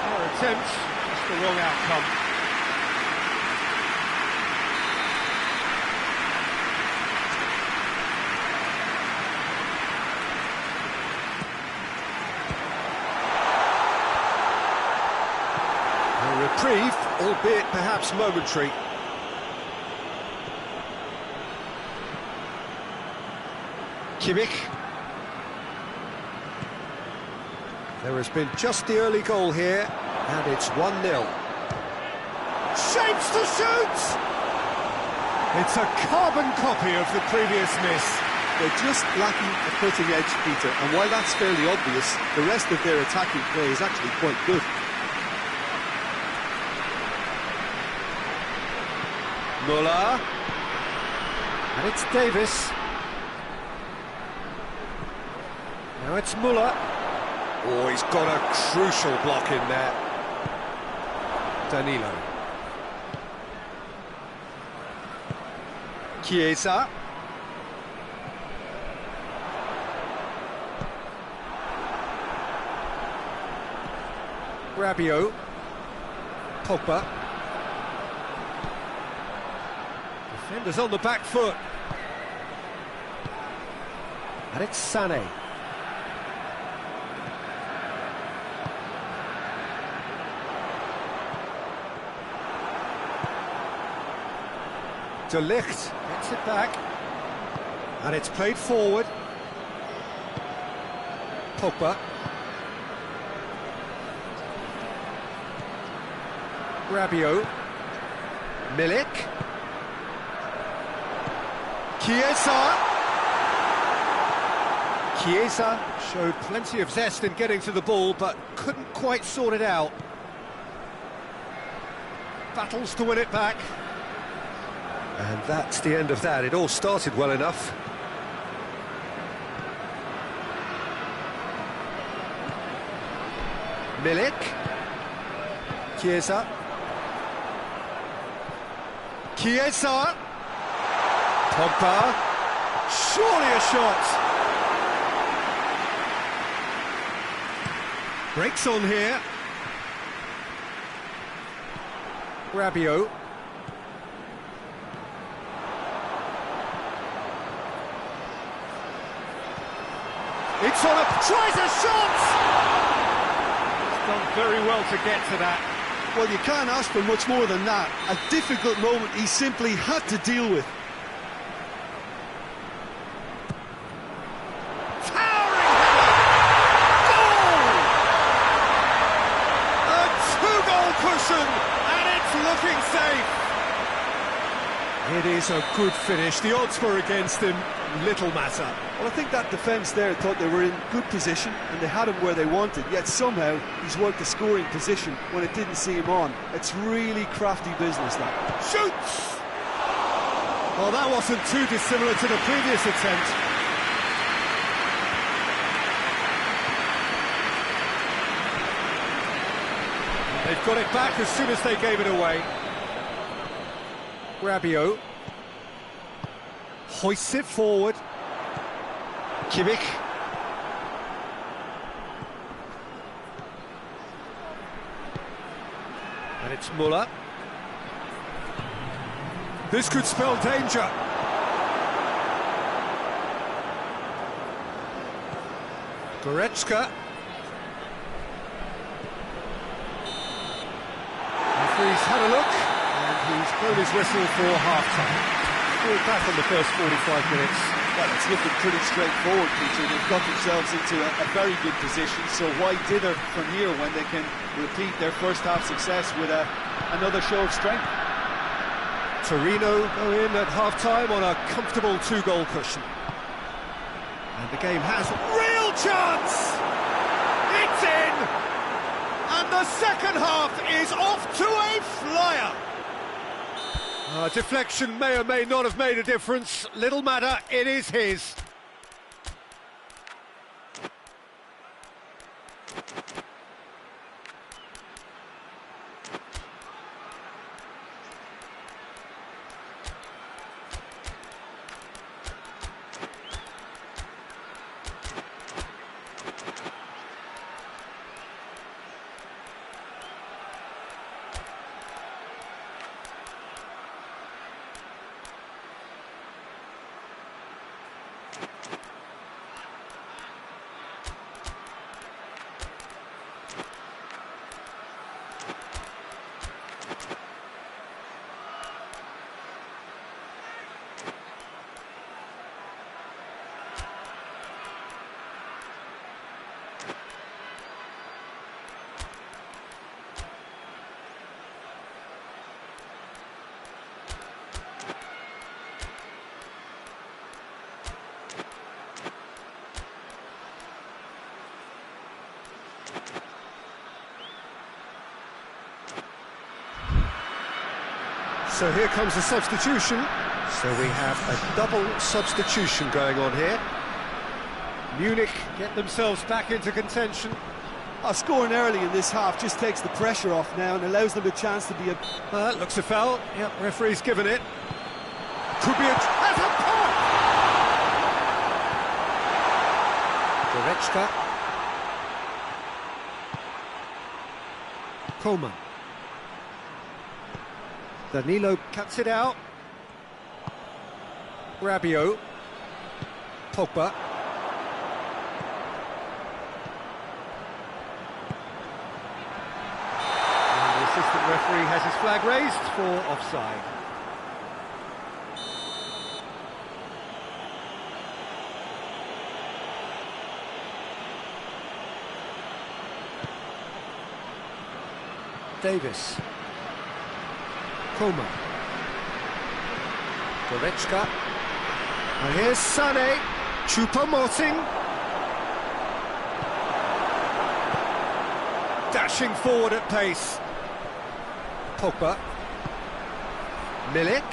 Their attempt, just the wrong outcome. Reprieve, albeit perhaps momentary. Kimmich. There has been just the early goal here, and it's 1-0. Shapes to shoot! It's a carbon copy of the previous miss. They're just lacking a cutting edge, Peter, and while that's fairly obvious, the rest of their attacking play is actually quite good. Müller, and it's Davis. Now it's Müller. Oh, he's got a crucial block in there. Danilo. Chiesa. Rabiot. Pogba. Defenders on the back foot. And it's Sané. De Ligt gets it back. And it's played forward. Pogba. Rabiot. Milik. Chiesa showed plenty of zest in getting to the ball, but couldn't quite sort it out. Battles to win it back. And that's the end of that. It all started well enough. Milik. Chiesa. Pogba. Surely a shot. Breaks on here. Rabiot. It's on a... tries a shot! He's done very well to get to that. Well, you can't ask for much more than that. A difficult moment he simply had to deal with. Towering goal! A two-goal cushion, and it's looking safe. It is a good finish. The odds were against him. Little matter. Well, I think that defence there thought they were in good position and they had him where they wanted, yet somehow he's worked the scoring position when it didn't see him on. It's really crafty business, that. Shoots! Well, that wasn't too dissimilar to the previous attempt. They've got it back as soon as they gave it away. Rabiot hoists it forward. Kimmich. And it's Muller. This could spell danger. Goretzka. Referee's had a look, and he's blown his whistle for half-time. We're back on the first 45 minutes. Well, it's looking pretty straightforward, Peter. They've got themselves into a very good position, so why dither from here when they can repeat their first half success with another show of strength? Torino go in at half-time on a comfortable two-goal cushion. And the game has real chance! It's in! And the second half is off to a flyer! Deflection may or may not have made a difference. Little matter, it is his. So here comes a substitution. So we have a double substitution going on here. Munich get themselves back into contention. Scoring early in this half just takes the pressure off now and allows them a chance to be a... That looks a foul. Yep, referee's given it. Could be a... Has a pop! Goretzka. Coleman. Danilo cuts it out. Rabiot. Pogba. And the assistant referee has his flag raised for offside. Davis. Coleman. Goretzka. And here's Sané. Choupo-Moting. Dashing forward at pace. Pogba. Milik.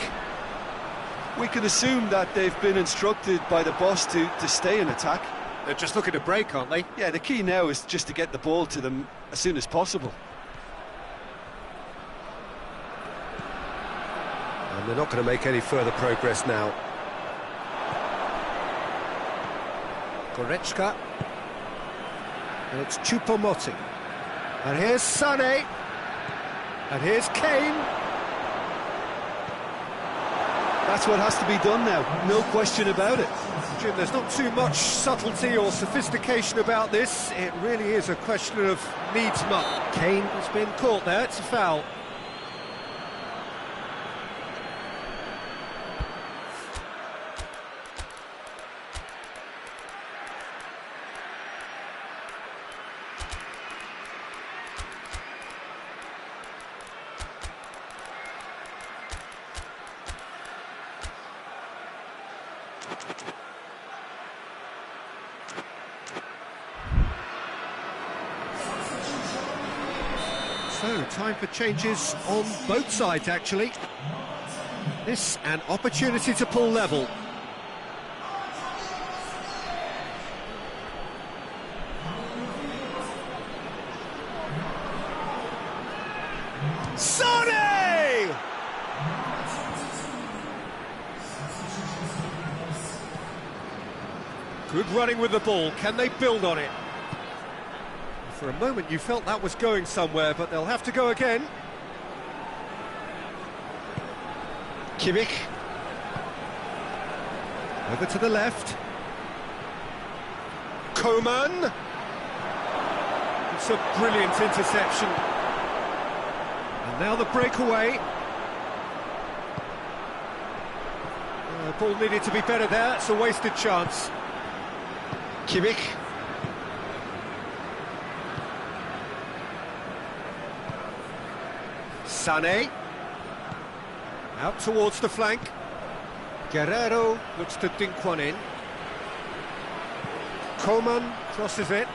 We can assume that they've been instructed by the boss to stay in attack. They're just looking to break, aren't they? Yeah, the key now is just to get the ball to them as soon as possible. And they're not going to make any further progress now. Goretzka. And it's Choupo-Moting. And here's Sané. And here's Kane. That's what has to be done now, no question about it. Jim, there's not too much subtlety or sophistication about this. It really is a question of needs must. Kane has been caught there, it's a foul. So, time for changes on both sides, actually. This, an opportunity to pull level. Sane! Good running with the ball, can they build on it? For a moment you felt that was going somewhere, but they'll have to go again. Kimmich. Over to the left. Coman. It's a brilliant interception. And now the breakaway. The ball needed to be better there, it's a wasted chance. Kimmich. Sané, out towards the flank. Guerrero looks to dink one in. Coman crosses it.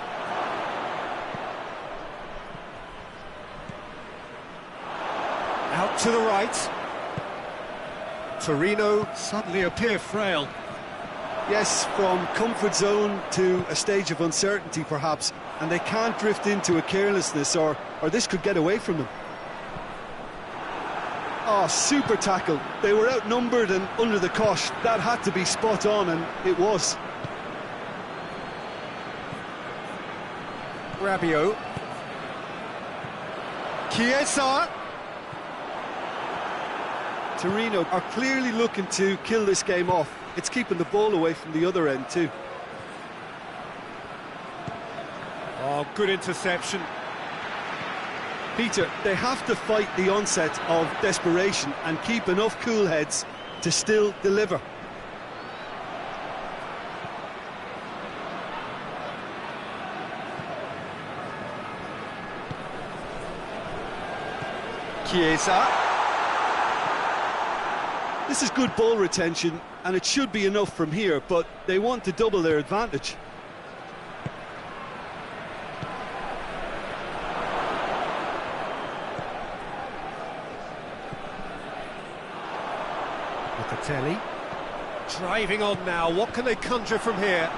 Out to the right. Torino suddenly appear frail. Yes, from comfort zone to a stage of uncertainty perhaps, and they can't drift into a carelessness or this could get away from them. Oh, super tackle. They were outnumbered and under the cosh. That had to be spot on, and it was. Rabiot. Chiesa. Torino are clearly looking to kill this game off. It's keeping the ball away from the other end too. Oh, good interception. Peter, they have to fight the onset of desperation and keep enough cool heads to still deliver. Chiesa. This is good ball retention and it should be enough from here, but they want to double their advantage. Locatelli. Driving on now, what can they conjure from here?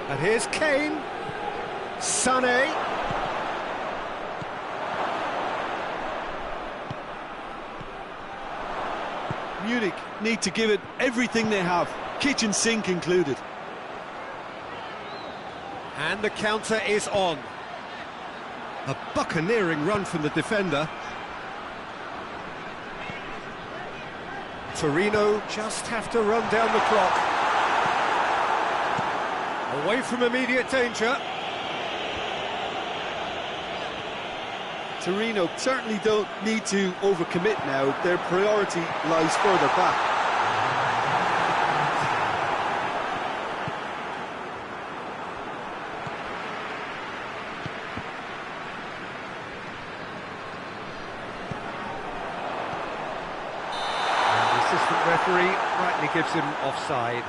And here's Kane. Sané. Munich need to give it everything they have, kitchen sink included. And the counter is on. A buccaneering run from the defender. Torino just have to run down the clock. Away from immediate danger. Torino certainly don't need to overcommit now. Their priority lies further back. Assistant referee rightly gives him offside.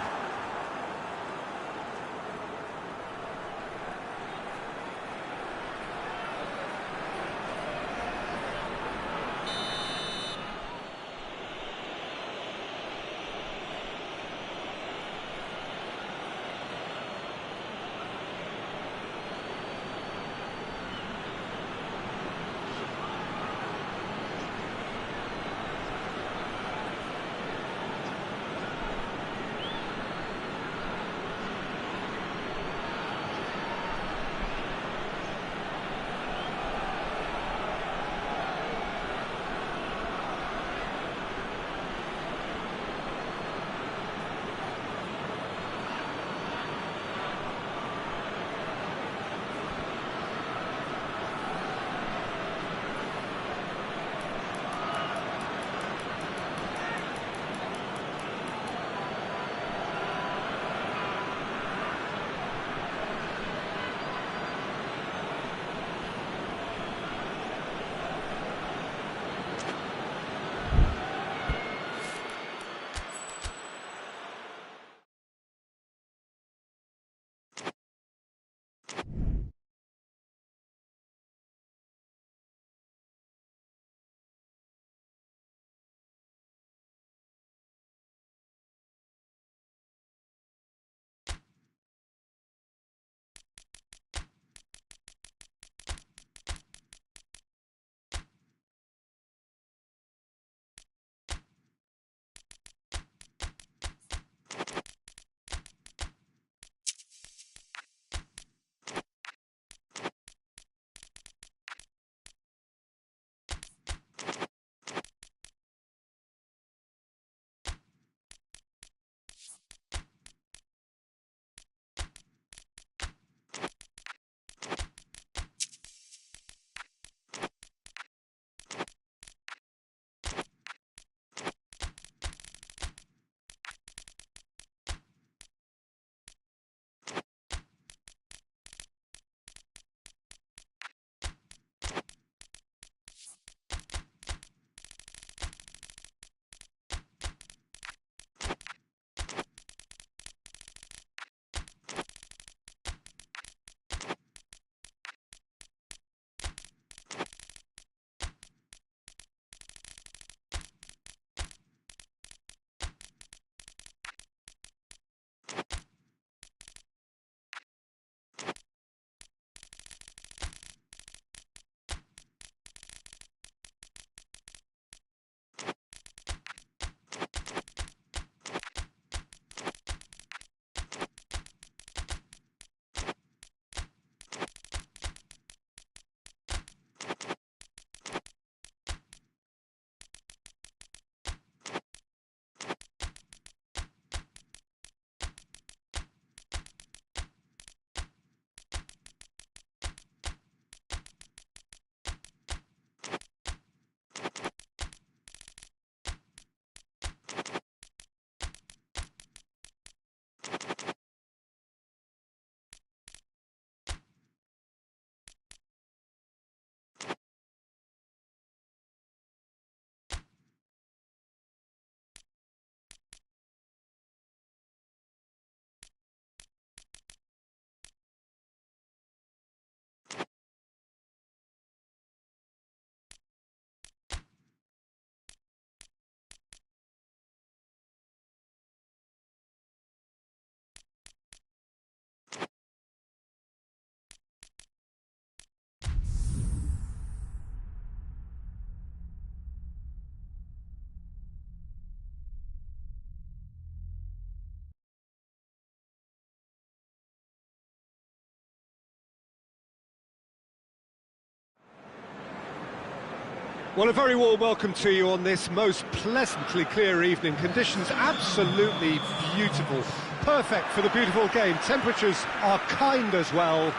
Well, a very warm welcome to you on this most pleasantly clear evening. Conditions absolutely beautiful. Perfect for the beautiful game. Temperatures are kind as well.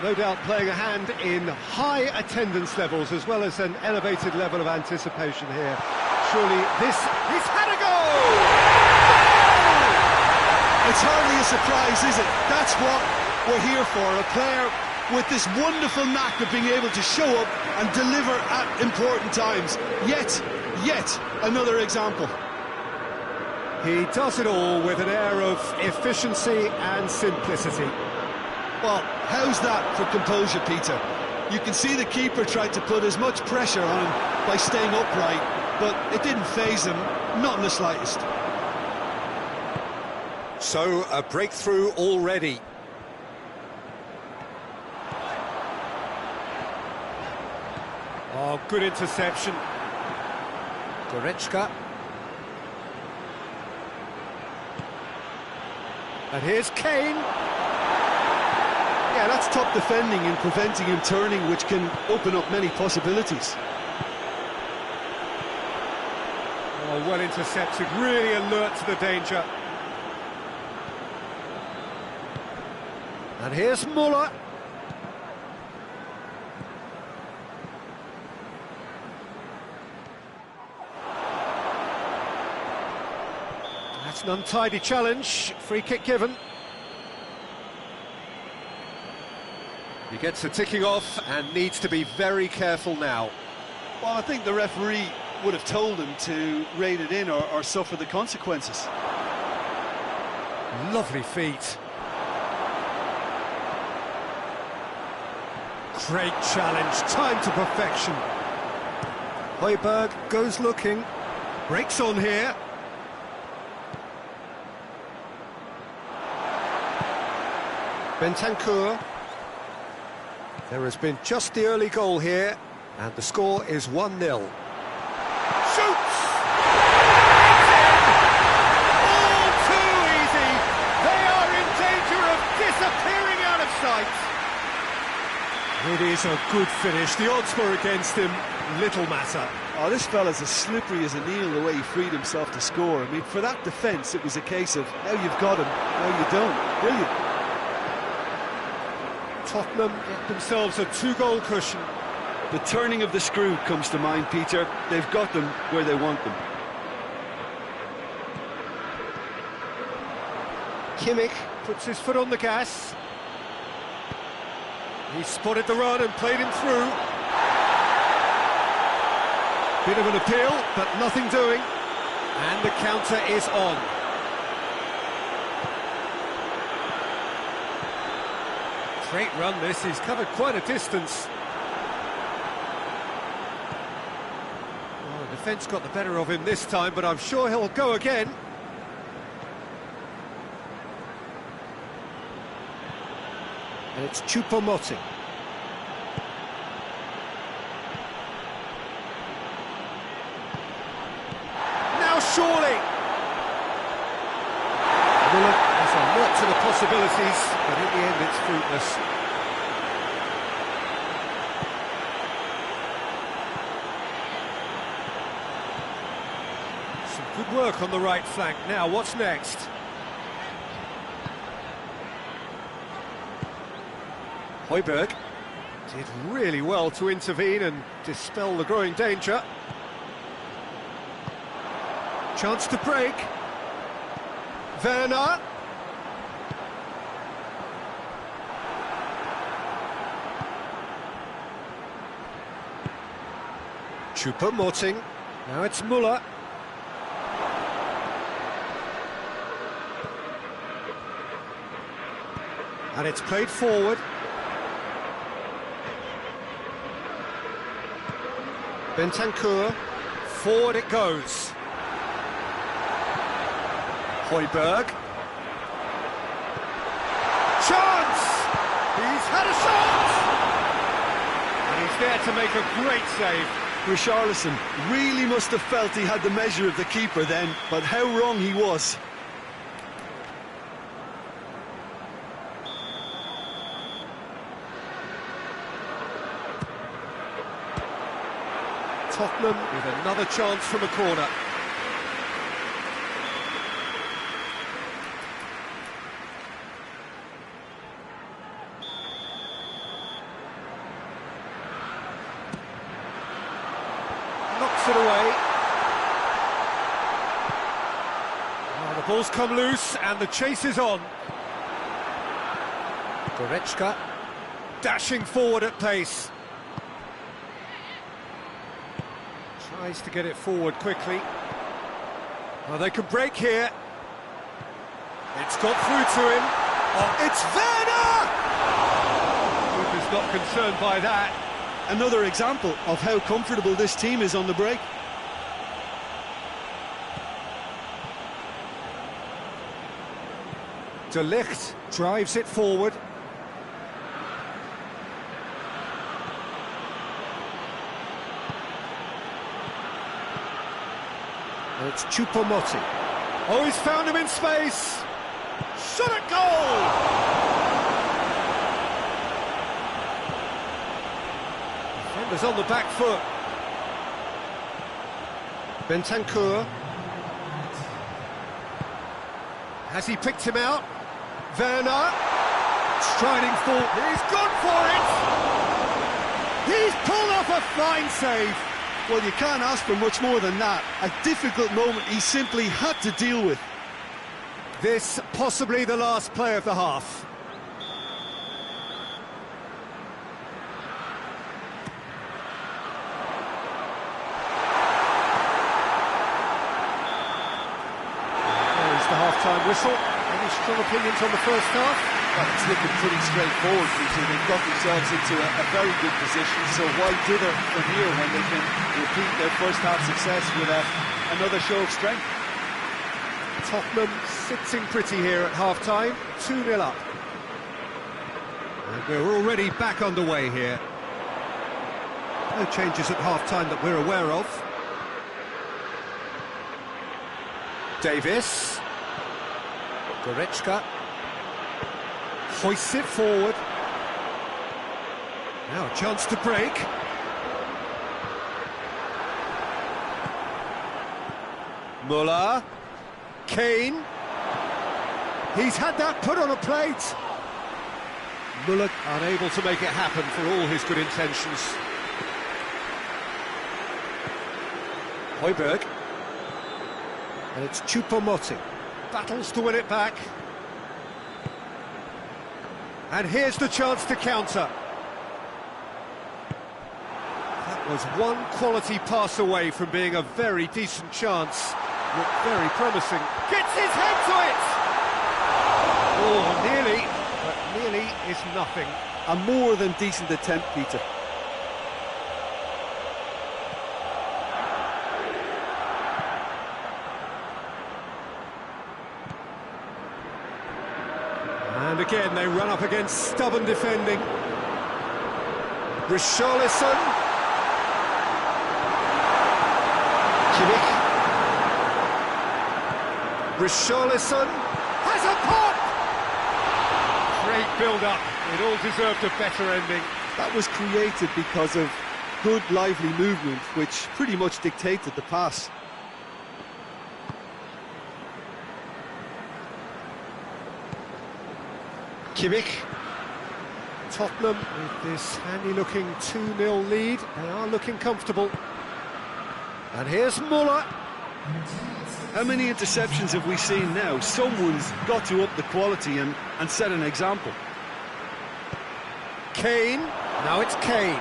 No doubt playing a hand in high attendance levels as well as an elevated level of anticipation here. Surely this... He's had a goal! It's hardly a surprise, is it? That's what we're here for. A player with this wonderful knack of being able to show up and deliver at important times. Yet another example. He does it all with an air of efficiency and simplicity. Well, how's that for composure, Peter? You can see the keeper tried to put as much pressure on him by staying upright, but it didn't faze him, not in the slightest. So, a breakthrough already. Oh, good interception. Goretzka. And here's Kane. Yeah, that's top defending and preventing him turning, which can open up many possibilities. Oh, well intercepted, really alert to the danger. And here's Muller. That's an untidy challenge, free kick given. He gets the ticking off and needs to be very careful now. Well, I think the referee would have told him to rate it in or suffer the consequences. Lovely feet. Great challenge, time to perfection. Højbjerg goes looking, breaks on here. Bentancur. There has been just the early goal here, and the score is 1-0. Shoots! All too easy! They are in danger of disappearing out of sight! It is a good finish. The odds were against him. Little matter. Oh, this fella's as slippery as a needle the way he freed himself to score. I mean, for that defence, it was a case of now you've got him, now you don't. Brilliant. Tottenham get themselves a 2-goal cushion. The turning of the screw comes to mind, Peter. They've got them where they want them. Kimmich puts his foot on the gas. He spotted the run and played him through. Bit of an appeal, but nothing doing. And the counter is on. Great run this, he's covered quite a distance. Well, the defence got the better of him this time, but I'm sure he'll go again. And it's Choupo-Moting. Now surely! Muller has a lot to the possibilities, but in the end it's fruitless. Some good work on the right flank. Now, what's next? Højbjerg did really well to intervene and dispel the growing danger. Chance to break. Werner. Choupo-Moting. Now it's Muller. And it's played forward. Bentancur. Forward it goes. Højbjerg. Chance! He's had a shot! And he's there to make a great save. Richarlison really must have felt he had the measure of the keeper then, but how wrong he was. Tottenham with another chance from a corner. Knocks it away. Oh, the ball's come loose and the chase is on. Goretzka dashing forward at pace. Tries to get it forward quickly. Oh, they can break here. It's got through to him. Oh, it's Werner! Keeper's not concerned by that. Another example of how comfortable this team is on the break. De Ligt drives it forward. It's Choupo-Moting. Oh, he's found him in space! Shot at goal! Defender's on the back foot. Bentancur. Has he picked him out? Werner. Striding forward. He's gone for it! He's pulled off a fine save! Well, you can't ask for much more than that. A difficult moment he simply had to deal with. This possibly the last play of the half. There's the half-time whistle. Any strong opinions on the first half? Well, it's looking pretty straightforward, Peter. They've got themselves into a very good position, so why dither from here when they can repeat their first half success with another show of strength? Tottenham sitting pretty here at half-time, 2-0 up. And we're already back underway here. No changes at half-time that we're aware of. Davis. Goretzka. Hoists it forward. Now a chance to break. Muller. Kane. He's had that put on a plate. Muller unable to make it happen for all his good intentions. Højbjerg. And it's Choupo-Moting. Battles to win it back. And here's the chance to counter. That was one quality pass away from being a very decent chance. Looked very promising. Gets his head to it! Oh, nearly, but nearly is nothing. A more than decent attempt, Peter. And again, they run up against stubborn defending. Richarlison. Kimmich. Richarlison has a pop! Great build-up. It all deserved a better ending. That was created because of good, lively movement, which pretty much dictated the pass. Kimmich. Tottenham with this handy-looking 2-0 lead. They are looking comfortable. And here's Muller. How many interceptions have we seen now? Someone's got to up the quality and set an example. Kane. Now it's Kane.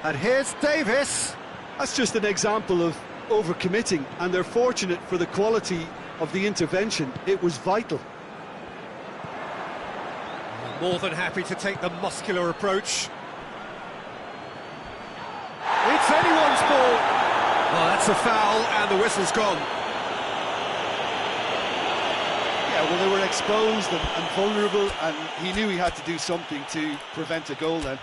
And here's Davis. That's just an example of overcommitting, and they're fortunate for the quality of the intervention. It was vital. More than happy to take the muscular approach. It's anyone's ball. Well, that's a foul, and the whistle's gone. Yeah, well, they were exposed and vulnerable, and he knew he had to do something to prevent a goal then.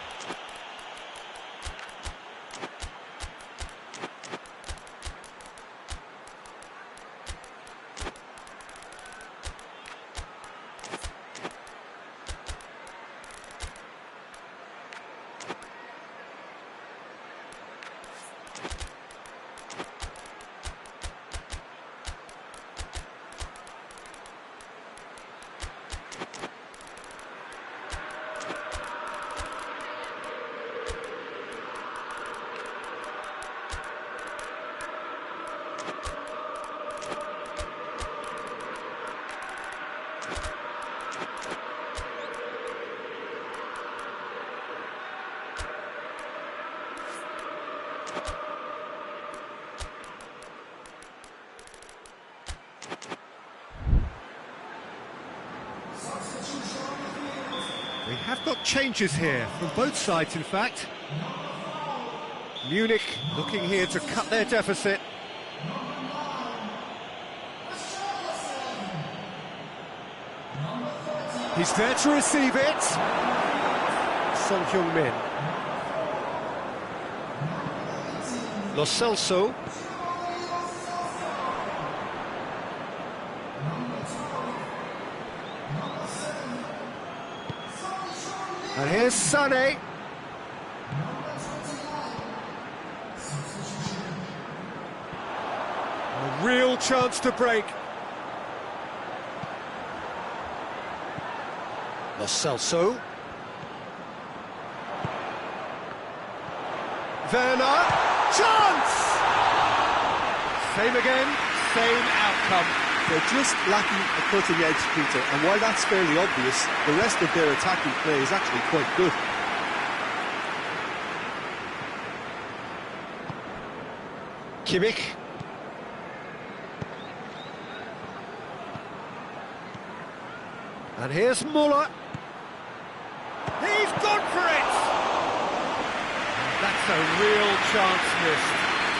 have got changes here, from both sides in fact. Munich looking here to cut their deficit. He's there to receive it. Son Heung-min. Lo Celso. And here's Sané. A real chance to break. Lo Celso. Werner. Chance! Same again, same outcome. They're just lacking a cutting edge, Peter, and while that's fairly obvious, the rest of their attacking play is actually quite good. Kimmich. And here's Muller. He's gone for it! That's a real chance missed.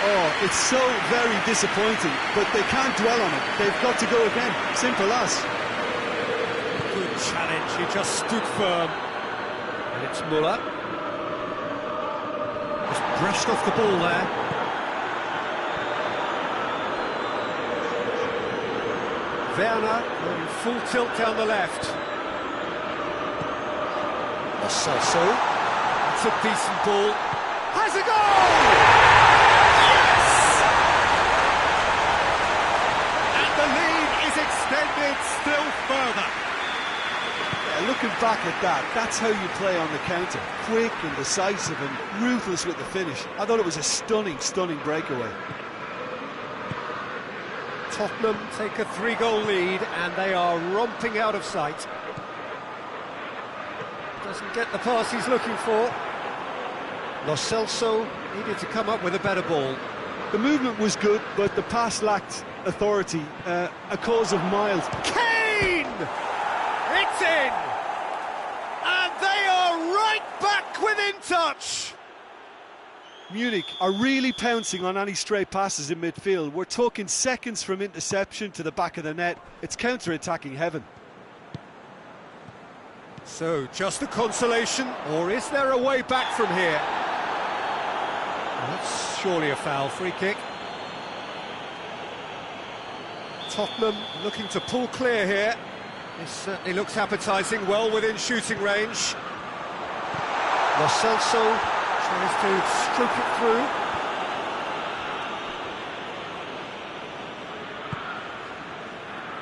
Oh, it's so very disappointing, but they can't dwell on it. They've got to go again. Simple as. Good challenge, he just stood firm. And it's Muller. Just brushed off the ball there. Werner going full tilt down the left. Lo Celso. That's a decent ball. Has a goal! Yes! And the lead is extended still further. Yeah, looking back at that, that's how you play on the counter. Quick and decisive and ruthless with the finish. I thought it was a stunning, stunning breakaway. Tottenham take a 3-goal lead and they are romping out of sight. Doesn't get the pass he's looking for. Lo Celso needed to come up with a better ball. The movement was good, but the pass lacked authority, a cause of mild. Kane! It's in! And they are right back within touch! Munich are really pouncing on any stray passes in midfield. We're talking seconds from interception to the back of the net. It's counter-attacking heaven. So, just a consolation, or is there a way back from here? That's surely a foul, free kick. Tottenham looking to pull clear here. This certainly looks appetising, well within shooting range. Lo Celso tries to stroke it through.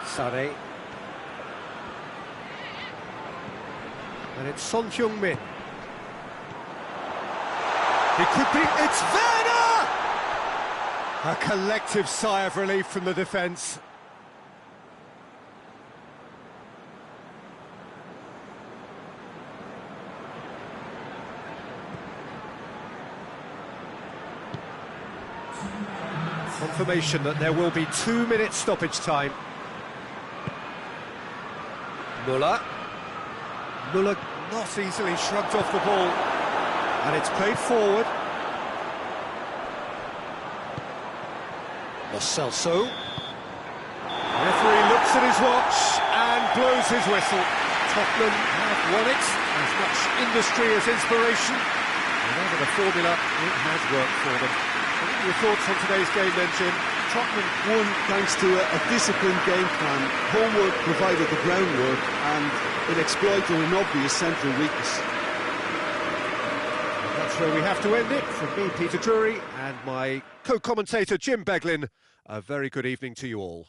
Sané. And it's Son Heung-min. It could be, it's Werner! A collective sigh of relief from the defence. Confirmation that there will be 2 minutes stoppage time. Muller. Muller not easily shrugged off the ball. And it's played forward. Lo Celso. Referee looks at his watch and blows his whistle. Tottenham have won it. As much industry as inspiration. Whatever the formula, it has worked for them. What are your thoughts on today's game then, Jim? Tottenham won thanks to a disciplined game plan. Homework provided the groundwork and it exploited an obvious central weakness. That's where we have to end it. From me, Peter Drury, and my co-commentator, Jim Beglin, a very good evening to you all.